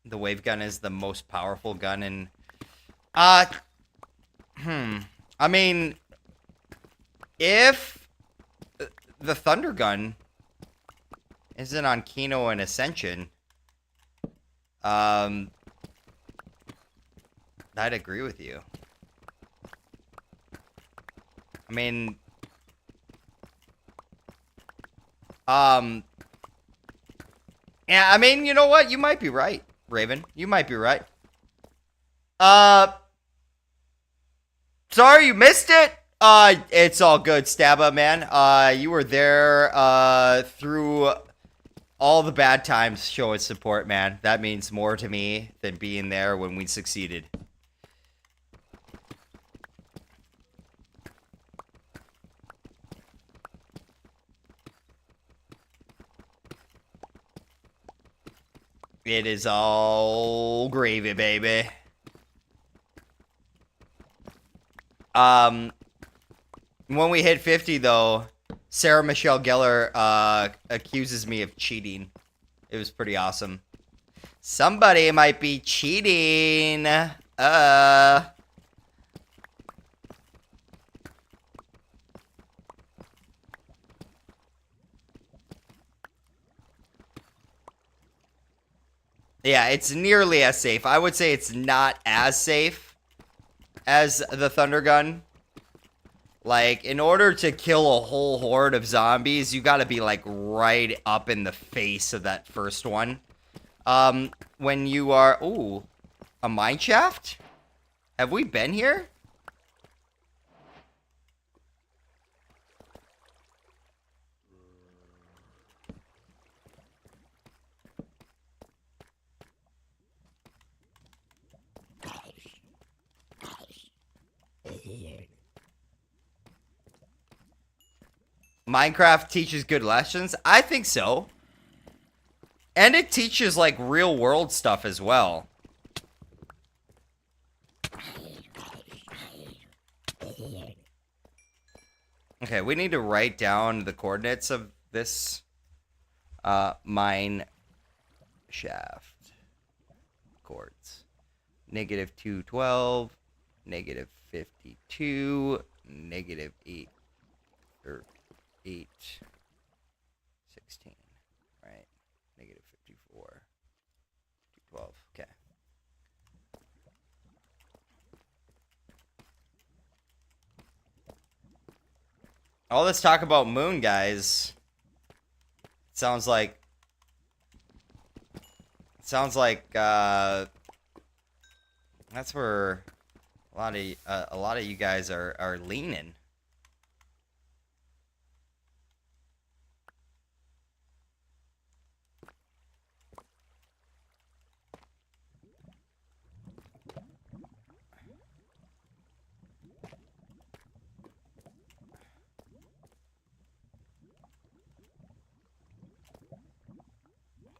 The wave gun is the most powerful gun in... I mean... If... the thunder gun... isn't on Kino and Ascension... I'd agree with you. I mean... Yeah, I mean, you know what? You might be right. Raven, you might be right. Sorry you missed it. It's all good, Stabba, man. You were there, through all the bad times showing support, man. That means more to me than being there when we succeeded. It is all gravy, baby. When we hit 50, though, Sarah Michelle Gellar, accuses me of cheating. It was pretty awesome. Somebody might be cheating. Yeah, it's nearly as safe. I would say it's not as safe as the Thunder Gun. Like, in order to kill a whole horde of zombies, you gotta be, like, right up in the face of that first one. When you are... Ooh, a mine shaft? Have we been here? Minecraft teaches good lessons? I think so. And it teaches, like, real-world stuff as well. Okay, we need to write down the coordinates of this mine shaft. Chords. -212, -52, -8, or 8, 16, right? -54, 212, okay. All this talk about moon, guys. Sounds like that's where a lot of you guys are leaning.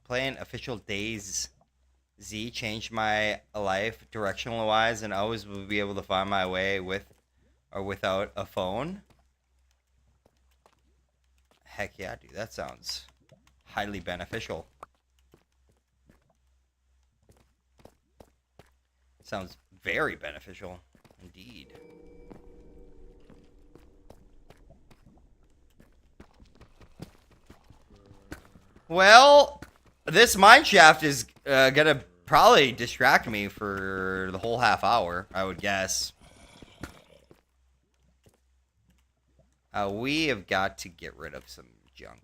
Playing official Days Z changed my life directional wise, and I always will be able to find my way with or without a phone. Heck yeah, dude. That sounds highly beneficial. Sounds very beneficial indeed. Well, this mine shaft is gonna probably distract me for the whole half hour, I would guess. We have got to get rid of some junk.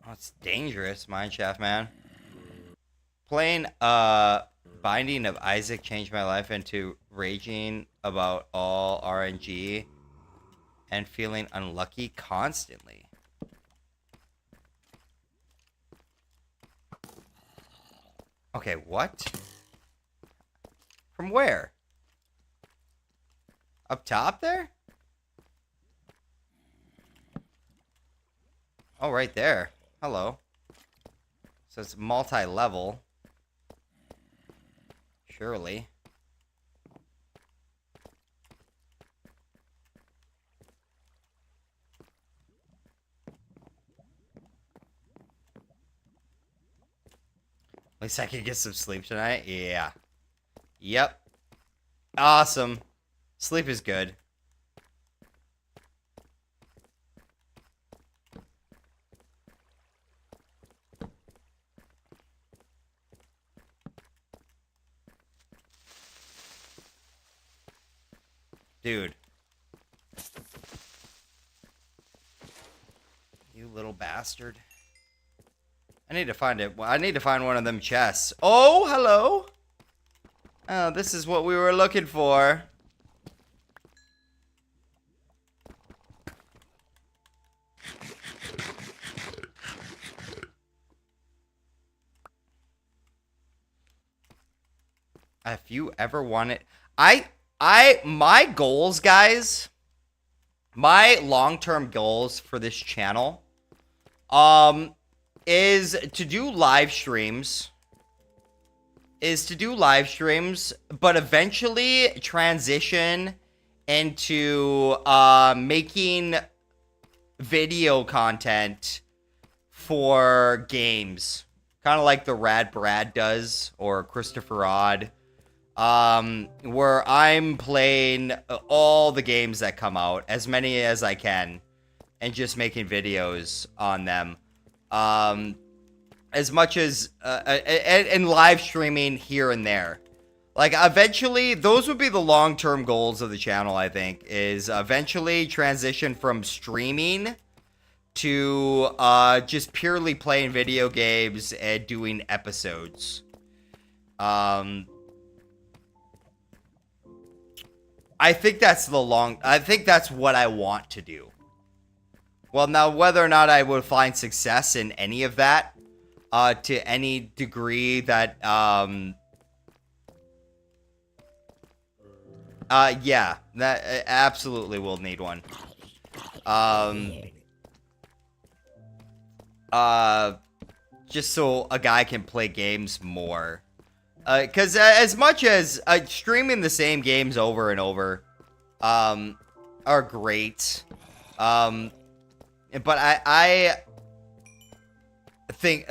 Oh, it's dangerous, mineshaft, man. Playing Binding of Isaac changed my life into raging about all RNG and feeling unlucky constantly. Okay, what? From where? Up top there? Oh, right there. Hello. So it's multi-level. Surely. At least I can get some sleep tonight. Yeah. Yep. Awesome. Sleep is good. Dude. You little bastard. I need to find it. I need to find one of them chests. Oh, hello. Oh, this is what we were looking for. If you ever wanted, my goals, guys, my long-term goals for this channel, is to do live streams, but eventually transition into, making video content for games. Kind of like the Rad Brad does, or Christopher Odd. Where I'm playing all the games that come out, as many as I can, and just making videos on them. As much as, and live streaming here and there. Like, eventually, those would be the long-term goals of the channel, I think, is eventually transition from streaming to, just purely playing video games and doing episodes. I think that's what I want to do. Well, now, whether or not I would find success in any of that, to any degree that, yeah, that absolutely will need one. Just so a guy can play games more. Because as much as streaming the same games over and over are great, but I think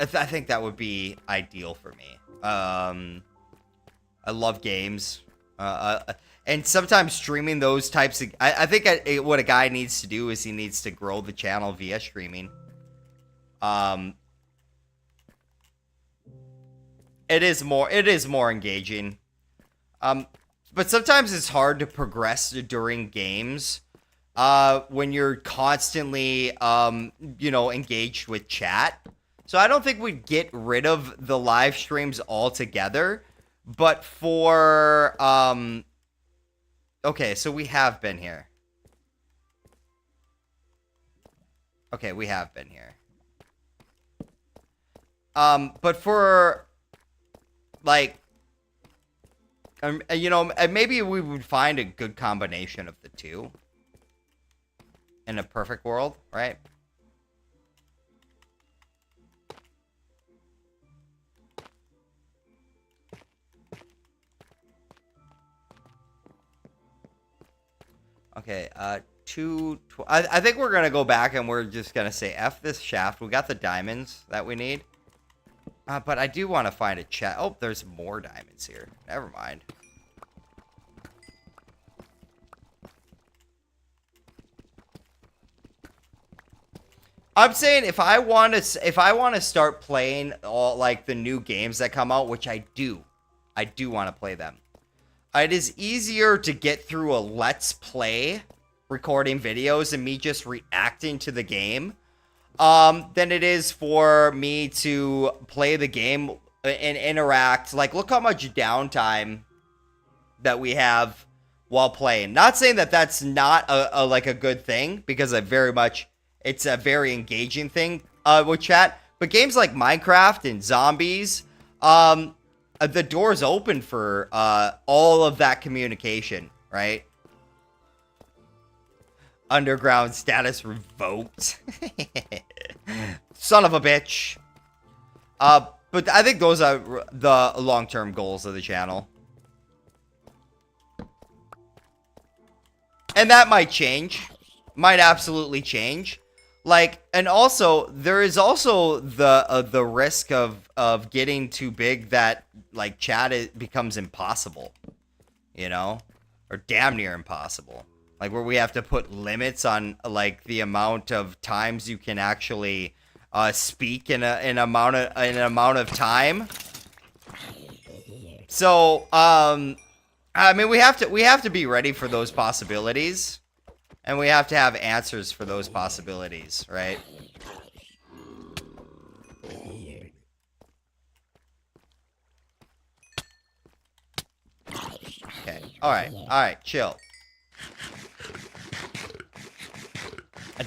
that would be ideal for me. I love games, and sometimes streaming those types of I think what a guy needs to do is he needs to grow the channel via streaming. It is more engaging. But sometimes it's hard to progress during games when you're constantly engaged with chat. So I don't think we'd get rid of the live streams altogether, but for okay, so we have been here. Okay, we have been here. But for, like, you know, maybe we would find a good combination of the two in a perfect world, right? Okay, I think we're gonna go back and we're just gonna say F this shaft. We got the diamonds that we need. But I do want to find a chest. Oh, there's more diamonds here. Never mind. I'm saying if I want to start playing all like the new games that come out, which I do want to play them. It is easier to get through a let's play recording videos and me just reacting to the game than it is for me to play the game and interact. Like, look how much downtime that we have while playing. Not saying that that's not a good thing, because it's a very engaging thing with chat. But games like Minecraft and Zombies, the door's open for all of that communication, right? Underground status revoked. Son of a bitch. But I think those are the long-term goals of the channel. And that might change. Might absolutely change. Like, and also, there is also the risk of getting too big that, like, chat becomes impossible. You know? Or damn near impossible. Like, where we have to put limits on, like, the amount of times you can actually speak in an amount of time. So, I mean, we have to be ready for those possibilities. And we have to have answers for those possibilities, right? Okay. Alright, chill.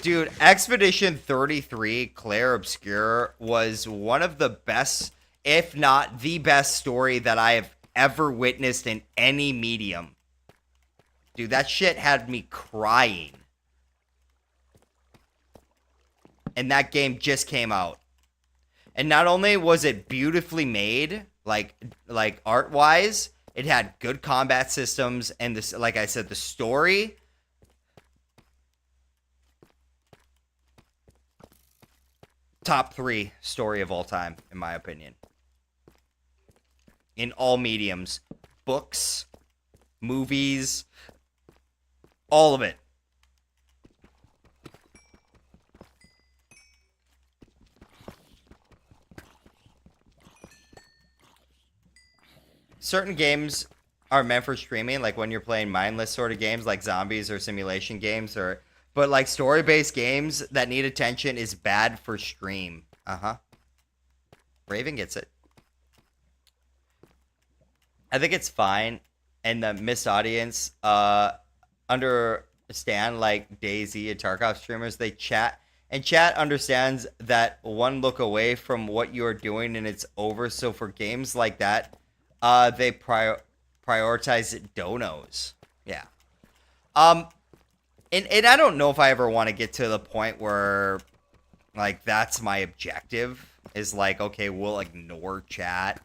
Dude, Expedition 33, Claire Obscure, was one of the best, if not the best story that I have ever witnessed in any medium. Dude, that shit had me crying. And that game just came out. And not only was it beautifully made, like art-wise, it had good combat systems, and this, like I said, the story. Top 3 story of all time, in my opinion. In all mediums. Books, movies, all of it. Certain games are meant for streaming, like when you're playing mindless sort of games like zombies or simulation games, but like story-based games that need attention is bad for stream. Raven gets it. I think it's fine, and the missed audience understand, like Daisy and Tarkov streamers, they chat, and chat understands that one look away from what you're doing and it's over. So for games like that, they prioritize donos. Yeah. And I don't know if I ever want to get to the point where, like, that's my objective, is like, okay, we'll ignore chat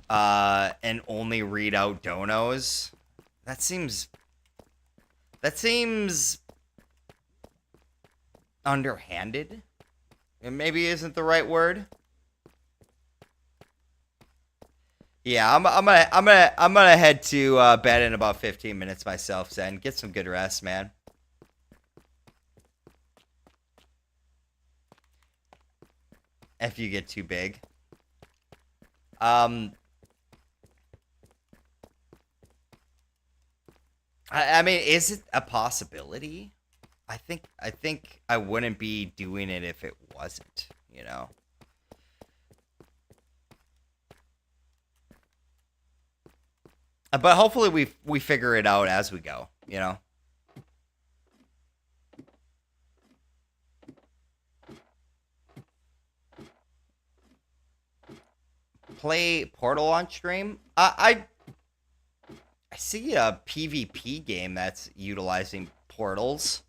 and only read out donos. That seems underhanded. It maybe isn't the right word. Yeah, I'm gonna head to bed in about 15 minutes myself, Zen. Get some good rest, man. If you get too big. I mean, is it a possibility? I think I wouldn't be doing it if it wasn't, you know. But hopefully we figure it out as we go, you know. play Portal on stream. I see a PvP game that's utilizing portals.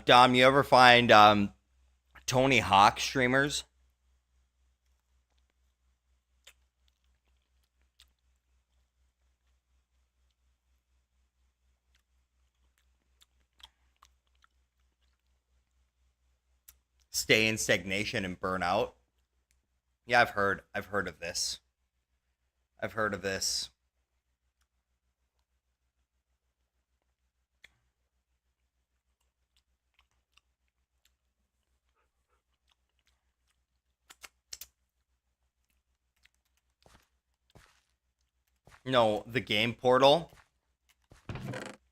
Dom, you ever find Tony Hawk streamers? Stay in stagnation and burn out. Yeah, I've heard of this. I've heard of this. No, the game Portal.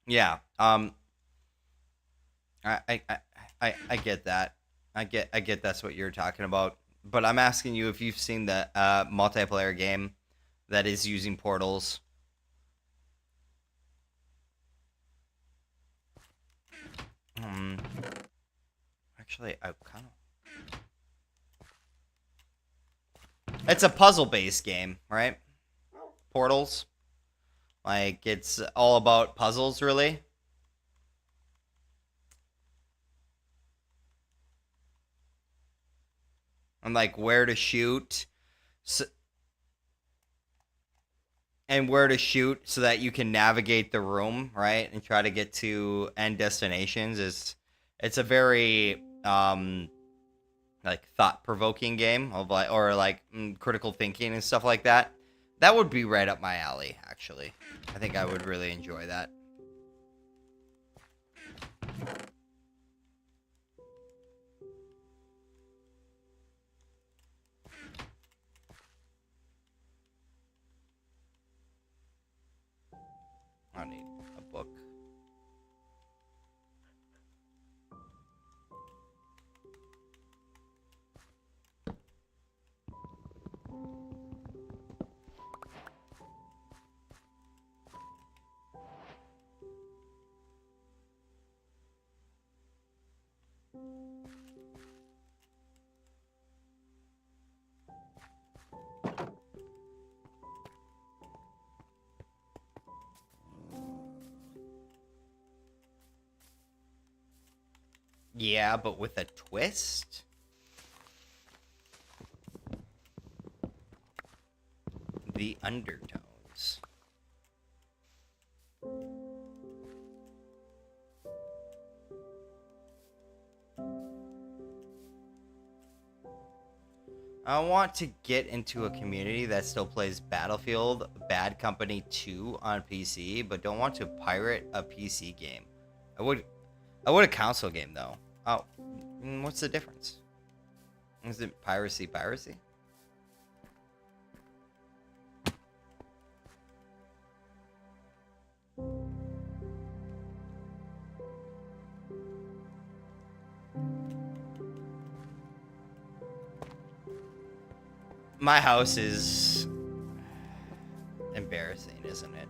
Yeah. I get that. I get that's what you're talking about. But I'm asking you if you've seen the multiplayer game that is using portals. Actually, I kind of. It's a puzzle-based game, right? Portals. Like, it's all about puzzles, really. And, like, where to shoot. And where to shoot so that you can navigate the room, right? And try to get to end destinations. It's a very, like, thought-provoking game. Of like, or, like, critical thinking and stuff like that. That would be right up my alley, actually. I think I would really enjoy that. I need a book. Yeah, but with a twist? The undertones. I want to get into a community that still plays Battlefield Bad Company 2 on PC, but don't want to pirate a PC game. I would a console game though. Oh, what's the difference? Is it piracy? My house is embarrassing, isn't it?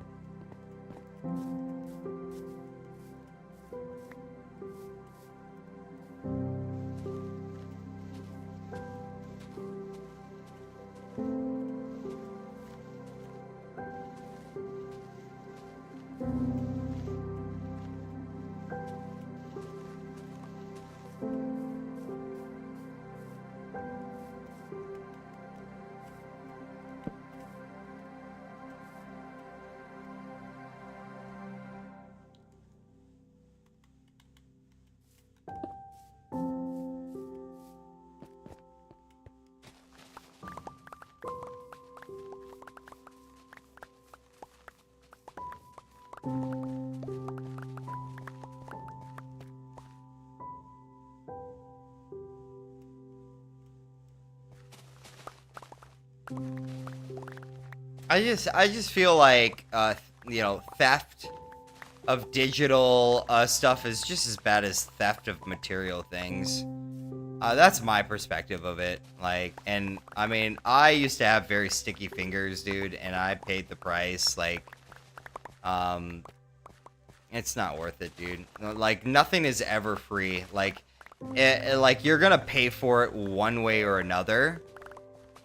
I just feel like you know, theft of digital stuff is just as bad as theft of material things. That's my perspective of it. Like, and I mean, I used to have very sticky fingers, dude, and I paid the price. Like, it's not worth it, dude. Like, nothing is ever free. Like, like you're gonna pay for it one way or another.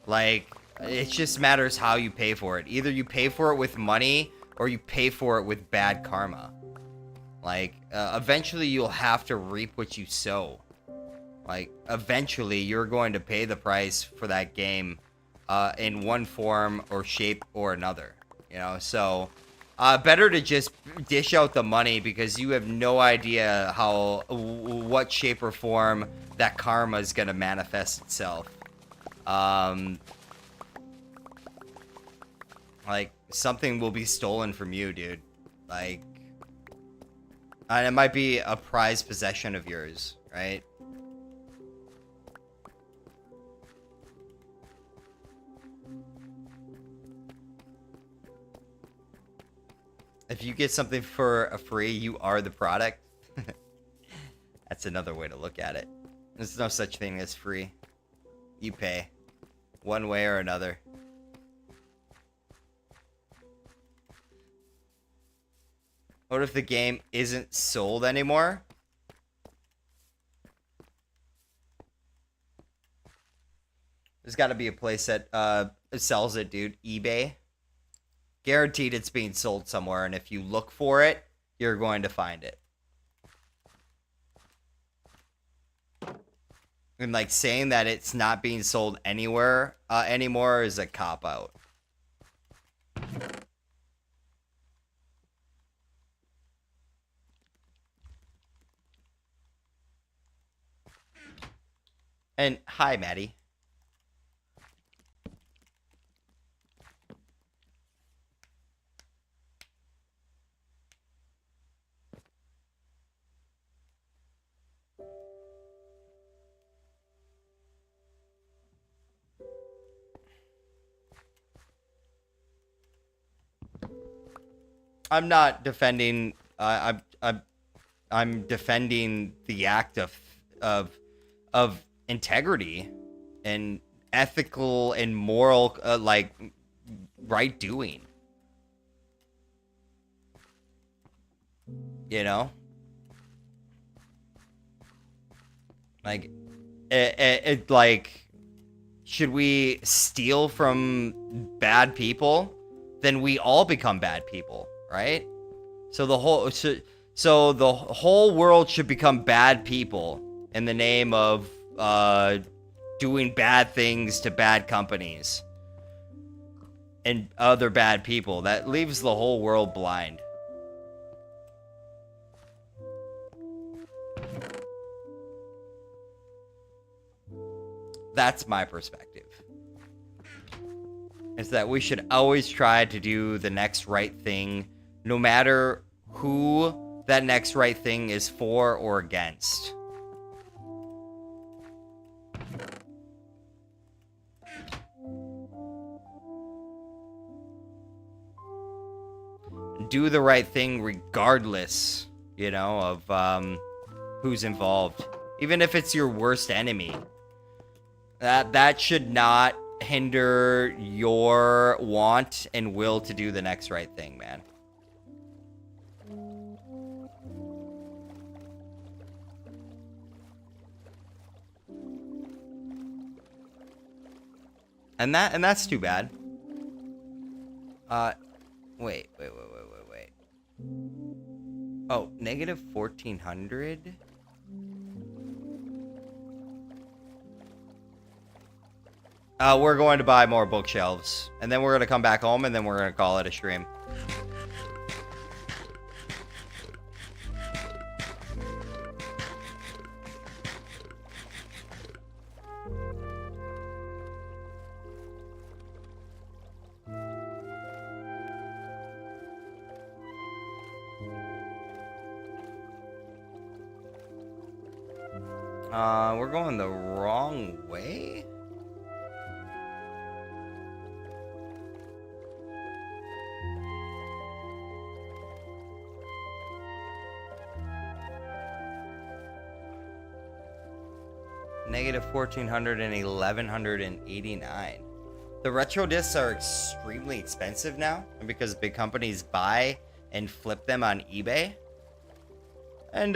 Like, it just matters how you pay for it. Either you pay for it with money or you pay for it with bad karma. Like, eventually you'll have to reap what you sow. Like, eventually you're going to pay the price for that game in one form or shape or another. You know, so better to just dish out the money because you have no idea what shape or form that karma is going to manifest itself. Like, something will be stolen from you, dude. Like, and it might be a prized possession of yours, right? If you get something for a free, you are the product. That's another way to look at it. There's no such thing as free. You pay. One way or another. What if the game isn't sold anymore? There's got to be a place that sells it, dude. eBay. Guaranteed it's being sold somewhere, and if you look for it, you're going to find it. And like saying that it's not being sold anywhere anymore is a cop-out. And hi, Maddie. I'm not defending. I'm defending the act of integrity and ethical and moral, like, right doing. You know, like, like, should we steal from bad people? Then we all become bad people. Right? So the whole world should become bad people in the name of doing bad things to bad companies and other bad people. That leaves the whole world blind. That's my perspective. Is that we should always try to do the next right thing, no matter who that next right thing is for or against. Do the right thing regardless, you know, of who's involved. Even if it's your worst enemy. That should not hinder your want and will to do the next right thing, man. And that's too bad. Wait. Oh, negative 1400? We're going to buy more bookshelves. And then we're going to come back home and then we're going to call it a stream. We're going the wrong way? Negative 1,400 and 1,189. The retro discs are extremely expensive now because big companies buy and flip them on eBay. And,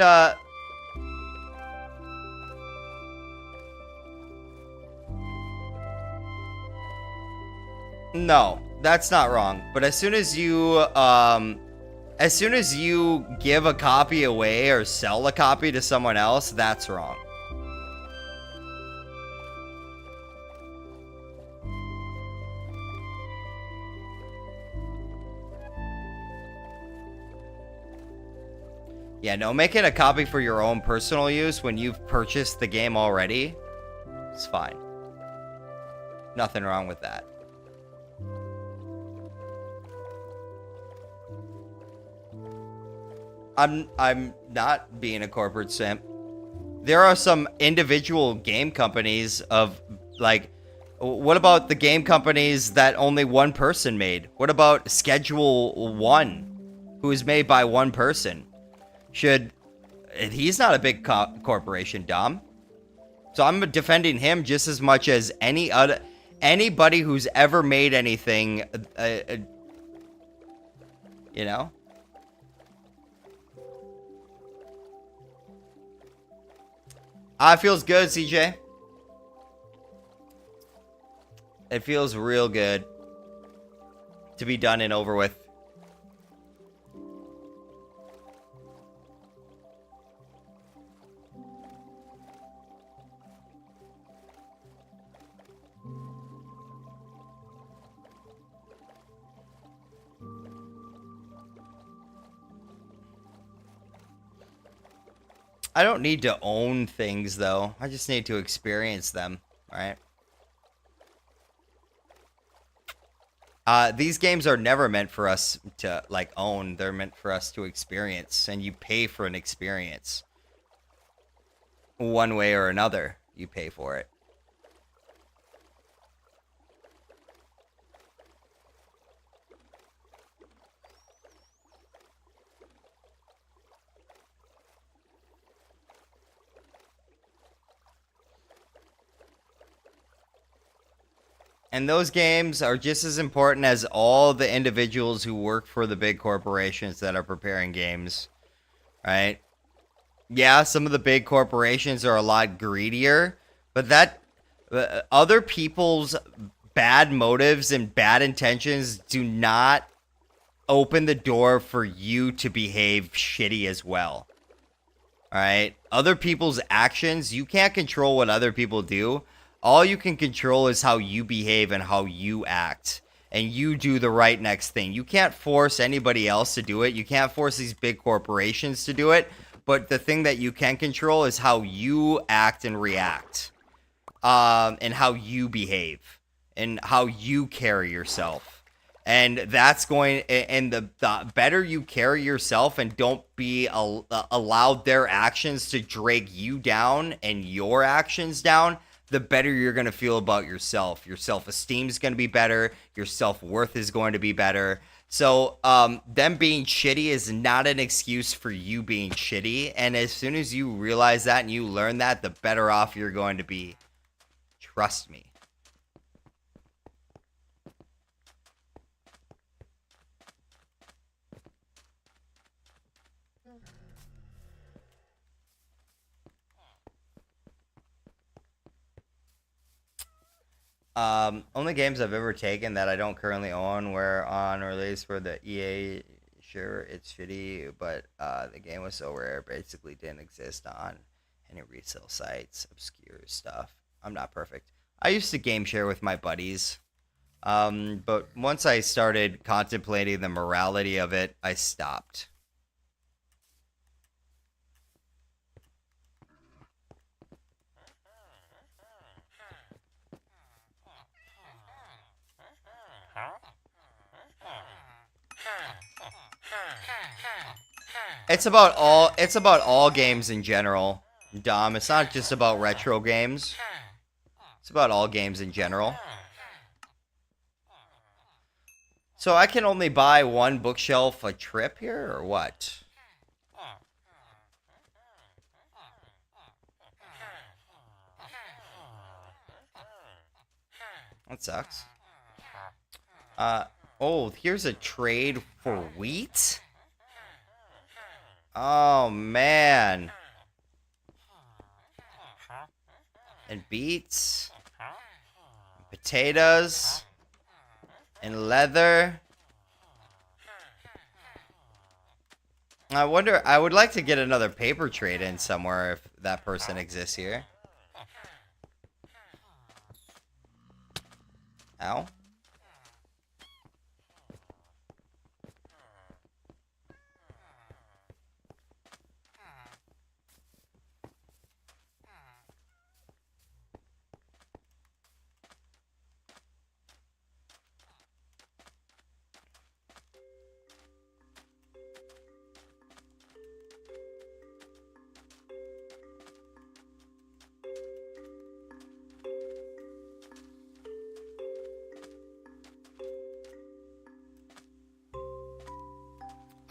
no, that's not wrong. But as soon as you give a copy away or sell a copy to someone else, that's wrong. Yeah, no, making a copy for your own personal use when you've purchased the game already, it's fine. Nothing wrong with that. I'm not being a corporate simp. There are some individual game companies of, like, what about the game companies that only one person made? What about Schedule 1, who is made by one person? He's not a big corporation, Dom. So I'm defending him just as much as anybody who's ever made anything, you know? It feels good, CJ. It feels real good to be done and over with. I don't need to own things, though. I just need to experience them, right? These games are never meant for us to, like, own. They're meant for us to experience, and you pay for an experience. One way or another, you pay for it. And those games are just as important as all the individuals who work for the big corporations that are preparing games, right? Yeah, some of the big corporations are a lot greedier, but other people's bad motives and bad intentions do not open the door for you to behave shitty as well. All right? Other people's actions, you can't control what other people do. All you can control is how you behave and how you act. And you do the right next thing. You can't force anybody else to do it. You can't force these big corporations to do it. But the thing that you can control is how you act and react. And how you behave. And how you carry yourself. And that's going... And the better you carry yourself and don't be allowed their actions to drag you down and your actions down, the better you're going to feel about yourself. Your self-esteem is going to be better. Your self-worth is going to be better. So them being shitty is not an excuse for you being shitty. And as soon as you realize that and you learn that, the better off you're going to be. Trust me. Only games I've ever taken that I don't currently own were on release for the EA. Sure, it's shitty, but the game was so rare, basically didn't exist on any resale sites. Obscure stuff. I'm not perfect. I used to game share with my buddies, but once I started contemplating the morality of it, I stopped. It's about all games in general, Dom. It's not just about retro games. It's about all games in general. So I can only buy one bookshelf a trip here, or what? That sucks. Oh, here's a trade for wheat? Oh, man. And beets. And potatoes. And leather. I wonder, I would like to get another paper trade in somewhere if that person exists here. Ow.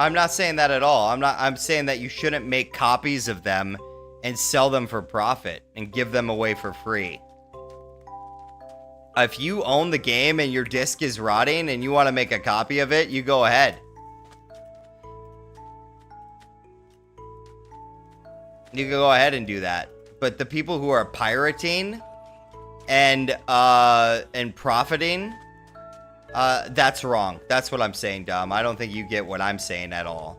I'm not saying that at all. I'm saying that you shouldn't make copies of them and sell them for profit and give them away for free. If you own the game and your disc is rotting and you want to make a copy of it, you go ahead. You can go ahead and do that. But the people who are pirating and profiting, that's wrong. That's what I'm saying, Dom. I don't think you get what I'm saying at all.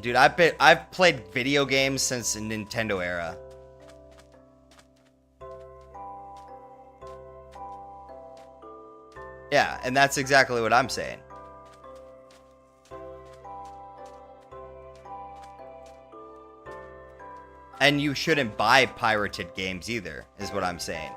Dude, I've played video games since the Nintendo era. Yeah, and that's exactly what I'm saying. And you shouldn't buy pirated games either, is what I'm saying.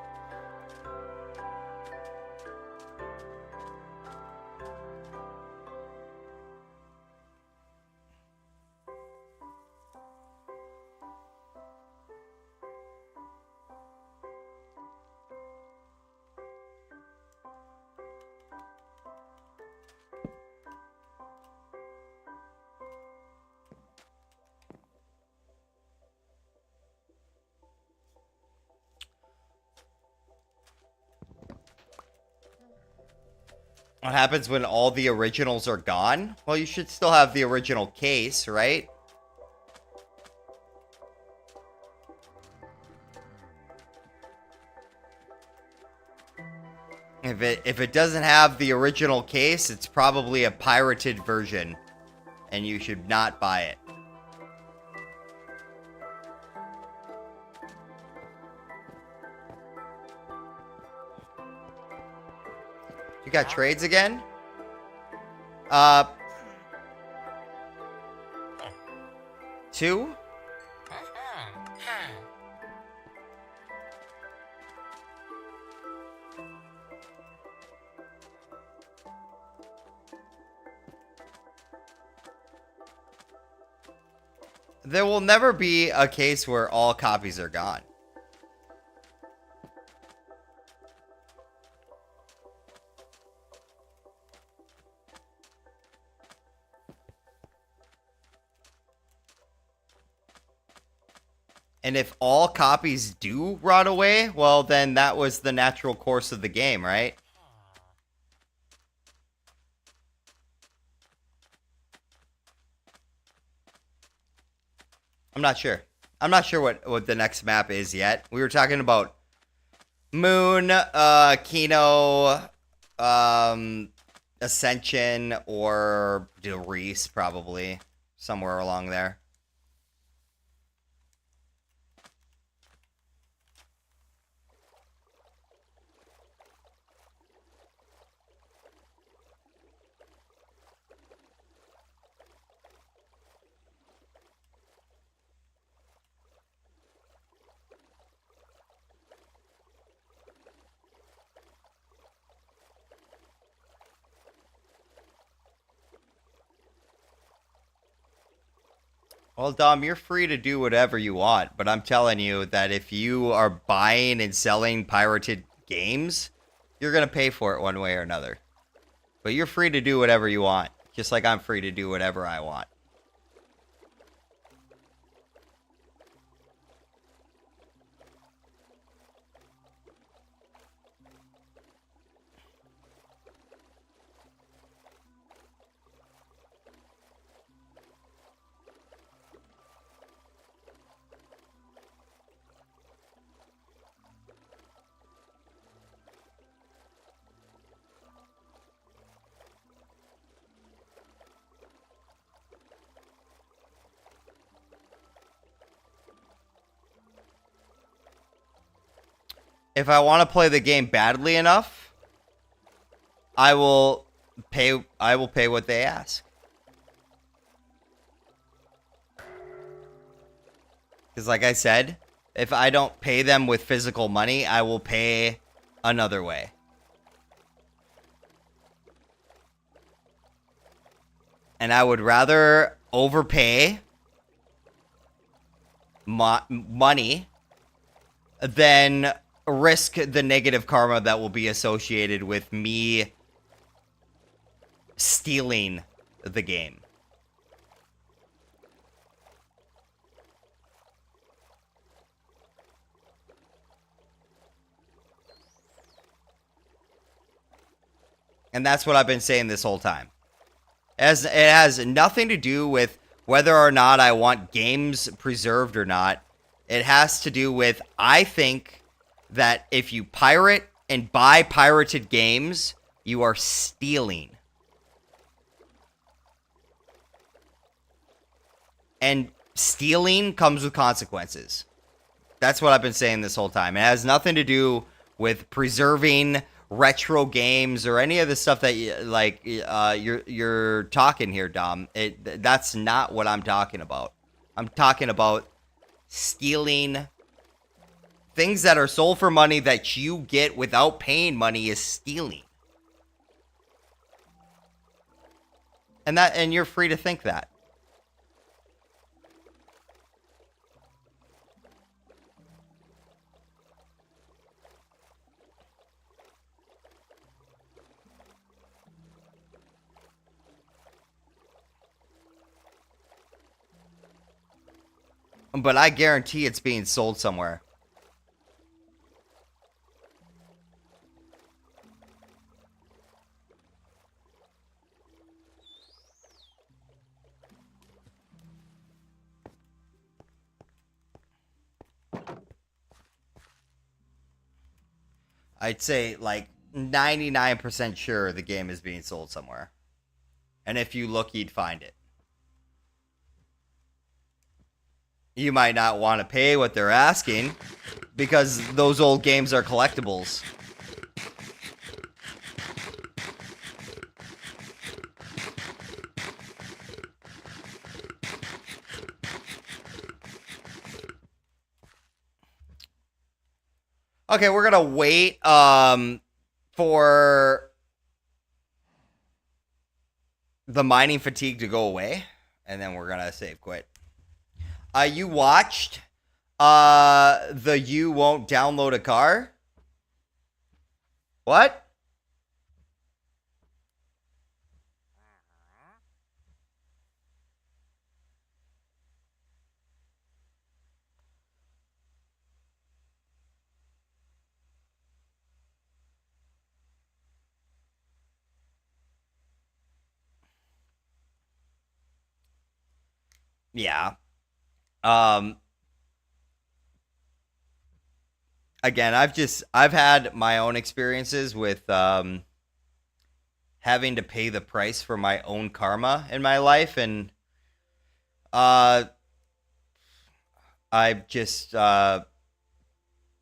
What happens when all the originals are gone? Well, you should still have the original case, right? If it doesn't have the original case, it's probably a pirated version, and you should not buy it. You got trades again? Two? There will never be a case where all copies are gone. And if all copies do rot away, well, then that was the natural course of the game, right? I'm not sure. I'm not sure what the next map is yet. We were talking about Moon, Kino, Ascension, or Del Reese, probably. Somewhere along there. Well, Dom, you're free to do whatever you want, but I'm telling you that if you are buying and selling pirated games, You're going to pay for it one way or another. But you're free to do whatever you want. Just like I'm free to do whatever I want. If I want to play the game badly enough, I will pay what they ask. Because like I said, if I don't pay them with physical money, I will pay another way. And I would rather overpay money than risk the negative karma that will be associated with me stealing the game. And that's what I've been saying this whole time. It has nothing to do with whether or not I want games preserved or not. It has to do with, I think that if you pirate and buy pirated games, you are stealing. And stealing comes with consequences. That's what I've been saying this whole time. It has nothing to do with preserving retro games or any of the stuff that you're talking here, Dom. That's not what I'm talking about. I'm talking about stealing. Things that are sold for money that you get without paying money is stealing. And you're free to think that. But I guarantee it's being sold somewhere. I'd say like 99% sure the game is being sold somewhere. And if you look, you'd find it. You might not want to pay what they're asking because those old games are collectibles. Okay, we're gonna wait for the mining fatigue to go away, and then we're gonna save quit. You watched the You Won't Download a Car? What? Yeah. Again, I've had my own experiences with having to pay the price for my own karma in my life, and I just don't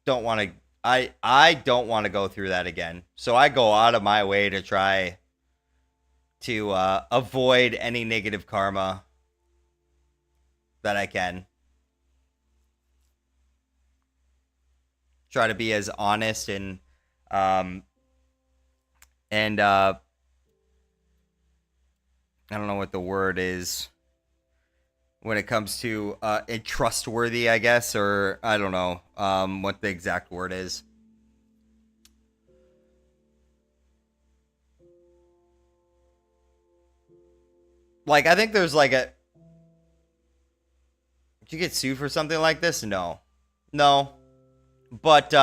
want to. I don't want to go through that again. So I go out of my way to try to avoid any negative karma that I can. Try to be as honest and I don't know what the word is when it comes to trustworthy, I guess, or I don't know what the exact word is. like, I think there's like a... Did you get sued for something like this? No. No. But,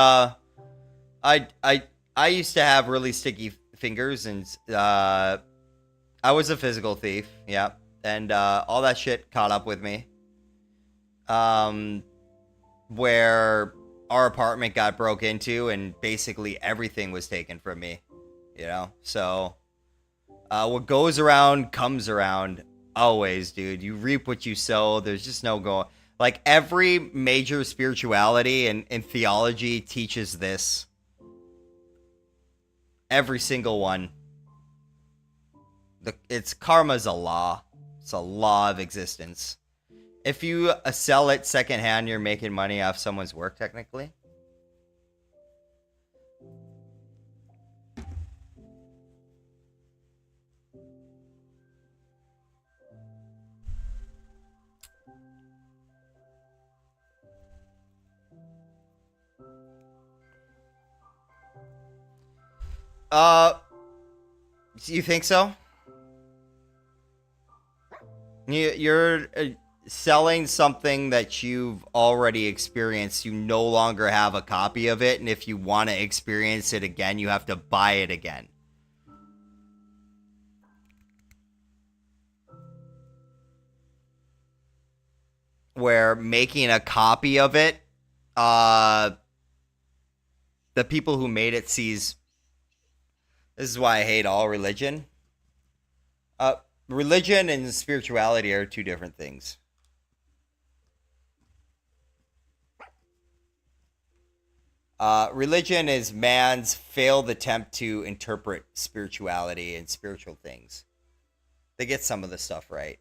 I used to have really sticky fingers, and, I was a physical thief, yeah. And, all that shit caught up with me. Where our apartment got broke into, and basically everything was taken from me, you know? So, what goes around comes around always, dude. You reap what you sow. There's just no going. Like, every major spirituality and theology teaches this. Every single one. It's karma's a law. It's a law of existence. If you sell it secondhand, you're making money off someone's work, technically. You think so? You're selling something that you've already experienced. You no longer have a copy of it, and if you want to experience it again, you have to buy it again. Where making a copy of it, the people who made it sees... This is why I hate all religion. Religion and spirituality are two different things. Religion is man's failed attempt to interpret spirituality and spiritual things. They get some of the stuff right.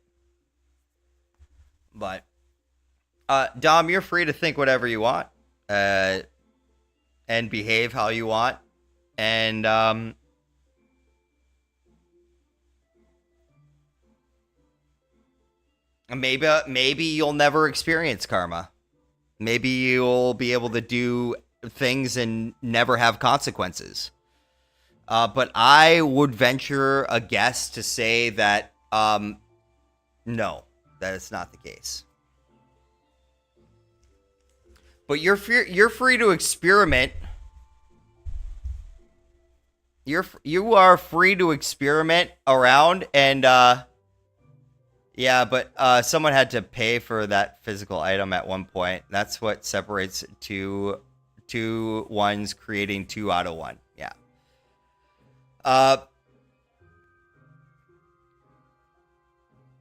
But, Dom, you're free to think whatever you want. And behave how you want. And, maybe you'll never experience karma. Maybe you'll be able to do things and never have consequences. But I would venture a guess to say that, no, that is not the case. But you're free to experiment. You are free to experiment around, and yeah, but someone had to pay for that physical item at one point. That's what separates two ones, creating 2 out of 1. Yeah.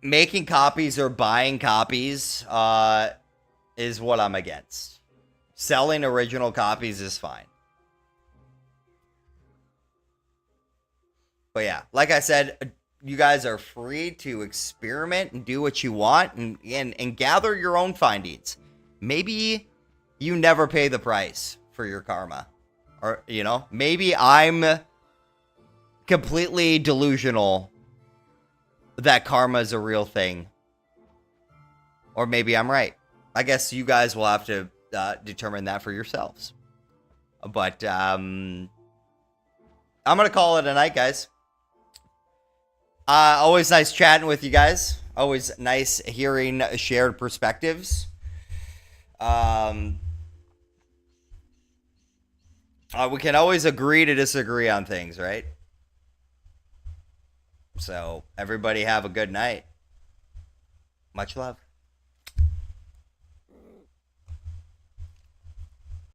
Making copies or buying copies is what I'm against. Selling original copies is fine. But yeah, like I said, you guys are free to experiment and do what you want and gather your own findings. Maybe you never pay the price for your karma. Or, you know, maybe I'm completely delusional that karma is a real thing. Or maybe I'm right. I guess you guys will have to determine that for yourselves. But I'm going to call it a night, guys. Always nice chatting with you guys. Always nice hearing shared perspectives. We can always agree to disagree on things, right? So, everybody have a good night. Much love.